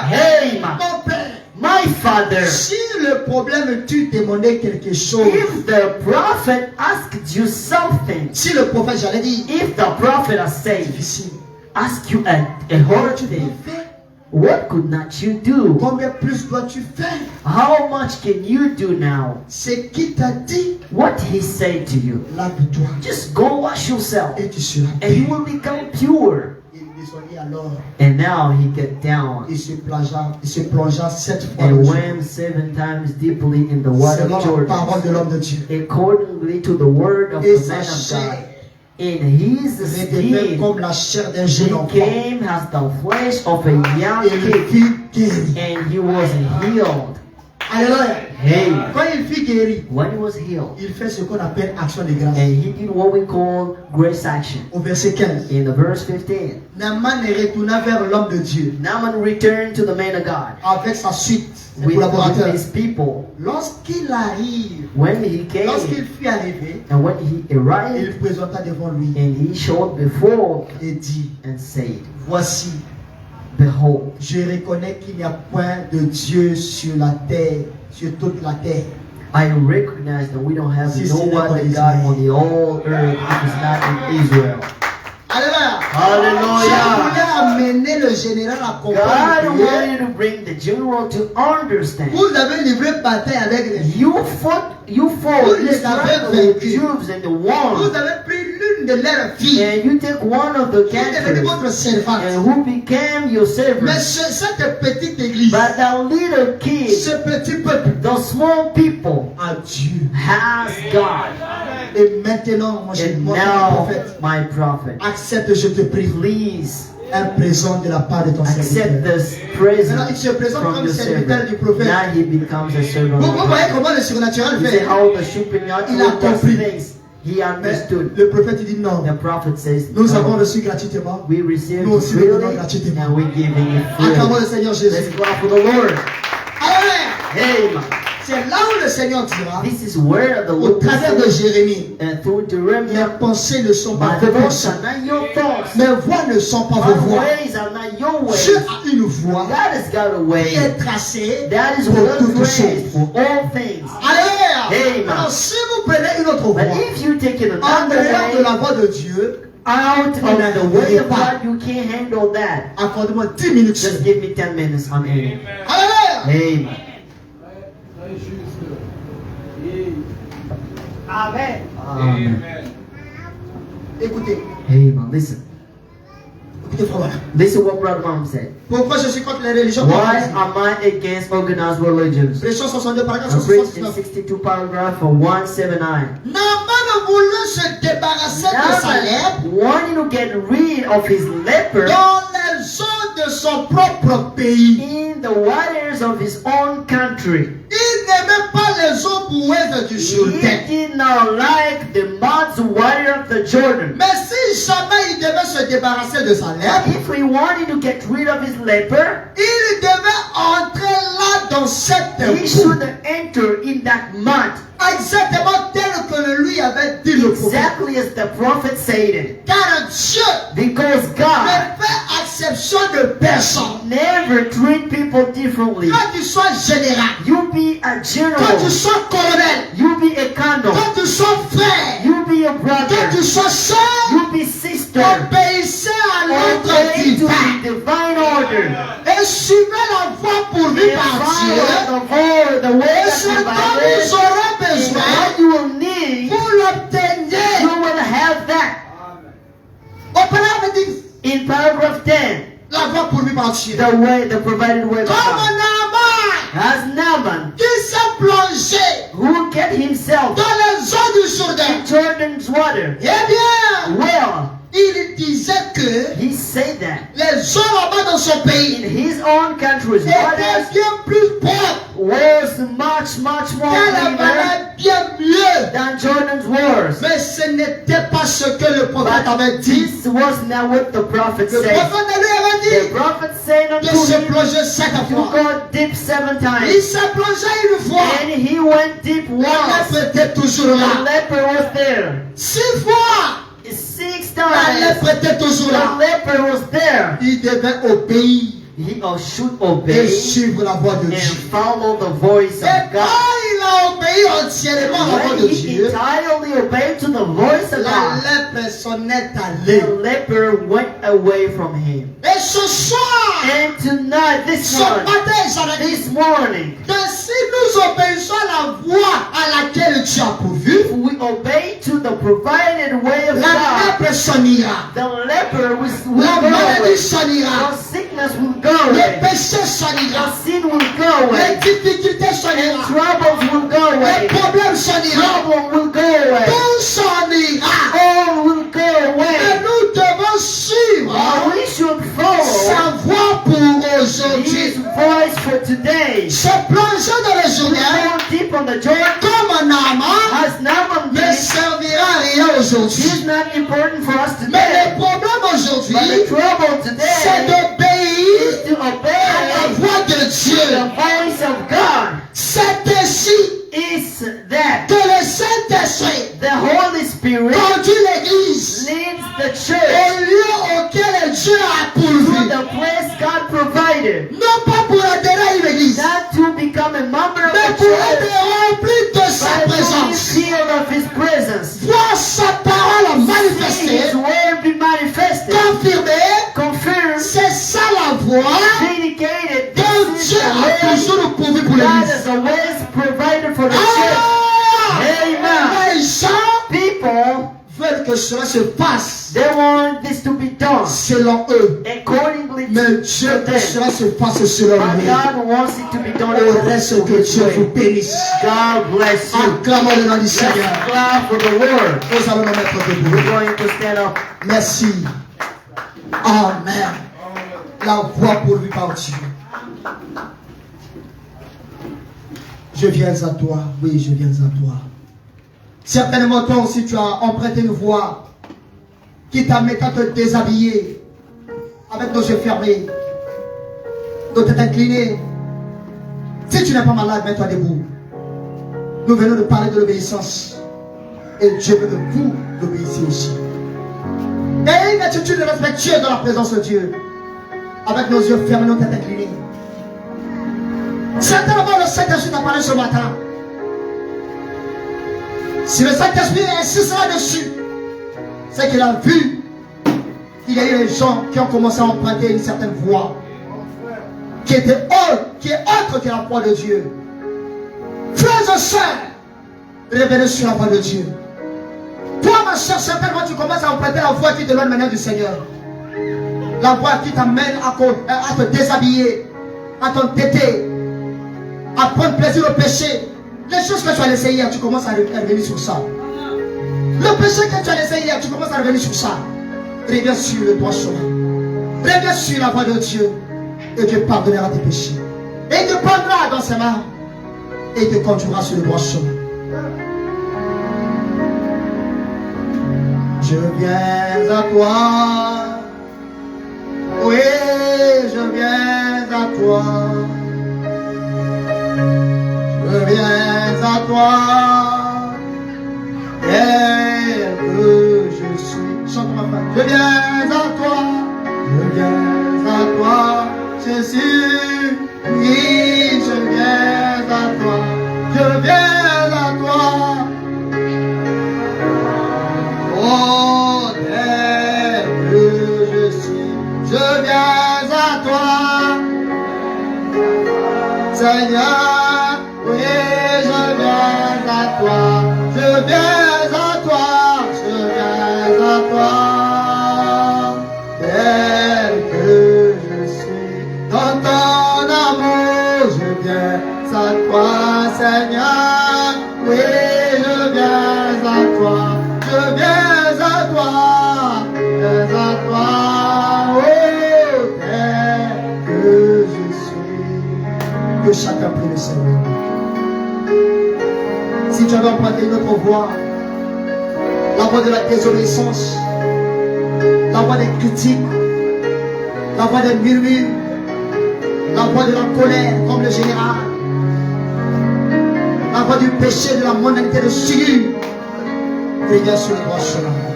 Hey, Mon père, my father, si le problème tu demandais quelque chose, if the prophet asked you something, si le prophète, j'allais dire, if the prophet has said, difficile, ask you a hard tu peux thing, faire. what could not you do? Combien plus dois-tu faire? How much can you do now? C'est qui t'a dit, What he said to you. lave-toi Just go wash yourself, et tu seras and you pur. will become pure. Il descendit alors, And now he get down il se plongea 7 fois and dans swam 7 times deeply in the water selon of la parole Jordan, de l'homme de Dieu. accordingly to the word of Et the sa man of God. chair In his redevint skin comme la chair d'un jeune enfant. became as the flesh of a young Et il kid, fut guéri. and he was healed. Alléluia. Hey, Quand il fut guéri, when he was healed, il fait ce qu'on appelle action de grâce. and he did what we call grace action. Au verset 15. In the verse 15, Naaman retourna vers l'homme de Dieu Naaman returned to the man of God avec sa suite, ses with collaborateurs. his people. Lorsqu'il arrive, When he came, lorsqu'il fut arrivé, and when he il arrived, présenta devant lui and he showed before et dit, and said, voici, behold, je reconnais qu'il n'y a point de Dieu sur la terre, sur toute la terre. I recognize that we don't have Si no c'est not other in God Israel. on the whole earth if it's not in Israel. Alléluia. Hallelujah. Je voulais amener le général à God comprendre. wanted to bring the general to understand. Vous avez livré bataille avec les You fought Vous this les avez struggle with vaincus. Jews and the Vous war, avez pris l'une de leurs filles. and you take one of the Qui est devenue captives, votre servante. and who became your Mais servant. cette petite église, But the little kid, ce petit peuple, the small people, a Dieu. has God. Et maintenant, mon And mon now, prophète, my prophet, accepte, je te prie, please un présent de la part de ton accept serviteur. this Maintenant, present il se présente from comme your serviteur servant. du prophète. Now he becomes a servant Vous, of vous voyez God. comment le surnaturel You see fait. how the Il a supernatural does compris. things. He Mais understood. le prophète il dit non. The prophet says, Nous avons no, reçu gratuitement. we received Nous it aussi, nous donnons freely, gratuitement. and we're giving it Acclamons le freely. Seigneur Let's Jésus. go for the Lord. Alléluia. Amen. C'est là où le Seigneur dira, This is where the au Lord travers de says, Jérémie, and through mes Jeremiah, pensées ne sont pas my vos thoughts pensées. are not your thoughts. Mes voix ne sont pas My vos voix. ways are not your Dieu ways. a une voix God has got a qui way. est tracée That is pour what toutes grace choses. for all things. Alléluia. Amen. Alors si vous prenez une autre voix, But if you take it en another dehors de way, la voix de Dieu, out of the way of God, you can't handle that. accordez-moi 10 minutes. Just give me 10 minutes. I'm in. Alléluia. Amen. Amen. Amen. Écoutez, Amen. Listen. écoutez frère. Listen what Brother Mom said. Pourquoi je suis contre les religions? Why am I against organized religions? Verset 62, paragraphe I preached in 69. 62 paragraph for 179. Naaman voulut se débarrasser de sa lèpre Naaman wanting to get rid of his leper dans les eaux de son propre pays. in the waters of his own country. Il n'aimait pas les eaux boueuses du He Jourdain. did not like the mud's water of the Jordan. Mais si jamais il devait se débarrasser de sa lèpre, If he wanted to get rid of his leper, il devait entrer là dans cette he boue. should enter in that mud, Exactement tel que le lui avait dit le prophète. exactly as the prophet said it. Car Dieu Because God ne fait exception de personne. never treat people differently. Quand tu sois général, You be a quand tu general, sois colonel, you be a colonel, quand tu sois frère, you be a quand brother, tu sois soeur, you be sister. obéissez à l'ordre Obey to divin the divine order. et suivez la voie pourvue par Dieu. Follow the way Et that's ce dont provided. vous aurez And besoin, what you will need, vous l'obtenez. you will have that. Au paragraphe 10, In paragraph 10, la voie pourvue par Dieu. the provided way of Comme God. Naaman As Naaman, qui s'est plongé who get himself dans les eaux du Jourdain. in Jordan's water, Eh bien, well, il disait que he said that les gens là-bas dans son in pays his own country's étaient waters bien plus pauvres, was much more qu'elle cleaner valait bien mieux. than Jordan's waters. Mais ce n'était pas ce que le prophète avait dit. This was not what the prophet Le said. prophète lui avait The dit prophet said de unto se him plonger 7 to fois. go deep 7 Il times. s'est plongé une fois. And he went deep La once. lèpre était toujours The là. leper was there. 6 fois. 6 La times. lèpre était toujours The là. leper was there. Il devait obéir He should et obey suivre la voix de and Dieu. follow the voice Et of quand God. il a obéi entièrement à la voix When de he Dieu, entirely obeyed to the voice of la God, lèpre s'en est allée. the leper went away from him. Et ce soir, And tonight, this ce morning, matin, j'avais dit this morning, que si nous obéissons à la voix à laquelle Dieu a pourvu, if we obey to the provided way of la God, lèpre s'en ira. the leper will La go maladie away. s'en ira. Your sickness will go Le away. péché s'en Your ira. sin will go Les away. difficultés s'en ira. Troubles will go Les away. problèmes s'en ira. Problem will go away. Tout s'en ira. All will go Et away. nous devons suivre We should follow sa voix pour His aujourd'hui. voice for today. Se plonger dans les Jourdains Go deep on the Jordan comme un amant as Naaman ne did. servira à rien aujourd'hui. It's not important for us Mais today. le problème But the aujourd'hui, trouble c'est today d'obéir is to à la obey voix de the Dieu. voice of God. C'est ainsi Is that que le Saint-Esprit the Holy Spirit conduit l'Église leads the au church lieu auquel Dieu a to pourvu. the place God provided. Non pas pour adhérer à une Église, Not to become a member of mais the pour être church, rempli de sa but to be présence. filled of His presence. Voir sa parole See manifestée, His word be manifested. confirmée, Confirmed, c'est ça la voie vindicated. que This is Dieu the a way toujours pourvu pour God l'Église. has always provided for the church. Amen. Les gens People, veulent que cela se passe they want this to be done selon eux. accordingly Mais to Dieu veut que them. cela se passe selon But lui. God wants it to be done Au reste, que His Dieu vous way. bénisse. God bless you. Acclamons le nom du Let's Seigneur. clap for the Lord. Nous allons nous mettre We're debout. going to stand up. Merci. Amen. La voix pourvue par Dieu. Je viens à toi. Oui, je viens à toi. Certainement, toi aussi, tu as emprunté une voix qui t'amène à te déshabiller avec nos yeux fermés, nos têtes inclinées. Si tu n'es pas malade, mets-toi debout. Nous venons de parler de l'obéissance. Et Dieu veut que vous l'obéissiez aussi. Et une attitude respectueuse dans la présence de Dieu. Avec nos yeux fermés, nos têtes inclinées. Certainement, le Saint-Esprit t'a parlé ce matin. Si le Saint-Esprit insistera dessus, c'est qu'il a vu qu'il y a eu des gens qui ont commencé à emprunter une certaine voie qui est autre que la voix de Dieu. Frères et sœurs, revenez sur la voix de Dieu. Toi, ma soeur, certainement tu commences à emprunter la voie qui te donne maintenant du Seigneur. La voie qui t'amène à te déshabiller, à t'entêter, à prendre plaisir au péché. Les choses que tu as laissées hier, tu commences à revenir sur ça. Le péché que tu as laissé hier, tu commences à revenir sur ça. Reviens sur le droit chemin. Reviens sur la voie de Dieu. Et Dieu pardonnera tes péchés. Et il te prendra dans ses mains. Et il te conduira sur le droit chemin. Je viens à toi. Oui, je viens à toi. Je viens à toi. Tel que je suis. Chante ma femme. Je viens à toi. Je viens à toi. Jésus. Oui, je viens à toi. Je viens à toi. Oh, tel que je suis. Je viens à toi. Seigneur, oui, je viens à toi. Je viens à toi. Je viens à toi. Tel que je suis. Dans ton amour, je viens à toi, Seigneur. Oui, je viens à toi. Je viens à toi. Je viens à toi. avait emprunté une autre voie. La voie de la désobéissance. La voie des critiques. La voie des murmures. La voie de la colère comme le général. La voie du péché, de la monalité de souillure. Veillez sur le droit chemin.